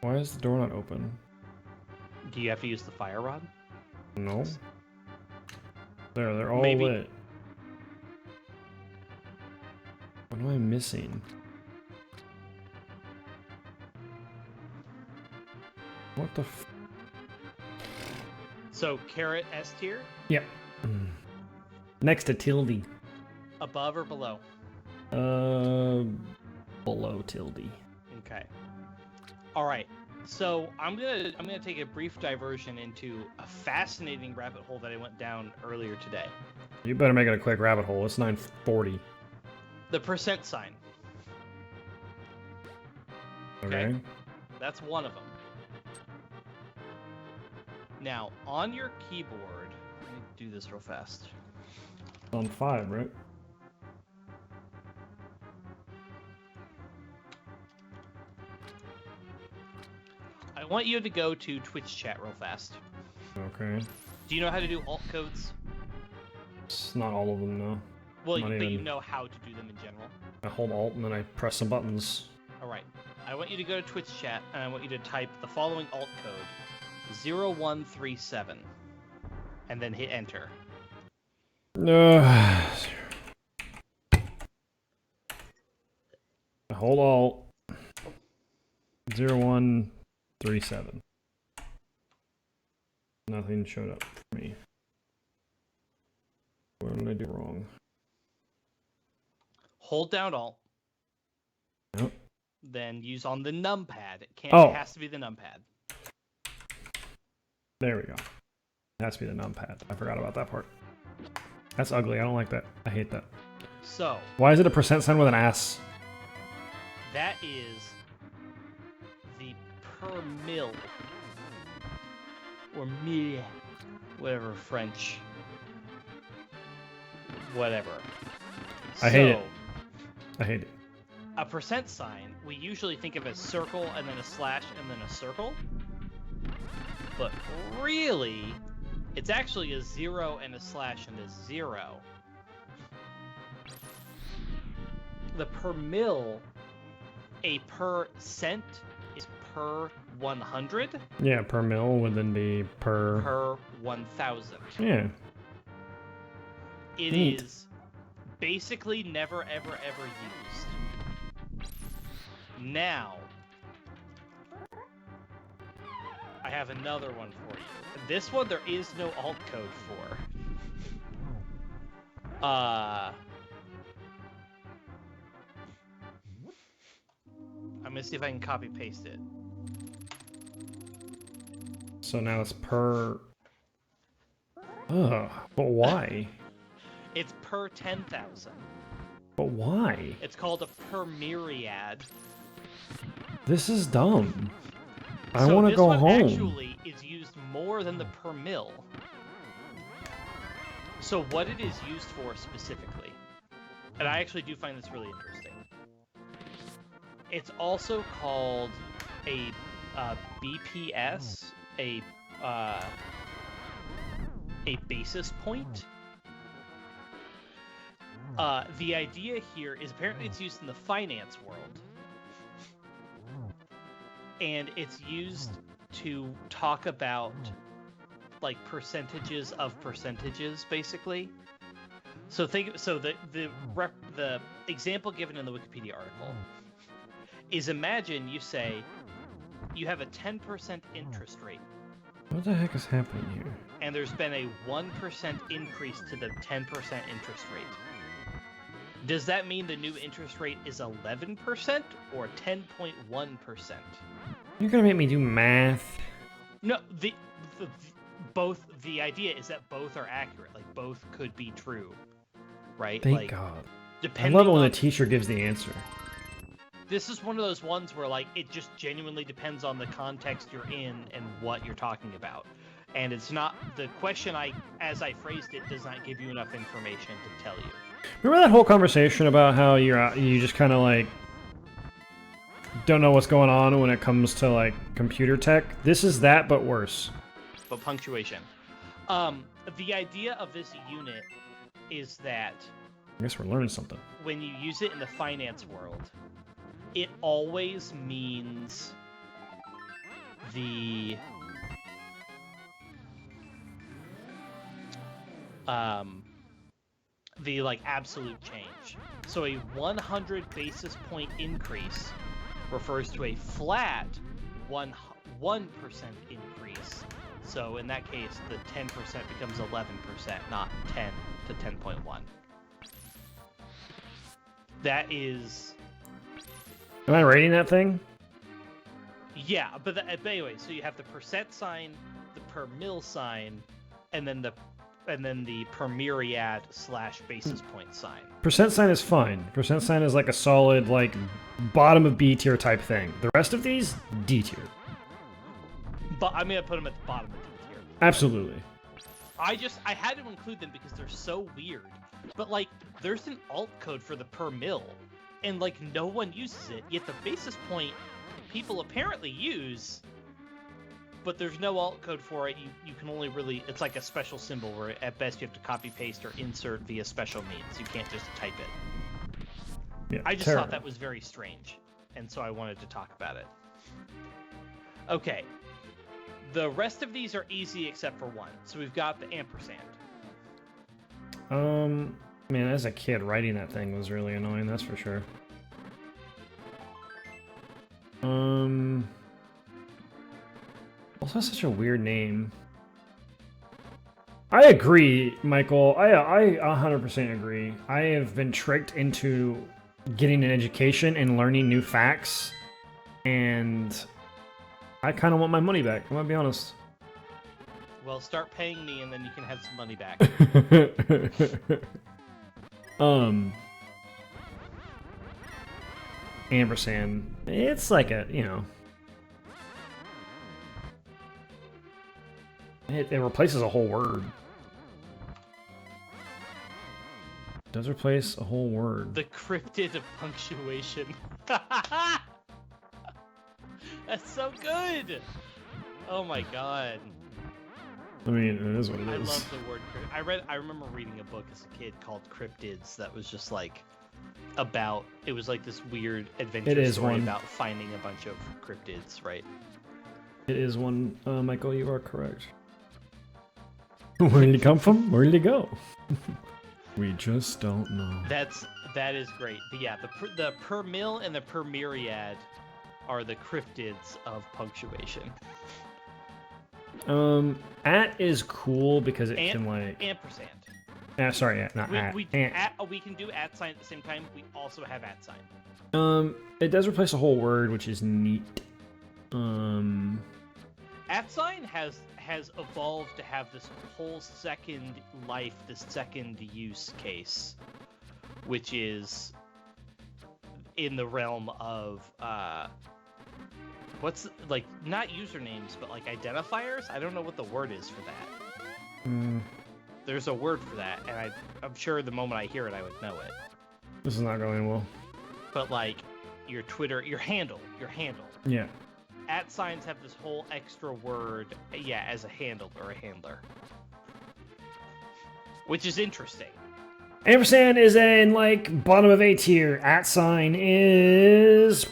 why is the door not open? Do you have to use the fire rod? No. They're all Maybe. lit. What am I missing? What the f... So, caret S tier? Yep. Next to tilde. Above or below? Below tilde. Okay. All right. So I'm gonna take a brief diversion into a fascinating rabbit hole that I went down earlier today. You better make it a quick rabbit hole. It's 9:40. The percent sign. Okay. That's one of them. Now, on your keyboard, let me do this real fast. It's on 5, right? I want you to go to Twitch chat real fast. Okay. Do you know how to do alt codes? It's not all of them, no. Well, Not but you even. know how to do them in general. I hold Alt and then I press some buttons. All right. I want you to go to Twitch chat, and I want you to type the following alt code, 0137, and then hit enter. Hold Alt. 0137. Nothing showed up for me. What did I do wrong? Hold down alt. Yep. Then use on the numpad. It has to be the numpad. There we go. It has to be the numpad. I forgot about that part. That's ugly. I don't like that. I hate that. So, Why is it a percent sign with an S? that is the per mil. Or mille. Whatever French. Whatever. I hate it. I hate it. A percent sign, we usually think of as circle and then a slash and then a circle. But really, it's actually a 0 and a slash and a 0. The per mil, a per cent is per 100. Yeah, per mil would then be per 1,000. Yeah. It Neat. is basically never, ever, ever used. Now, I have another one for you. This one there is no alt code for. I'm gonna see if I can copy paste it. So now it's per. Ugh, but why? It's per 10,000. But why? It's called a per myriad. This is dumb. I So want to this go one home. actually is used more than the per mil. So what it is used for specifically, and I actually do find this really interesting. It's also called a BPS, a basis point. The idea here is apparently it's used in the finance world. And it's used to talk about like percentages of percentages, basically. So the example given in the Wikipedia article is, imagine you say you have a 10% interest rate. What the heck is happening here? And there's been a 1% increase to the 10% interest rate. Does that mean the new interest rate is 11% or 10.1%? You're gonna make me do math. No, the idea is that both are accurate. Like, both could be true, right? Thank like, God. I Depending love it when on, the teacher gives the answer. this is one of those ones where like it just genuinely depends on the context you're in and what you're talking about. And it's not the question as I phrased it does not give you enough information to tell you. Remember that whole conversation about how you just kind of like don't know what's going on when it comes to like computer tech? This is that, but worse. But punctuation. The idea of this unit is that I guess we're learning something. when you use it in the finance world, it always means the like absolute change. So a 100 basis point increase refers to a flat 1% increase. So in that case, the 10% becomes 11%, not 10 to 10.1. That is... Am I rating that thing? Yeah, but anyway, so you have the percent sign, the per mil sign, and then the per myriad / basis point sign. Percent sign is fine. Percent sign is like a solid, like, bottom of B tier type thing. The rest of these, D tier. But I'm gonna put them at the bottom of the tier. Absolutely. I had to include them because they're so weird. But like, there's an alt code for the per mil, and like no one uses it. Yet the basis point people apparently use, but there's no alt code for it. You can only really, it's like a special symbol where at best you have to copy paste or insert via special means. You can't just type it. Yeah, I just terrible. thought that was very strange, and so I wanted to talk about it. Okay. The rest of these are easy except for one. So we've got the ampersand. Man, as a kid, writing that thing was really annoying, that's for sure. Also has such a weird name. I agree, Michael. I 100% agree. I have been tricked into getting an education and learning new facts, and I kind of want my money back. I'm gonna be honest. Well, start paying me, and then you can have some money back. Ampersand. It's like a, you know. It replaces a whole word. Does replace a whole word. The cryptid of punctuation. That's so good! Oh my god. I mean, it is what it is. I love the word cryptid. I remember reading a book as a kid called Cryptids that was just like about, it was like this weird adventure story about finding a bunch of cryptids, right? It is one, Michael, you are correct. Where did he come from? Where did he go? We just don't know. That is great. But yeah, the per mil and the per myriad are the cryptids of punctuation. At is cool because it can like ampersand. Sorry, yeah, not at. We can do at sign at the same time. We also have at sign. It does replace a whole word, which is neat. At sign has evolved to have this whole second life, this second use case, which is in the realm of what's like not usernames but like identifiers. I don't know what the word is for that. There's a word for that, and I'm sure the moment I hear it I would know it. This is not going well. But like your Twitter, your handle. Yeah. At signs have this whole extra word, yeah, as a handle or a handler, which is interesting. Ampersand is in like bottom of A tier. At sign is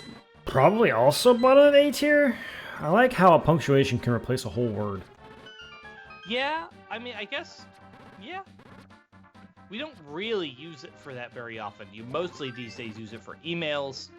probably also bottom of A tier. I like how a punctuation can replace a whole word. Yeah, I mean, I guess, yeah. We don't really use it for that very often. You mostly these days use it for emails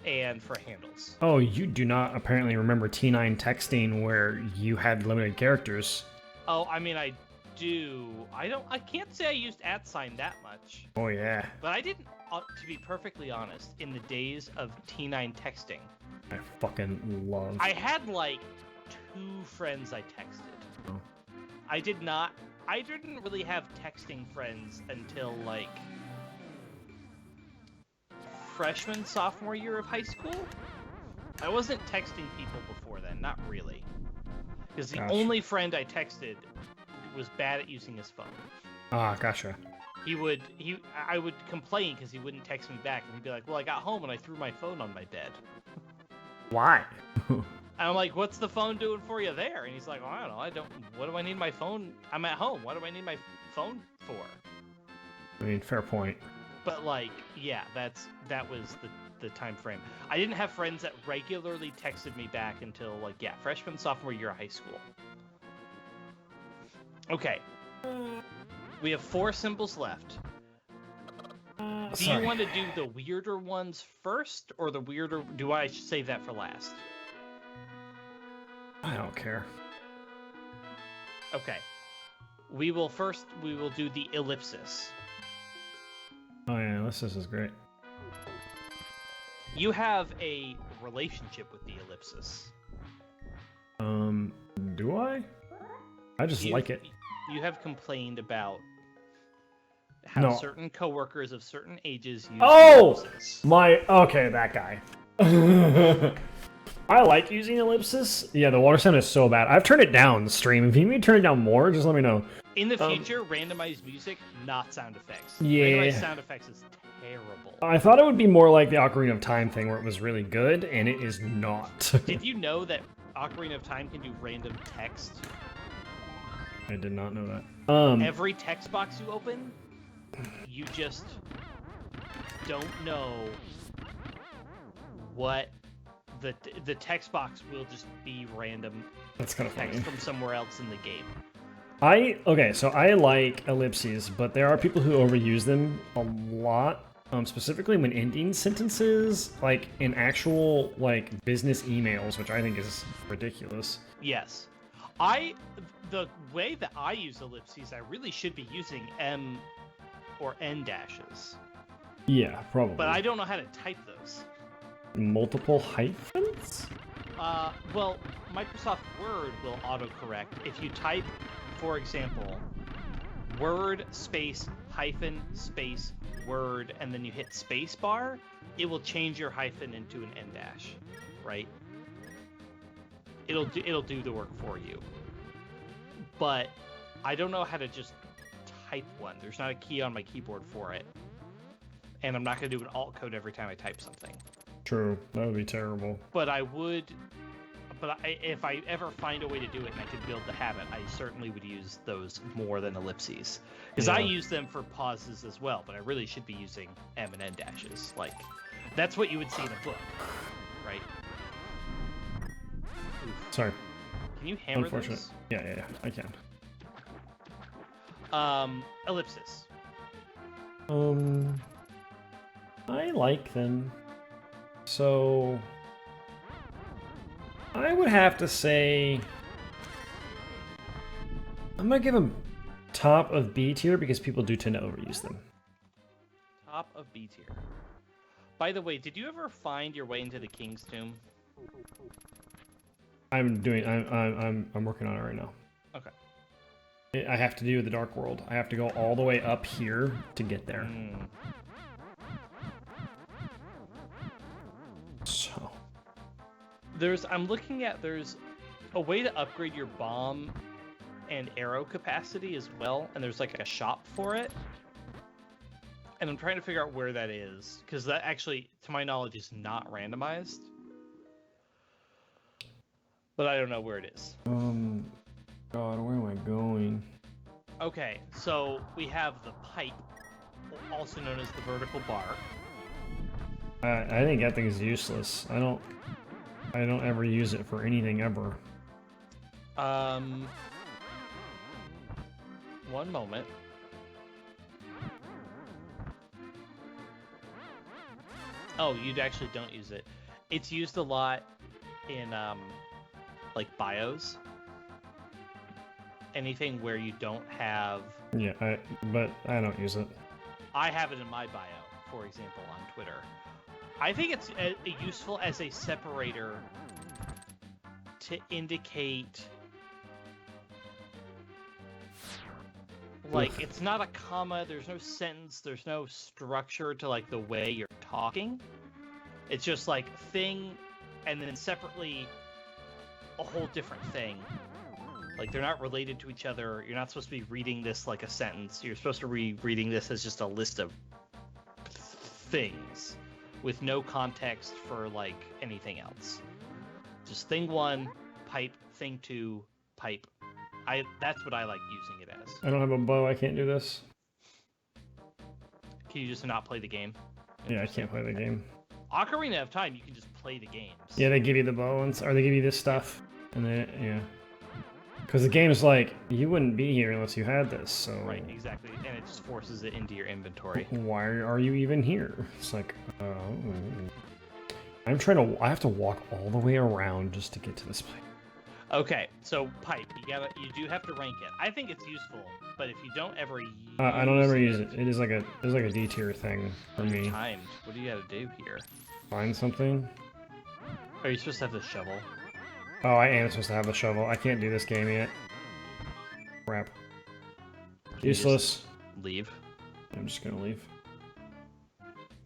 and for handles. Oh, you do not apparently remember T9 texting where you had limited characters. Oh, I mean, I do. I can't say I used at sign that much. Oh, yeah. But I didn't, to be perfectly honest, in the days of T9 texting. I fucking love. I had like 2 friends I texted. Oh. I didn't really have texting friends until like freshman, sophomore year of high school. I wasn't texting people before then, not really. Because the only friend I texted was bad at using his phone. Ah, gotcha. I would complain because he wouldn't text me back, and he'd be like, "Well, I got home and I threw my phone on my bed." Why? And I'm like, "What's the phone doing for you there?" And he's like, "Well, I don't know. What do I need my phone? I'm at home. What do I need my phone for?" I mean, fair point. But like, yeah, that was the time frame. I didn't have friends that regularly texted me back until like, yeah, freshman, sophomore year of high school. Okay. We have 4 symbols left. Do you want to do the weirder ones first, or do I save that for last? I don't care. Okay. We will do the ellipsis. Oh yeah, ellipsis is great. You have a relationship with the ellipsis. Do I? I just like it. You have complained about how certain coworkers of certain ages use ellipsis. Okay, that guy. I like using ellipsis. Yeah, the water sound is so bad. I've turned it down the stream. If you need me to turn it down more, just let me know. In the future, randomized music, not sound effects. Yeah. Randomized sound effects is terrible. I thought it would be more like the Ocarina of Time thing where it was really good, and it is not. Did you know that Ocarina of Time can do random text? I did not know that. Every text box you open, you just don't know what the text box will just be random. That's kind of text funny. From somewhere else in the game. So I like ellipses, but there are people who overuse them a lot. Specifically when ending sentences, like in actual like business emails, which I think is ridiculous. Yes. The way that I use ellipses, I really should be using M or N dashes. Yeah, probably. But I don't know how to type those. Multiple hyphens? Well, Microsoft Word will autocorrect. If you type, for example, Word space hyphen space Word, and then you hit space bar, it will change your hyphen into an N dash, right? It'll do the work for you. But I don't know how to just type one. There's not a key on my keyboard for it. And I'm not going to do an alt code every time I type something. True. That would be terrible. But if I ever find a way to do it and I could build the habit, I certainly would use those more than ellipses. Because I use them for pauses as well, but I really should be using M and N dashes. Like, that's what you would see in a book, right? Oof. Sorry. Can you hammer Unfortunate. this? Yeah, I can. Ellipsis. I like them. So I would have to say I'm gonna give them top of B tier because people do tend to overuse them. Top of B tier. By the way, did you ever find your way into the King's Tomb? I'm working on it right now. Okay. I have to do the Dark World. I have to go all the way up here to get there. So there's a way to upgrade your bomb and arrow capacity as well, and there's like a shop for it. And I'm trying to figure out where that is, because that actually, to my knowledge, is not randomized. But I don't know where it is. God, where am I going? Okay, so we have the pipe, also known as the vertical bar. I think that thing is useless. I don't ever use it for anything ever. One moment. Oh, you actually don't use it. It's used a lot in like bios. Anything where you don't have. Yeah, but I don't use it. I have it in my bio, for example, on Twitter. I think it's useful as a separator to indicate, like, it's not a comma, there's no sentence, there's no structure to, like, the way you're talking. It's just, like, thing, and then separately, a whole different thing. Like, they're not related to each other. You're not supposed to be reading this like a sentence. You're supposed to be reading this as just a list of things with no context for, like, anything else. Just thing 1, pipe, thing 2, pipe. That's what I like using it as. I don't have a bow. I can't do this. Can you just not play the game? Yeah, I can't play the game. Ocarina of Time, you can just play the games. Yeah, they give you the bow, or they give you this stuff, and then yeah. Because the game's like, you wouldn't be here unless you had this, so... Right, exactly, and it just forces it into your inventory. Why are you even here? It's like, I have to walk all the way around just to get to this place. Okay, so pipe, you do have to rank it. I think it's useful, but if you don't ever use I don't ever use it. It's like a D tier thing for me. Timed. What do you gotta do here? Find something. Are you supposed to have the shovel? Oh, I am supposed to have the shovel. I can't do this game yet. Crap. Useless. Leave. I'm just gonna leave.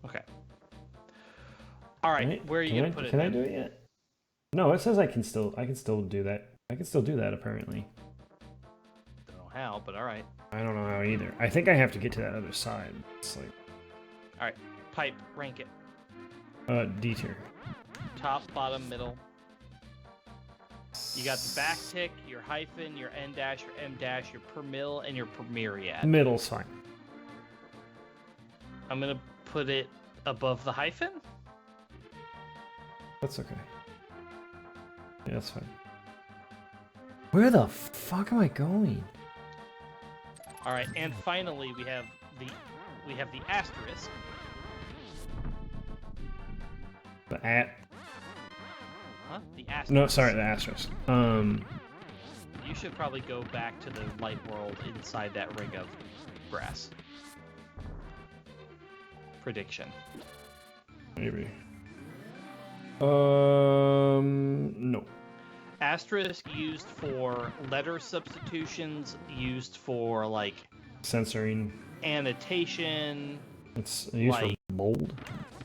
Okay. Alright, where are you gonna put it? Can I do it yet? No, it says I can still do that. I can still do that apparently. Don't know how, but alright. I don't know how either. I think I have to get to that other side. It's like... Alright, pipe, rank it. D tier. Top, bottom, middle. You got the back tick, your hyphen, your N dash, your M dash, your per mil, and your per myriad. Middle's fine. I'm gonna put it above the hyphen? That's okay. Yeah, that's fine. Where the fuck am I going? Alright, and finally we have the asterisk. The at... Huh? The asterisk. No, sorry, the asterisk. You should probably go back to the light world inside that ring of grass. Prediction. Maybe. No. Asterisk used for letter substitutions, used for, like... Censoring. Annotation. It's used for bold.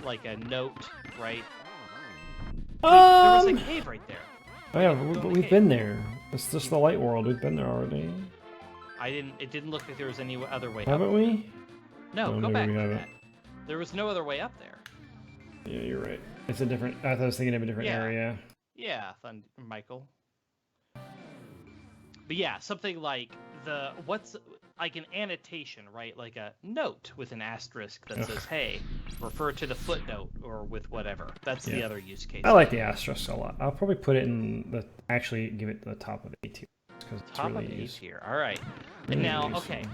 Like a note, right? There was a cave right there. Oh yeah, but we've been there. It's just the light world. We've been there already. It didn't look like there was any other way up. Haven't we? No, Oh, go maybe back we to haven't. that. There was no other way up there. Yeah, you're right. It's a different... I thought I was thinking of a different area. Yeah, Michael. But yeah, something like what's like an annotation, right? Like a note with an asterisk that says, hey, refer to the footnote or with whatever. That's the other use case. I like the asterisk a lot. I'll probably put it in the... Actually, give it the top of A tier. Because it's Top really of A useful. tier. All right. Really And now, useful. okay.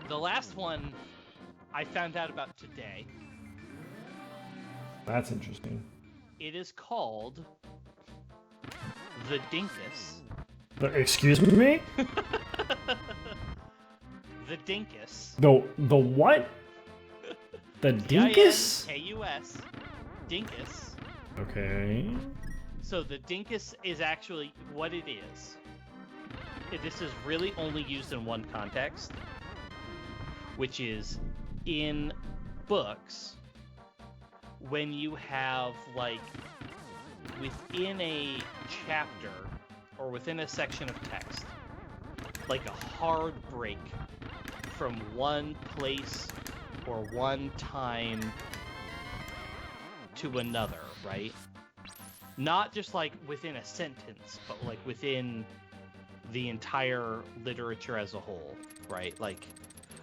The last one I found out about today. That's interesting. It is called the Dinkus. Excuse me? The Dinkus. The what? The Dinkus? Dinkus. Dinkus. Okay. So the Dinkus is actually what it is. This is really only used in one context, which is in books when you have, like, within a chapter or within a section of text, like a hard break from one place or one time to another, right? Not just like within a sentence, but like within the entire literature as a whole, right? Like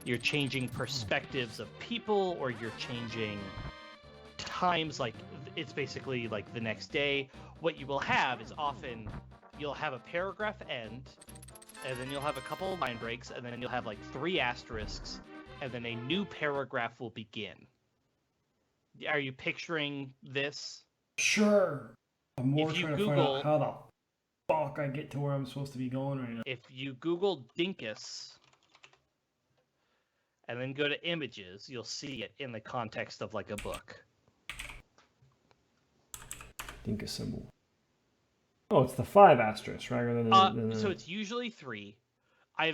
you're changing perspectives of people, or you're changing times, like it's basically like the next day. What you will have is often you'll have a paragraph end, and then you'll have a couple of line breaks, and then you'll have like 3 asterisks, and then a new paragraph will begin. Are you picturing this? Sure. I'm more If you trying to find Google- out how the fuck I get to where I'm supposed to be going right now. If you Google Dinkus and then go to images, you'll see it in the context of like a book. Dinkus symbol. Oh, it's the 5 asterisk rather than the... So it's usually 3.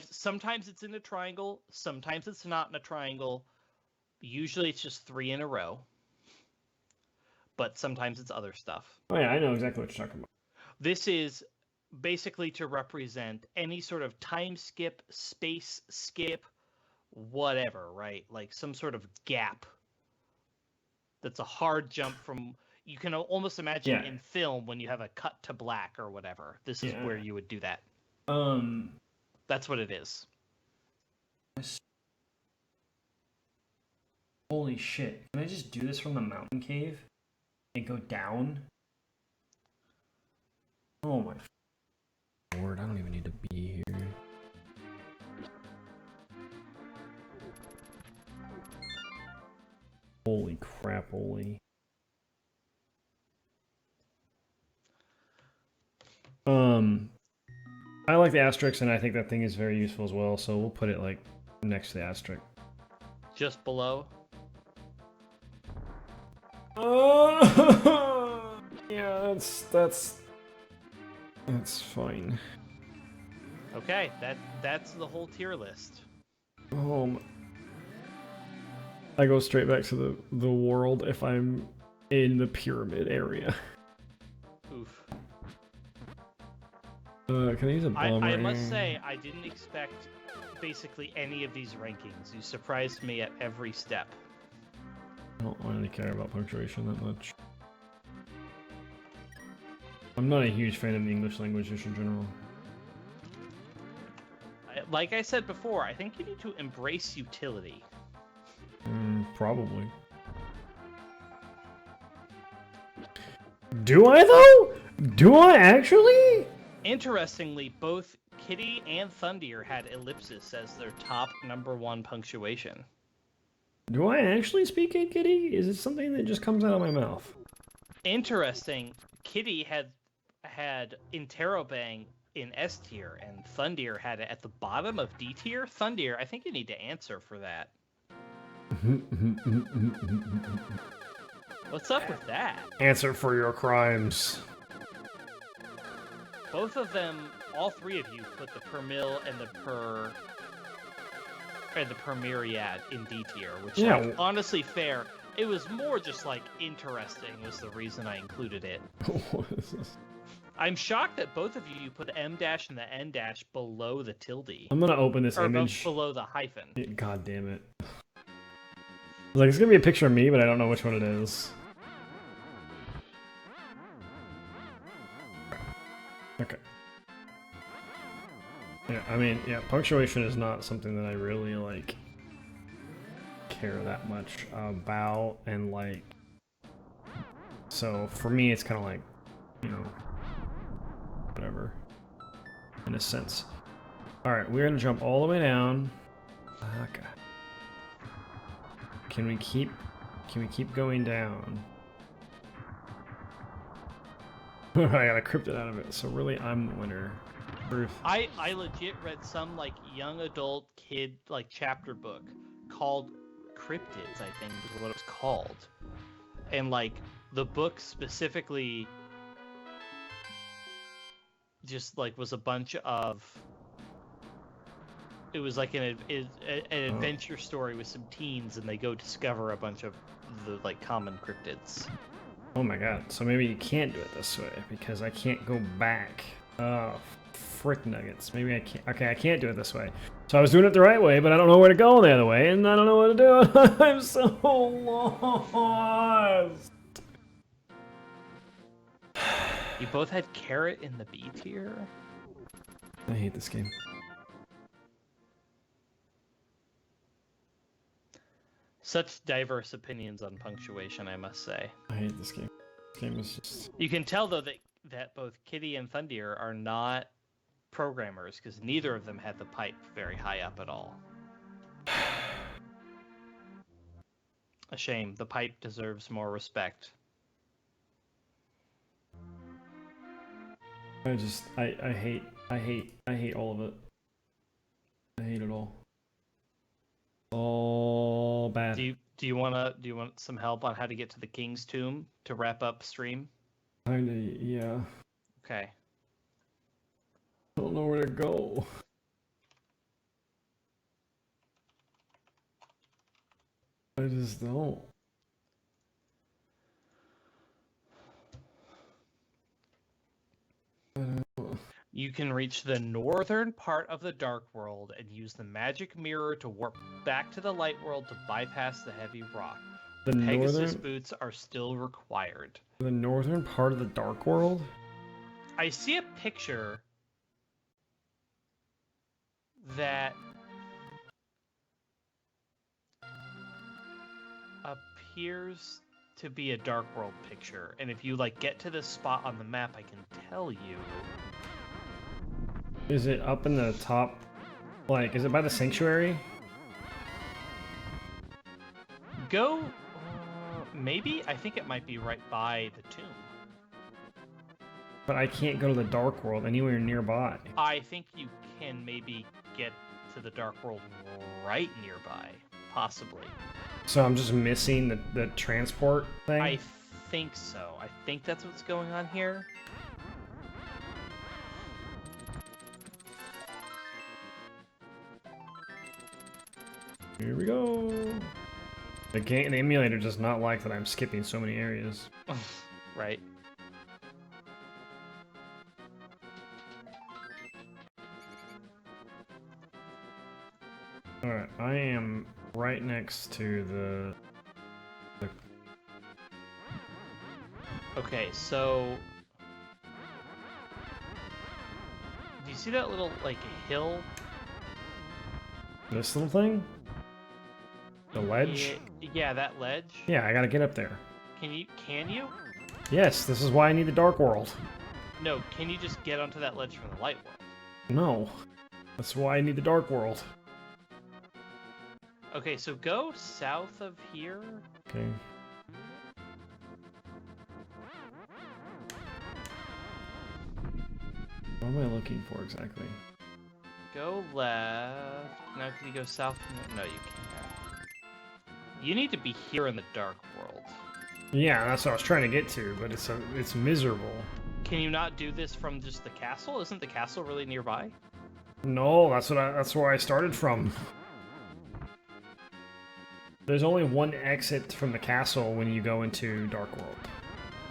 Sometimes it's in a triangle, sometimes it's not in a triangle. Usually it's just 3 in a row. But sometimes it's other stuff. Oh yeah, I know exactly what you're talking about. This is basically to represent any sort of time skip, space skip, whatever, right? Like some sort of gap that's a hard jump from. You can almost imagine in film when you have a cut to black or whatever. This is where you would do that. That's what it is. Holy shit. Can I just do this from the mountain cave? And go down? Oh my lord, I don't even need to be here. Holy crap, holy. I like the asterisk, and I think that thing is very useful as well, so we'll put it like next to the asterisk. Just below? Yeah, that's fine. Okay, that's the whole tier list. I go straight back to the world if I'm in the pyramid area. Oof. Can I use a bomb? I must say, I didn't expect basically any of these rankings. You surprised me at every step. I don't really care about punctuation that much. I'm not a huge fan of the English language just in general. Like I said before, I think you need to embrace utility. Probably. Do I though? Do I actually? Interestingly, both Kitty and Thundir had ellipsis as their top #1 punctuation. Do I actually speak 8 Kitty? Is it something that just comes out of my mouth? Interesting. Kitty had Interrobang in S tier, and Thundir had it at the bottom of D tier. Thundir, I think you need to answer for that. What's up with that? Answer for your crimes. Both of them, all three of you, put the per mil and the per myriad in D tier, which like, honestly fair. It was more just like interesting was the reason I included it. What is this? I'm shocked that both of you put the M dash and the N dash below the tilde. I'm gonna open this image. Below the hyphen. God damn it. Like, it's gonna be a picture of me, but I don't know which one it is. Okay. Yeah, I mean, yeah, punctuation is not something that I really, like, care that much about, and, like, so for me, it's kind of like, you know, whatever, in a sense. Alright, we're gonna jump all the way down. Okay. Can we keep going down? I got a cryptid out of it, so really I'm the winner. I legit read some like young adult kid like chapter book called Cryptids, I think is what it's called. And like the book specifically just like was a bunch of, it was like an adventure story with some teens, and they go discover a bunch of the like common cryptids. Oh my god, so maybe you can't do it this way, because I can't go back. Oh, frick nuggets. Maybe I can't. Okay, I can't do it this way. So I was doing it the right way, but I don't know where to go the other way, and I don't know what to do. I'm so lost. You both had Carrot in the B tier? I hate this game. Such diverse opinions on punctuation, I must say. I hate this game. This game is just... You can tell, though, that both Kitty and Thundir are not programmers, because neither of them had the pipe very high up at all. A shame. The pipe deserves more respect. I hate all of it. I hate it all. All bad. Do you want some help on how to get to the King's Tomb to wrap up stream? Kinda, yeah. Okay. I don't know where to go. I just don't. You can reach the northern part of the Dark World and use the magic mirror to warp back to the Light World to bypass the heavy rock. The Pegasus boots are still required. The northern part of the Dark World? I see a picture that appears to be a Dark World picture, and if you like get to this spot on the map, I can tell you. Is it up in the top? Like, is it by the sanctuary? Go, maybe? I think it might be right by the tomb. But I can't go to the Dark World anywhere nearby. I think you can maybe get to the Dark World right nearby, possibly. So I'm just missing the transport thing? I think so. I think that's what's going on here. Here we go. The emulator does not like that I'm skipping so many areas. Right. Alright, I am right next to the... Okay, so... Do you see that little, like, hill? This little thing? The ledge? Yeah, that ledge. Yeah, I gotta get up there. Can you? Yes, this is why I need the Dark World. No, can you just get onto that ledge from the Light World? No. That's why I need the Dark World. Okay, so go south of here. Okay. What am I looking for exactly? Go left. Now can you go south from there? No, you can't. You need to be here in the Dark World. Yeah, that's what I was trying to get to, but it's miserable. Can you not do this from just the castle? Isn't the castle really nearby? No, that's where I started from. There's only one exit from the castle when you go into Dark World.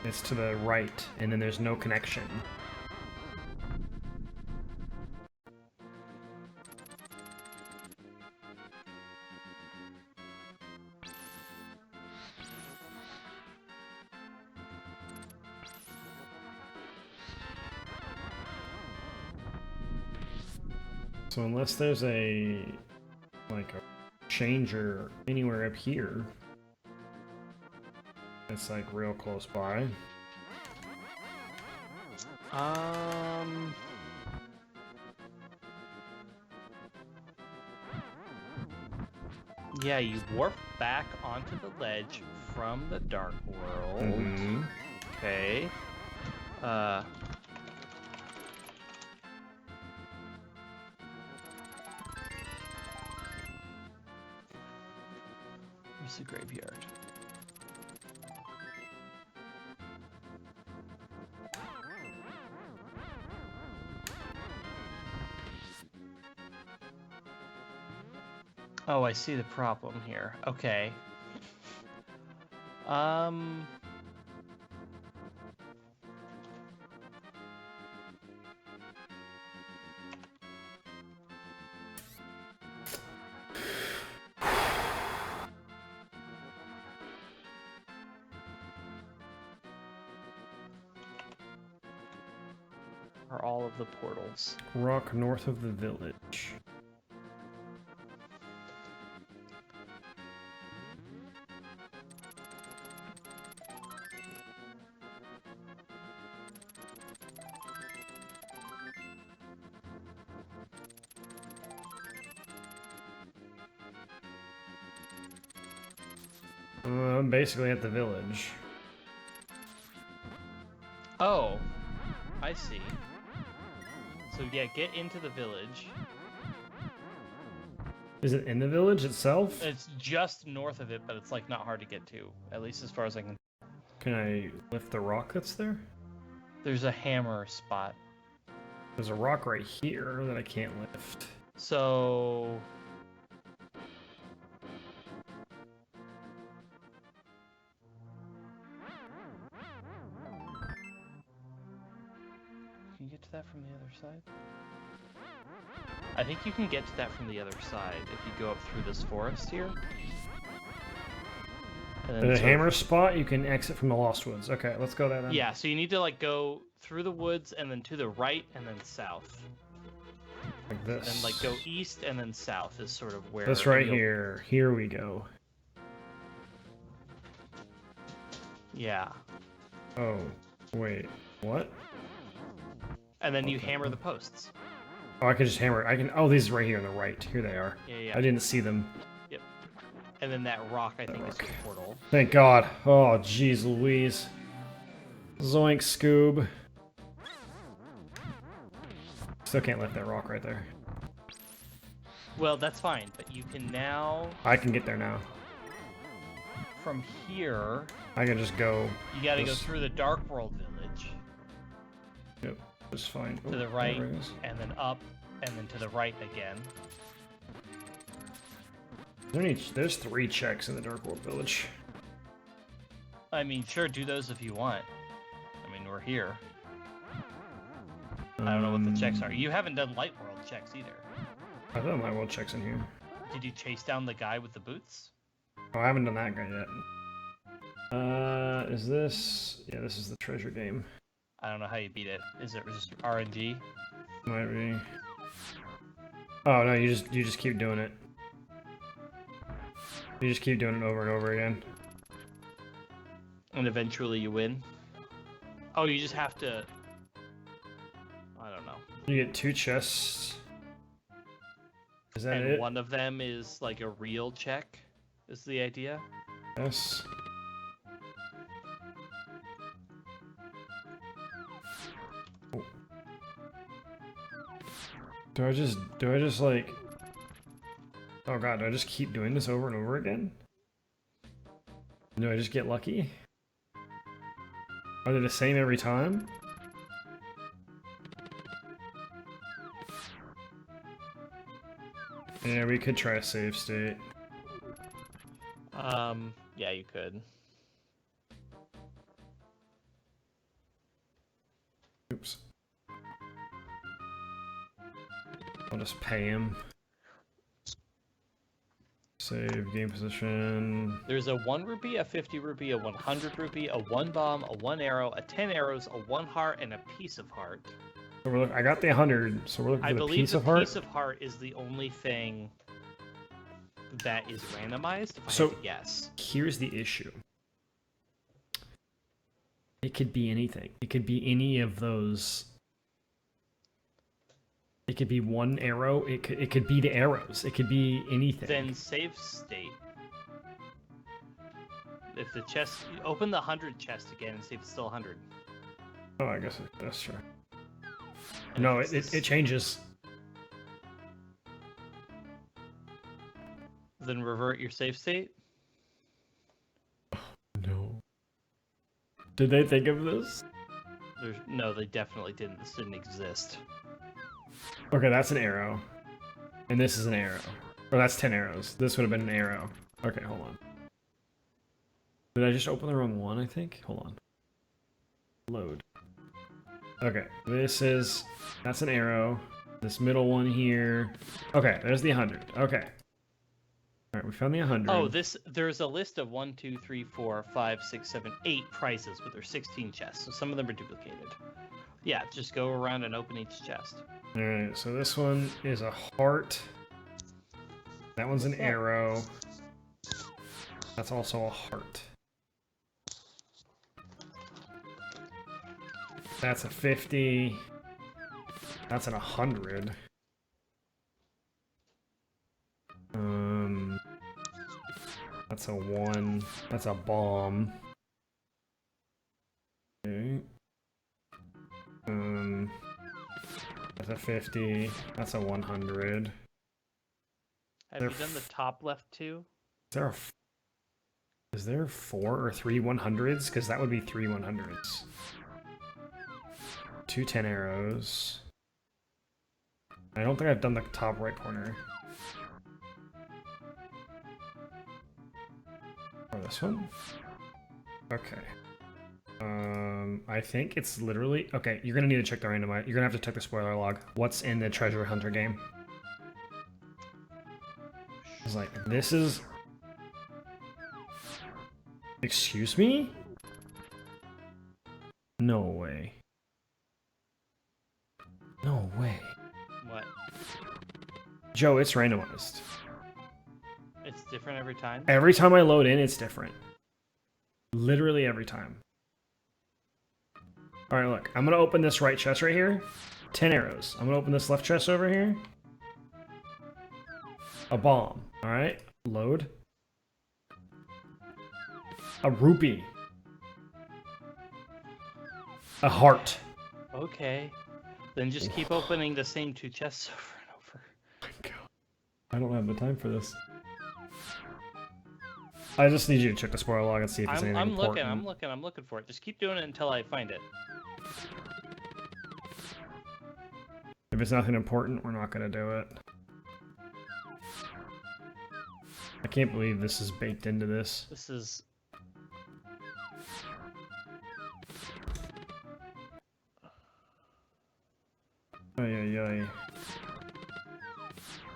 It's to the right, and then there's no connection. So unless there's a changer anywhere up here, it's like real close by. Yeah, you warp back onto the ledge from the Dark World. Mm-hmm. Okay. Where's the graveyard? Oh, I see the problem here. Okay. Are all of the portals? Rock north of the village. I'm basically at the village. Oh, I see. So yeah, get into the village. Is it in the village itself? It's just north of it, but it's like not hard to get to, at least as far as I can. Can I lift the rock that's there? There's a hammer spot. There's a rock right here that I can't lift. So can you get to that that from the other side? I think you can get to that from the other side if you go up through this forest here. The hammer spot, you can exit from the Lost Woods. Okay, let's go there then. Yeah, so you need to like go through the woods and then to the right and then south. Like this. And like go east and then south is sort of where... This right here. Here we go. Yeah. Oh, wait. What? And then you hammer the posts. Oh, I can just hammer. I can. Oh, these are right here on the right. Here they are. Yeah. I didn't see them. Yep. And then that rock, I think, is the portal. Thank God. Oh, jeez Louise. Zoink, Scoob. Still can't lift that rock right there. Well, that's fine, but you can now... I can get there now. From here... I can just go... You gotta go through the Dark World Village. Yep, that's fine. To the right, and then up, and then to the right again. There's 3 checks in the Dark World Village. I mean, sure, do those if you want. I mean, we're here. I don't know what the checks are. You haven't done Light World checks either. I thought my world checks in here. Did you chase down the guy with the boots? Oh, I haven't done that guy yet. Is this... Yeah, this is the treasure game. I don't know how you beat it. Is it just RNG? Might be. Oh, no, you just keep doing it. You just keep doing it over and over again. And eventually you win? Oh, you just have to... I don't know. You get 2 chests. Is that and it? one of them is like a real check, is the idea? Yes. Oh. Do I just like... Oh god, do I just keep doing this over and over again? Do I just get lucky? Are they the same every time? Yeah, we could try a save state. Yeah, you could. Oops. I'll just pay him. Save game position. There's a 1 rupee, a 50 rupee, a 100 rupee, a 1 bomb, a 1 arrow, a 10 arrows, a 1 heart, and a piece of heart. So I got the 100, so we're looking for the piece of heart. I believe the piece of heart is the only thing that is randomized, if I had to guess. Here's the issue. It could be anything. It could be any of those. It could be 1 arrow. It could be the arrows. It could be anything. Then save state. If the chest... Open the 100 chest again and see if it's still 100. Oh, I guess that's true. No, it changes. Then revert your save state? No. Did they think of this? No, they definitely didn't. This didn't exist. Okay, that's an arrow. And this is an arrow. Or that's 10 arrows. This would have been an arrow. Okay, hold on. Did I just open the wrong one, I think? Hold on. Load. Okay, that's an arrow. This middle one here. Okay, there's the 100. Okay. Alright, we found the 100. Oh, there's a list of 1, 2, 3, 4, 5, 6, 7, 8 prizes, but there's 16 chests, so some of them are duplicated. Yeah, just go around and open each chest. Alright, so this one is a heart. That one's an arrow. That's also a heart. That's a 50. That's an 100. That's a 1. That's a bomb. Okay. That's a 50. That's a 100. Have you done the top left two? Is there 4 or 3 100s? Because that would be 3 100s. 2 10 arrows. I don't think I've done the top right corner. Or this one? Okay. I think it's literally... Okay, you're gonna need to check the randomizer. You're gonna have to check the spoiler log. What's in the treasure hunter game? It's like, this is... Excuse me? No way. No way. What? Joe, it's randomized. It's different every time? Every time I load in, it's different. Literally every time. Alright, look. I'm gonna open this right chest right here. 10 arrows. I'm gonna open this left chest over here. A bomb. Alright. Load. A rupee. A heart. Okay. Then just keep opening the same 2 chests over and over. Oh my God. I don't have the time for this. I just need you to check the spoiler log and see if there's anything important. I'm looking for it. Just keep doing it until I find it. If it's nothing important, we're not gonna do it. I can't believe this is baked into this. This is... Ay, ay, ay.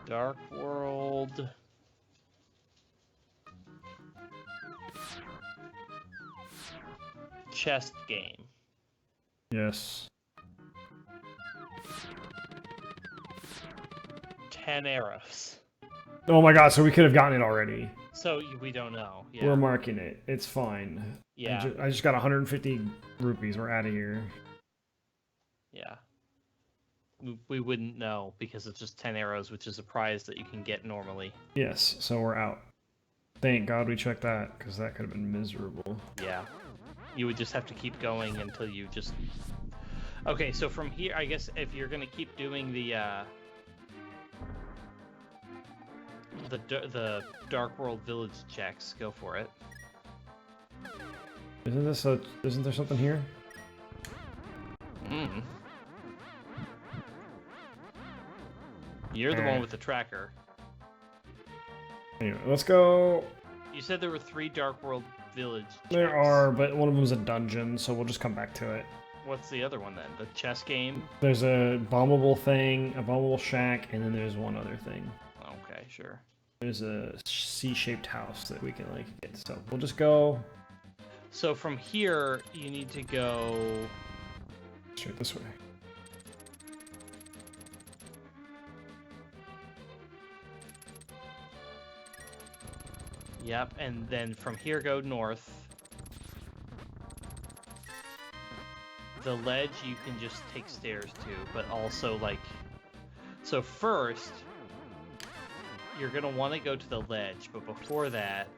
Dark World... Chest game. Yes. 10 arrows. Oh my God, so we could have gotten it already. So we don't know. Yeah. We're marking it. It's fine. Yeah. I just got 150 rupees. We're out of here. Yeah. We wouldn't know because it's just 10 arrows, which is a prize that you can get normally. Yes, so we're out. Thank God we checked that, because that could have been miserable. Yeah. You would just have to keep going until you just... Okay, so from here, I guess if you're going to keep doing the Dark World Village checks, go for it. Isn't there something here? Hmm. You're the one with the tracker. Anyway, let's go. You said there were 3 Dark World Village checks. There are, but one of them's a dungeon, so we'll just come back to it. What's the other one then? The chess game? There's a bombable thing, a bombable shack, and then there's one other thing. Okay, sure. There's a C-shaped house that we can like get. So we'll just go. So from here, you need to go Straight this way. Yep, and then from here go north. The ledge you can just take stairs to, but also like... So first, you're gonna want to go to the ledge, but before that...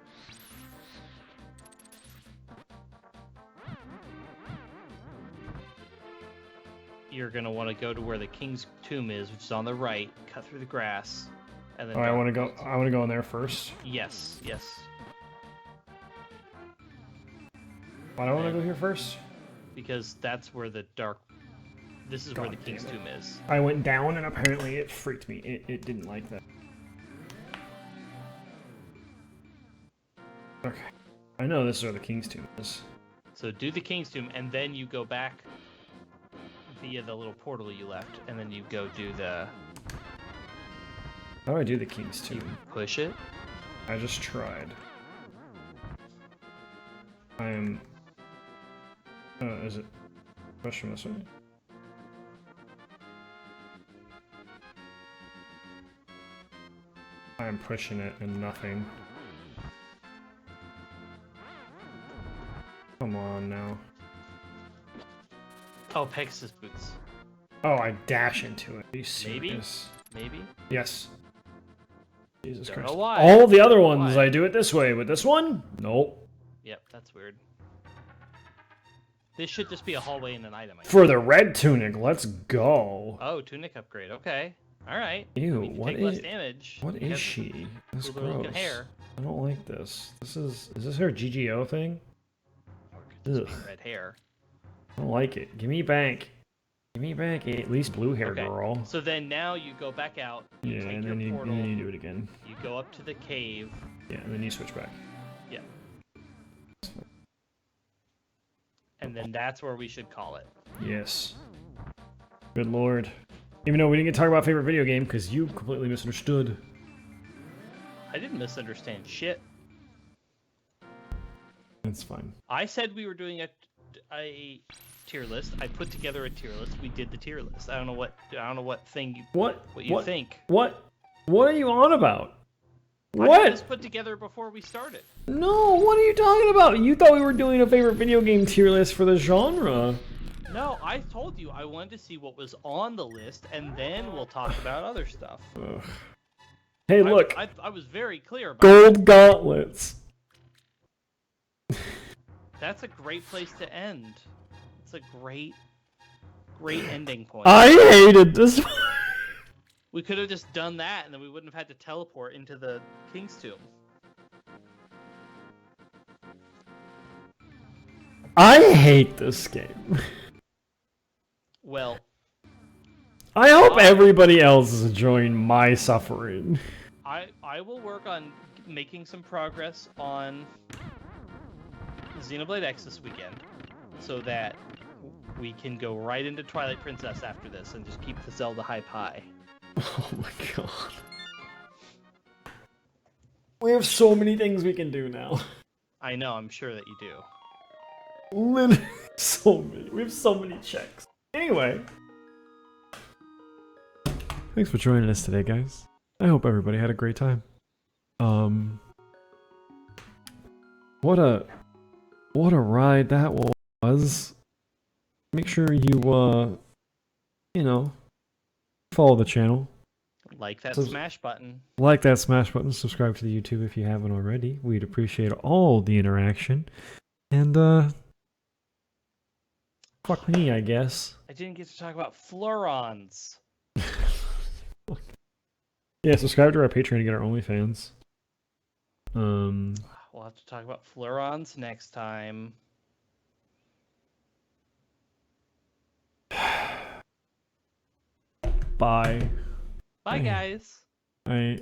You're gonna want to go to where the king's tomb is, which is on the right, cut through the grass, and then... Oh, I want to go in there first. Yes, yes. Why do I want to go here first? Because that's where the dark... This is where the king's tomb is. I went down and apparently it freaked me. It didn't like that. Okay. I know this is where the king's tomb is. So do the king's tomb, and then you go back via the little portal you left, and then you go do the... How do I do the king's tomb? You push it. I just tried. I am... is it... Question this way? I am pushing it and nothing. Come on now. Oh, Pegasus boots. Oh, I dash into it. Are you Maybe? serious? Maybe? Yes. Jesus Don't know Christ. why. All the other ones Why? I do it this way, but this one? Nope. Yep, that's weird. This should just be a hallway and an item. I guess. For the red tunic, let's go. Oh, tunic upgrade. Okay. Alright. Ew, I mean, you what take less is... damage. What You is have she? That's cooler looking gross. hair. I don't like this. Is this her GGO thing? Or it could just be Ugh. red hair. I don't like it. Give me back. Give me back at least blue hair Okay. girl. So then now you go back out. You Yeah, take and your then, portal. and then you do it again. You go up to the cave. Yeah, and then you switch back. Yeah. And then that's where we should call it. Yes. Good lord. Even though we didn't get to talk about favorite video game because you completely misunderstood. I didn't misunderstand shit. That's fine. I said we were doing a tier list. I put together a tier list. We did the tier list. I don't know what thing you think. What are you on about? I had this put together before we started. No, what are you talking about? You thought we were doing a favorite video game tier list for the genre. No, I told you I wanted to see what was on the list, and then we'll talk about other stuff. Ugh. Hey, look. I was very clear about Gold gauntlets. That's a great place to end. It's a great ending point. I hated this. We could have just done that, and then we wouldn't have had to teleport into the King's Tomb. I hate this game. Well, I hope everybody else is enjoying my suffering. I will work on making some progress on Xenoblade X this weekend, so that we can go right into Twilight Princess after this and just keep the Zelda hype high. Oh my god. We have so many things we can do now. I know, I'm sure that you do. Literally so many. We have so many checks. Anyway. Thanks for joining us today, guys. I hope everybody had a great time. What a ride that was. Make sure you follow the channel. Like that smash button. Like that smash button. Subscribe to the YouTube if you haven't already. We'd appreciate all the interaction. And fuck me, I guess. I didn't get to talk about Florons. Yeah, subscribe to our Patreon to get our OnlyFans. We'll have to talk about Florons next time. Bye. Bye, guys. I